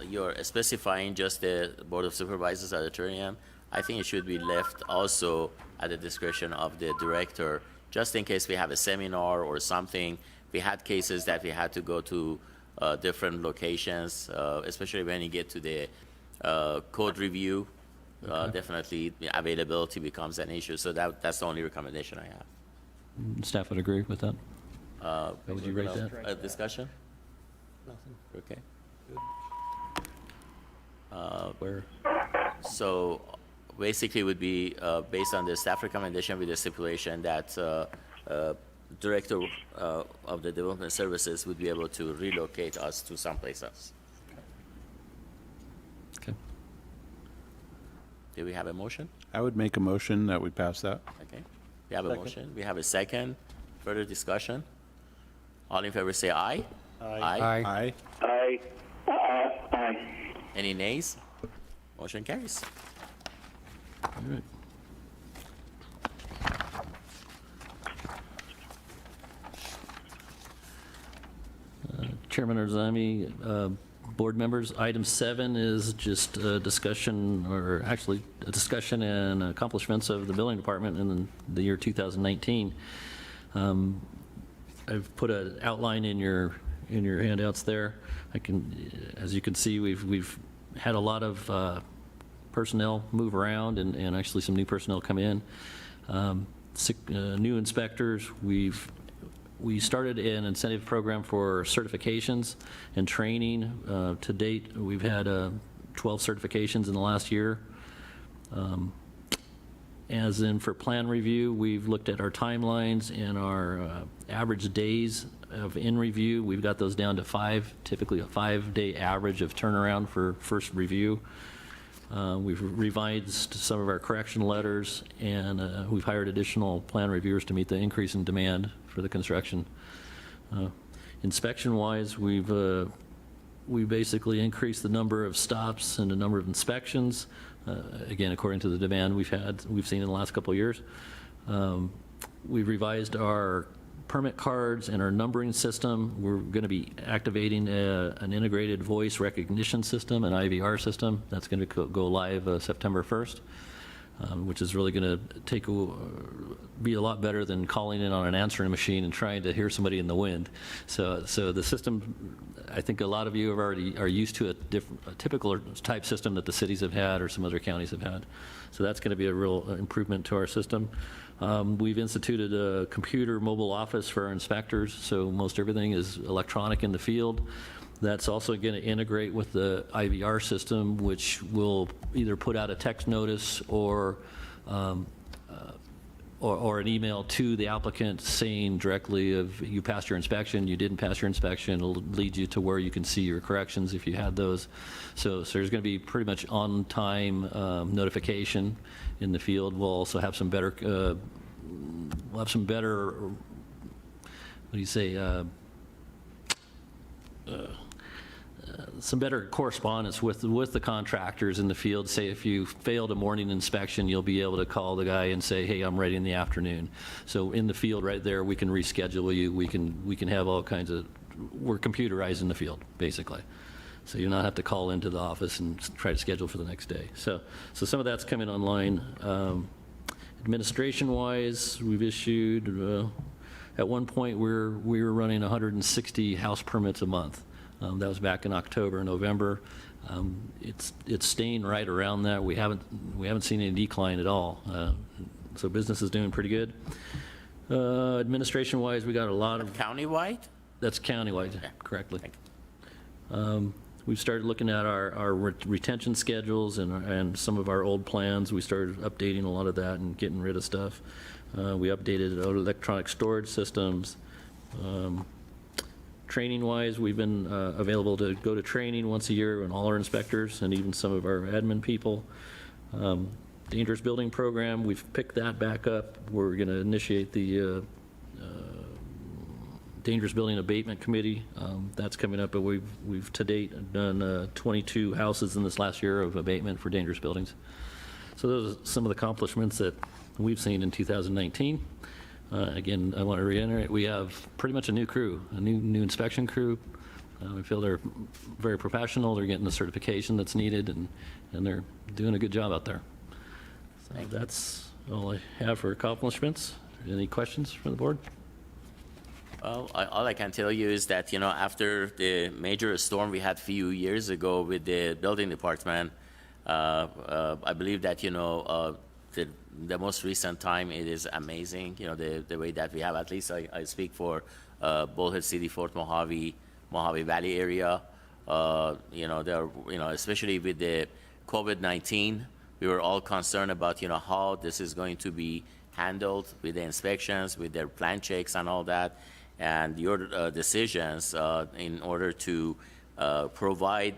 you're specifying just the Board of Supervisors Auditorium. I think it should be left also at the discretion of the director, just in case we have a seminar or something. We had cases that we had to go to different locations, especially when you get to the code review. Definitely availability becomes an issue, so that's the only recommendation I have. Staff would agree with that? How would you rate that? Discussion? Nothing. Okay. Where? So basically it would be based on the staff recommendation with the stipulation that director of the development services would be able to relocate us to someplace else. Okay. Do we have a motion? I would make a motion that we pass that. Okay. We have a motion. We have a second. Further discussion? All in favor say aye. Aye. Aye. Aye. Any nays? Motion carries. All right. Chairman Arzami, board members, item 7 is just a discussion, or actually a discussion and accomplishments of the building department in the year 2019. I've put an outline in your handouts there. As you can see, we've had a lot of personnel move around and actually some new personnel come in. New inspectors. We started an incentive program for certifications and training. To date, we've had 12 certifications in the last year. As in for plan review, we've looked at our timelines and our average days of in review. We've got those down to 5, typically a 5-day average of turnaround for first review. We've revised some of our correction letters, and we've hired additional plan reviewers to meet the increase in demand for the construction. Inspection-wise, we basically increased the number of stops and the number of inspections, again, according to the demand we've seen in the last couple of years. We've revised our permit cards and our numbering system. We're going to be activating an integrated voice recognition system, an IVR system. That's going to go live September 1st, which is really going to be a lot better than calling in on an answering machine and trying to hear somebody in the wind. So the system, I think a lot of you are used to a typical type system that the cities have had or some other counties have had. So that's going to be a real improvement to our system. We've instituted a computer mobile office for our inspectors, so most everything is electronic in the field. That's also going to integrate with the IVR system, which will either put out a text notice or an email to the applicant saying directly if you passed your inspection, you didn't pass your inspection. It'll lead you to where you can see your corrections if you had those. So there's going to be pretty much on-time notification in the field. We'll also have some better, what do you say, some better correspondence with the contractors in the field. Say if you failed a morning inspection, you'll be able to call the guy and say, hey, I'm ready in the afternoon. So in the field right there, we can reschedule you. We can have all kinds of, we're computerized in the field, basically. So you'll not have to call into the office and try to schedule for the next day. So some of that's coming online. Administration-wise, we've issued, at one point we were running 160 house permits a month. That was back in October, November. It's staying right around that. We haven't seen any decline at all. So business is doing pretty good. Administration-wise, we got a lot of Countywide? That's countywide, correctly. We've started looking at our retention schedules and some of our old plans. We started updating a lot of that and getting rid of stuff. We updated our electronic storage systems. Training-wise, we've been available to go to training once a year, and all our inspectors and even some of our admin people. Dangerous building program, we've picked that back up. We're going to initiate the Dangerous Building Abatement Committee. That's coming up, but we've to date done 22 houses in this last year of abatement for dangerous buildings. So those are some of the accomplishments that we've seen in 2019. Again, I want to reiterate, we have pretty much a new crew, a new inspection crew. We feel they're very professional. They're getting the certification that's needed, and they're doing a good job out there. So that's all I have for accomplishments. Any questions from the board? Well, all I can tell you is that, after the major storm we had a few years ago with the building department, I believe that, the most recent time, it is amazing, the way that we have, at least I speak for Bullhead City, Fort Mojave Valley area. Especially with the COVID-19, we were all concerned about, how this is going to be handled with the inspections, with their plan checks and all that, and your decisions in order to provide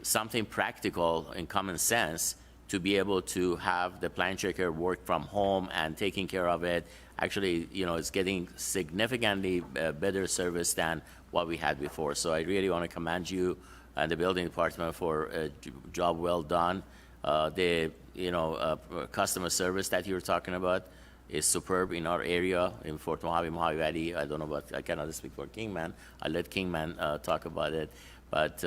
something practical and common sense to be able to have the plan checker work from home and taking care of it. Actually, it's getting significantly better service than what we had before. So I really want to commend you and the building department for a job well done. The customer service that you're talking about is superb in our area in Fort Mojave, Mojave Valley. I don't know I cannot speak for Kingman. I'll let Kingman talk about it. But,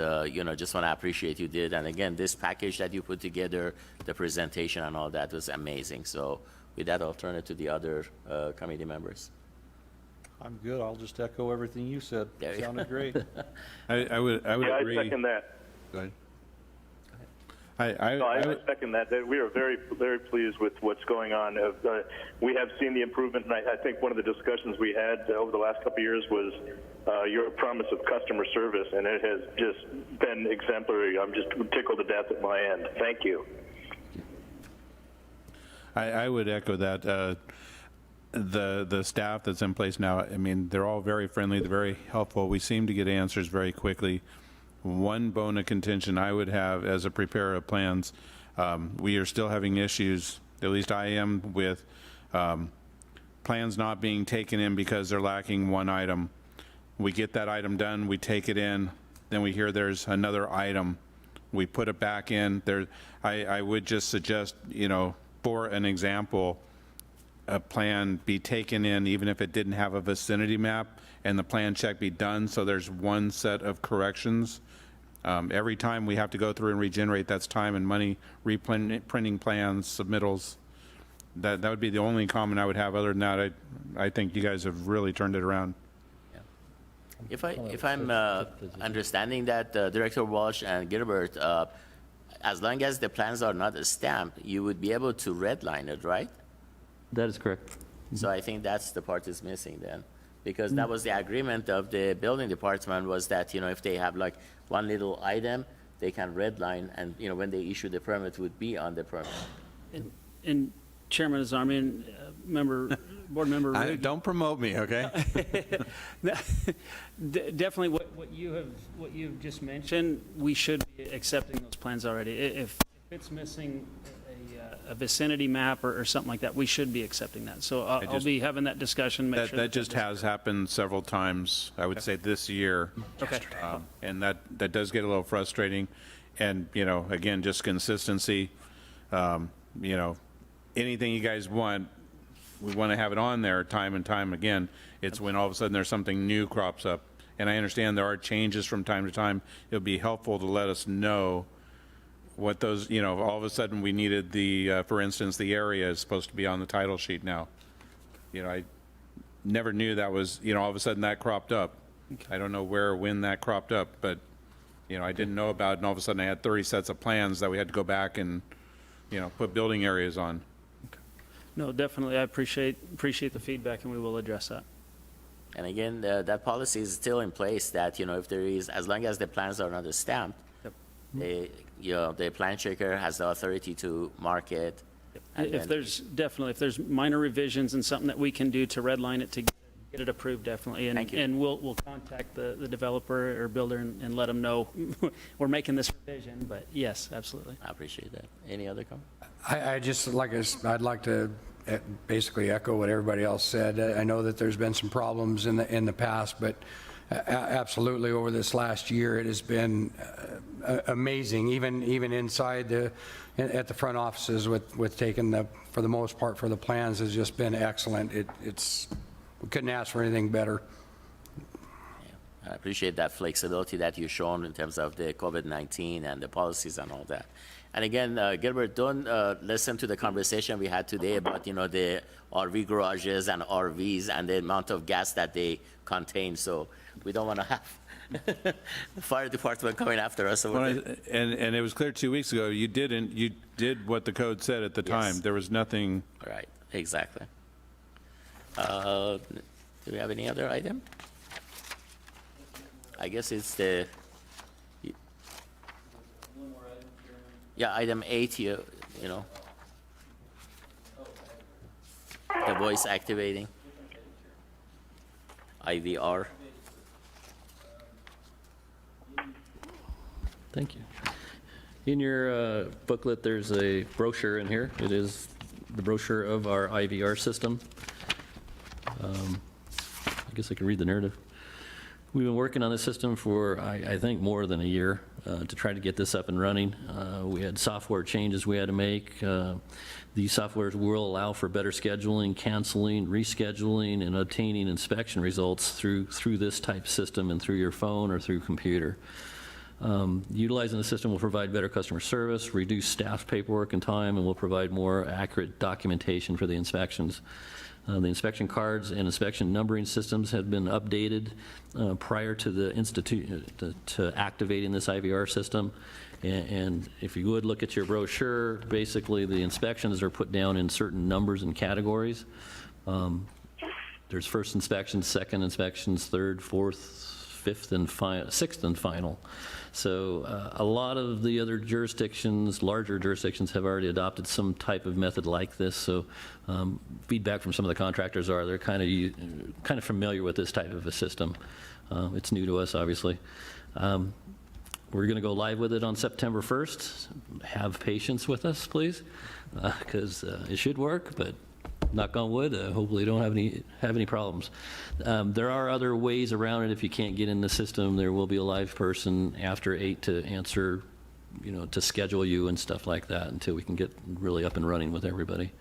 just want to appreciate you did. And again, this package that you put together, the presentation and all that was amazing. So with that, I'll turn it to the other committee members. I'm good. I'll just echo everything you said. There you Sounded great. I would agree. I second that. Go ahead. I second that. We are very, very pleased with what's going on. We have seen the improvement, and I think one of the discussions we had over the last couple of years was your promise of customer service, and it has just been exemplary. I'm just tickled to death at my end. Thank you. I would echo that. The staff that's in place now, I mean, they're all very friendly, they're very helpful. We seem to get answers very quickly. One bone of contention I would have as a preparer of plans, we are still having issues, at least I am, with plans not being taken in because they're lacking one item. We get that item done, we take it in, then we hear there's another item. We put it back in. I would just suggest, for an example, a plan be taken in even if it didn't have a vicinity map, and the plan check be done so there's one set of corrections. Every time we have to go through and regenerate, that's time and money, reprinting plans, submittals. That would be the only comment I would have. Other than that, I think you guys have really turned it around. If I'm understanding that, Director Walsh and Gilbert, as long as the plans are not stamped, you would be able to redline it, right? That is correct. So I think that's the part is missing then, because that was the agreement of the building department was that, if they have like one little item, they can redline, and, when they issue the permit, would be on the permit. And Chairman Azami and board member Rude, Don't promote me, okay? definitely what you've just mentioned, we should be accepting those plans already. If it's missing a vicinity map or something like that, we should be accepting that. So I'll be having that discussion. Make sure That just has happened several times, I would say this year. Okay. And that does get a little frustrating. And, again, just consistency. Anything you guys want, we want to have it on there time and time again. It's when all of a sudden there's something new crops up. And I understand there are changes from time to time. It would be helpful to let us know what those, all of a sudden we needed for instance, the area is supposed to be on the title sheet now. I never knew that was, all of a sudden that cropped up. Okay. I don't know when that cropped up, but, I didn't know about it, and all of a sudden I had 30 sets of plans that we had to go back and, put building areas on. Okay. No, definitely, I appreciate the feedback, and we will address that. And again, that policy is still in place that, if there is, as long as the plans are not stamped, yep. The plan checker has the authority to mark it. Yep. If there's minor revisions and something that we can do to redline it to get it approved, definitely. Thank you. And we'll contact the developer or builder and let them know we're making this revision, but yes, absolutely. I appreciate that. Any other comment? I'd like to basically echo what everybody else said. I know that there's been some problems in the past, but absolutely over this last year, it has been amazing, even inside at the front offices with taking for the most part, for the plans has just been excellent. We couldn't ask for anything better. I appreciate that flexibility that you've shown in terms of the COVID-19 and the policies and all that. And again, Gilbert, don't listen to the conversation we had today about, the RV garages and RVs and the amount of gas that they contain. So we don't want to have the fire department coming after us. And it was clear 2 weeks ago, you did what the code said at the time. Yes. There was nothing. Right, exactly. Do we have any other item? I guess it's item 8, The voice activating. IVR. Thank you. In your booklet, there's a brochure in here. It is the brochure of our IVR system. I guess I can read the narrative. We've been working on this system for, I think, more than a year to try to get this up and running. We had software changes we had to make. These softwares will allow for better scheduling, canceling, rescheduling, and obtaining inspection results through this type system and through your phone or through computer. Utilizing the system will provide better customer service, reduce staff paperwork and time, and will provide more accurate documentation for the inspections. The inspection cards and inspection numbering systems have been updated prior to the to activating this IVR system. And if you would look at your brochure, basically the inspections are put down in certain numbers and categories. There's first inspections, second inspections, third, fourth, fifth, and sixth and final. So a lot of the other jurisdictions, larger jurisdictions, have already adopted some type of method like this. So feedback from some of the contractors are they're kind of familiar with this type of a system. It's new to us, obviously. We're going to go live with it on September 1st. Have patience with us, please, because it should work, but knock on wood, hopefully don't have any problems. There are other ways around it. If you can't get in the system, there will be a live person after 8 to answer, to schedule you and stuff like that until we can get really up and running with everybody.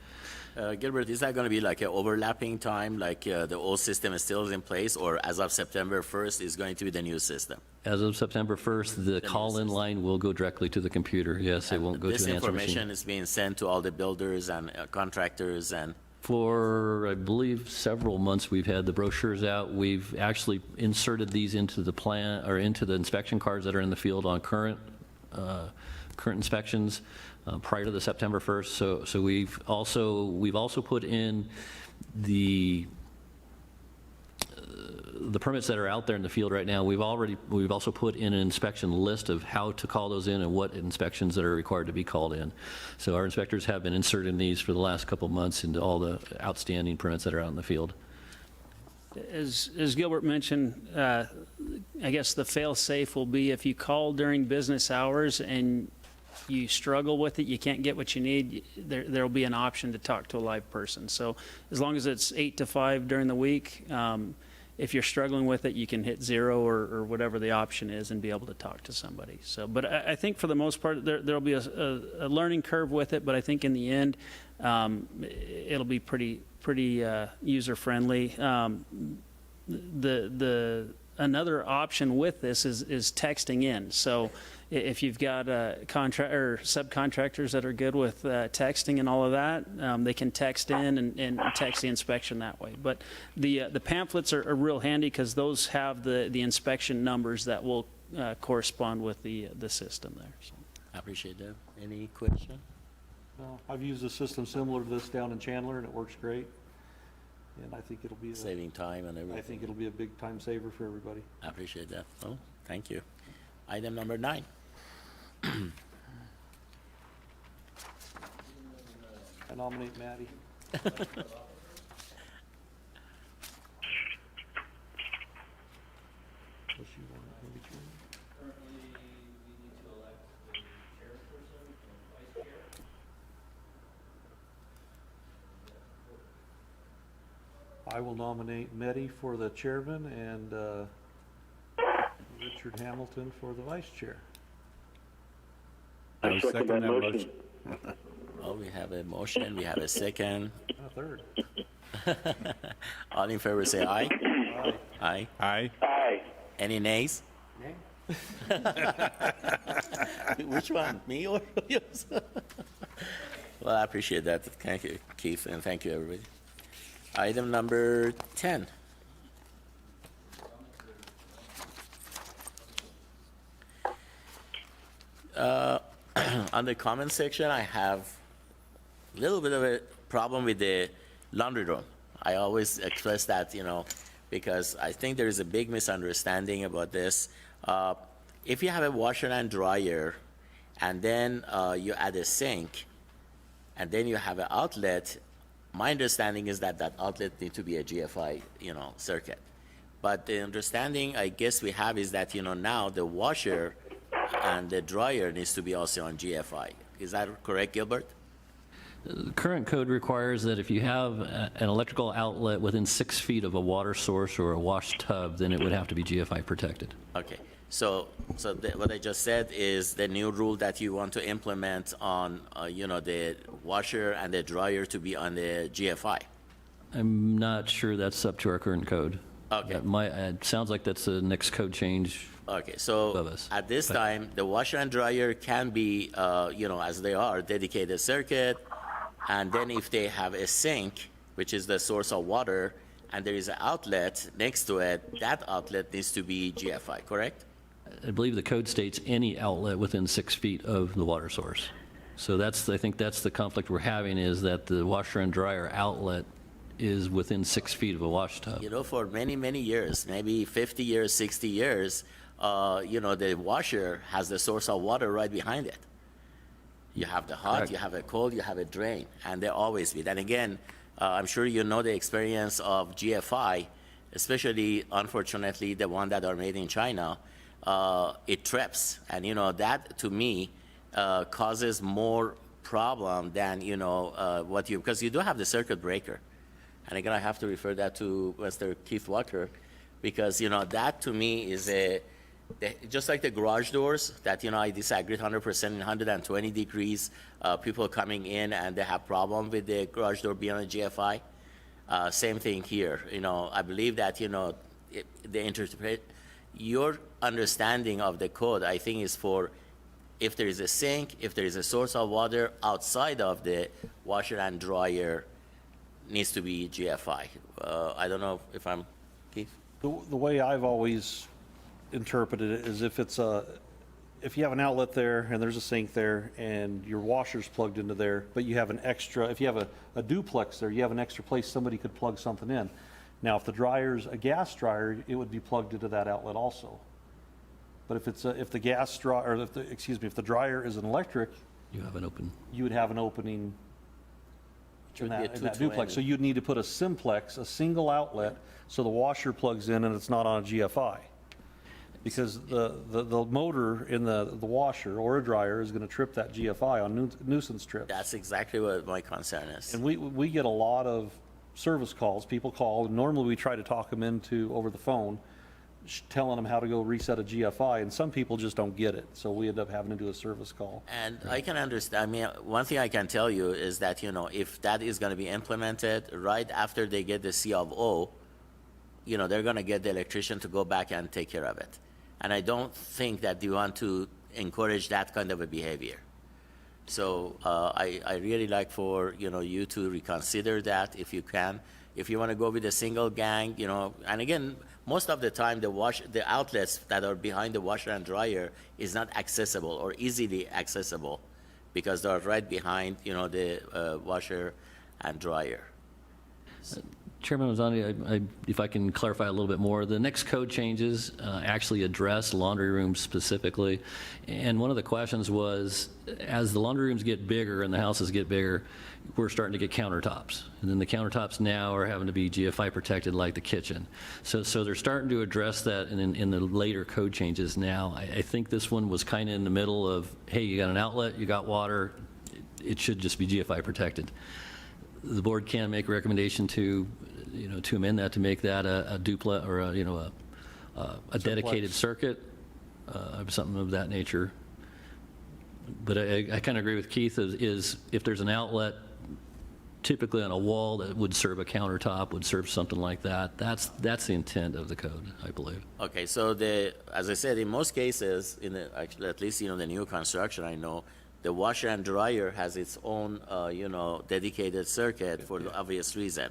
Gilbert, is that going to be like an overlapping time, like the old system is still in place, or as of September 1st is going to be the new system? As of September 1st, the call-in line will go directly to the computer. Yes, it won't go to an answer machine. This information is being sent to all the builders and contractors and... For, I believe, several months we've had the brochures out. We've actually inserted these into the plan or into the inspection cards that are in the field on current inspections prior to the September 1st. So we've also put in the permits that are out there in the field right now. We've also put in an inspection list of how to call those in and what inspections that are required to be called in. So our inspectors have been inserting these for the last couple of months into all the outstanding permits that are out in the field. As Gilbert mentioned, I guess the fail-safe will be if you call during business hours and you struggle with it, you can't get what you need, there'll be an option to talk to a live person. So as long as it's 8 to 5 during the week, if you're struggling with it, you can hit 0 or whatever the option is and be able to talk to somebody. So, but I think for the most part, there'll be a learning curve with it, but I think in the end, it'll be pretty user-friendly. Another option with this is texting in. So if you've got subcontractors that are good with texting and all of that, they can text in and text the inspection that way. But the pamphlets are real handy because those have the inspection numbers that will correspond with the system there. So. I appreciate that. Any question? No, I've used a system similar to this down in Chandler, and it works great. And I think it'll be saving time and everything. I think it'll be a big time saver for everybody. I appreciate that. Oh, thank you. Item number 9. I nominate Maddie. I will nominate Mehdi for the chairman and Richard Hamilton for the vice chair. I second that motion. Well, we have a motion, we have a second. A third. All in favor say aye. Aye. Aye. Aye. Any nays? Nay. Which one, me or yours? Well, I appreciate that. Thank you, Keith, and thank you, everybody. Item number 10. On the comment section, I have a little bit of a problem with the laundry room. I always express that, because I think there is a big misunderstanding about this. If you have a washer and dryer, and then you add a sink, and then you have an outlet, my understanding is that that outlet need to be a GFI, circuit. But the understanding I guess we have is that, now the washer and the dryer needs to be also on GFI. Is that correct, Gilbert? The current code requires that if you have an electrical outlet within 6 feet of a water source or a wash tub, then it would have to be GFI protected. Okay, so what I just said is the new rule that you want to implement on, the washer and the dryer to be on the GFI. I'm not sure that's up to our current code. Okay. It sounds like that's the next code change. Okay, so above us. at this time, the washer and dryer can be, as they are, dedicated circuit. And then if they have a sink, which is the source of water, and there is an outlet next to it, that outlet needs to be GFI, correct? I believe the code states any outlet within 6 feet of the water source. So I think that's the conflict we're having, is that the washer and dryer outlet is within 6 feet of a wash tub. For many, many years, maybe 50 years, 60 years, the washer has the source of water right behind it. You have the hot, Correct. You have a cold, you have a drain, and they always be. And again, I'm sure you know the experience of GFI, especially, unfortunately, the one that are made in China. It trips, and that to me causes more problem than because you do have the circuit breaker. And again, I have to refer that to Mr. Keith Walker, because that to me is just like the garage doors that I disagree 100% in 120 degrees, people coming in and they have problem with the garage door being on a GFI. Same thing here. I believe that your understanding of the code, I think, is for if there is a sink, if there is a source of water outside of the washer and dryer, needs to be GFI. I don't know if I'm Keith. The way I've always interpreted it is if you have an outlet there and there's a sink there and your washer's plugged into there, but you have an extra, if you have a duplex there, you have an extra place somebody could plug something in. Now, if the dryer's a gas dryer, it would be plugged into that outlet also. But if the dryer is an electric, You have an open. you would have an opening in would be a that 220. duplex. So you'd need to put a simplex, a single outlet, so the washer plugs in and it's not on a GFI. Because the motor in the washer or a dryer is going to trip that GFI on nuisance trips. That's exactly what my concern is. And we get a lot of service calls. People call, and normally we try to talk them into over the phone, telling them how to go reset a GFI, and some people just don't get it. So we end up having to do a service call. And I can understand. I mean, one thing I can tell you is that, if that is going to be implemented right after they get the C of O, they're going to get the electrician to go back and take care of it. And I don't think that you want to encourage that kind of a behavior. So I really like for, you to reconsider that if you can. If you want to go with a single gang, and again, most of the time the outlets that are behind the washer and dryer is not accessible or easily accessible because they're right behind, the washer and dryer. Chairman Mazzani, if I can clarify a little bit more, the next code changes actually address laundry rooms specifically. And one of the questions was, as the laundry rooms get bigger and the houses get bigger, we're starting to get countertops. And then the countertops now are having to be GFI protected like the kitchen. So they're starting to address that in the later code changes now. I think this one was kind of in the middle of, hey, you got an outlet, you got water, it should just be GFI protected. The board can make a recommendation to amend that to make that a duplex or a dedicated circuit, something of that nature. But I kind of agree with Keith is if there's an outlet typically on a wall that would serve a countertop, would serve something like that, that's the intent of the code, I believe. Okay, so as I said, in most cases, actually, at least the new construction, I know, the washer and dryer has its own, dedicated circuit for the obvious reason.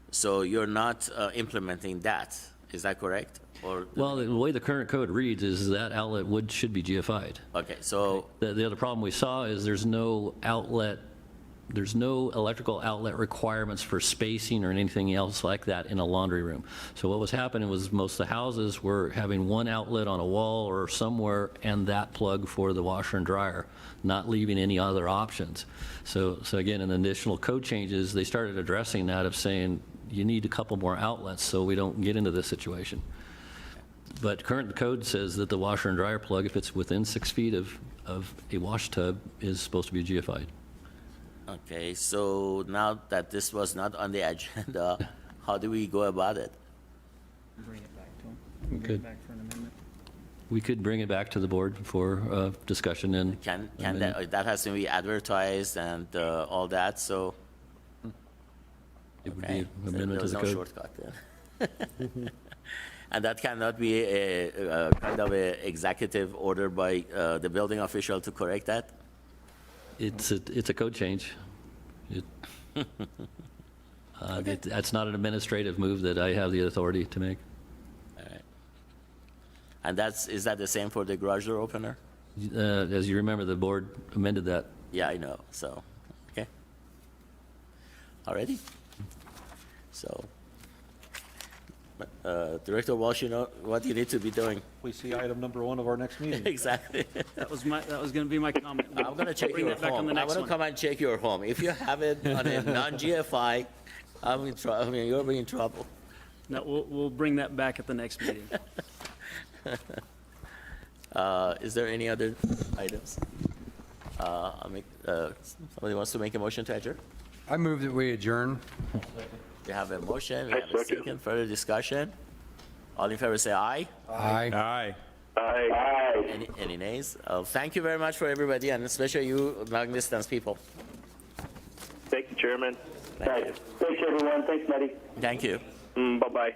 So you're not implementing that. Is that correct? Well, the way the current code reads is that outlet should be GFI'd. Okay, so The other problem we saw is there's no outlet there's no electrical outlet requirements for spacing or anything else like that in a laundry room. So what was happening was most of the houses were having one outlet on a wall or somewhere and that plug for the washer and dryer, not leaving any other options. So again, in the additional code changes, they started addressing that of saying you need a couple more outlets so we don't get into this situation. But current code says that the washer and dryer plug, if it's within 6 feet of a wash tub, is supposed to be GFI'd. Okay, so now that this was not on the agenda, how do we go about it? Bring it back to them. Bring it Good. back for an amendment. We could bring it back to the board for discussion and. Can that has to be advertised and all that, so, It would okay. be amendment to There's the no code. shortcut then. And that cannot be a kind of a executive order by the building official to correct that? It's a code change. That's not an administrative move that I have the authority to make. All right. And is that the same for the garage door opener? As you remember, the board amended that. Yeah, I know, so, okay. Already? So, Director Walsh, you know what you need to be doing. We see item number 1 of our next meeting. Exactly. That was going to be my comment. I'm going to check Bring your that back on home. the I'm next going to one. come and check your home. If you have it on a non-GFI, I'm in trouble. I mean, you'll be in trouble. No, we'll bring that back at the next meeting. Is there any other items? Somebody wants to make a motion to adjourn? I move that we adjourn. We have a motion, we have a second, further discussion. All in favor say aye. Aye. Aye. Any nays? Thank you very much for everybody, and especially you long-distance people. Thank you, Chairman. Thank you. Thanks, everyone. Thanks, Maddie. Thank you. Bye-bye.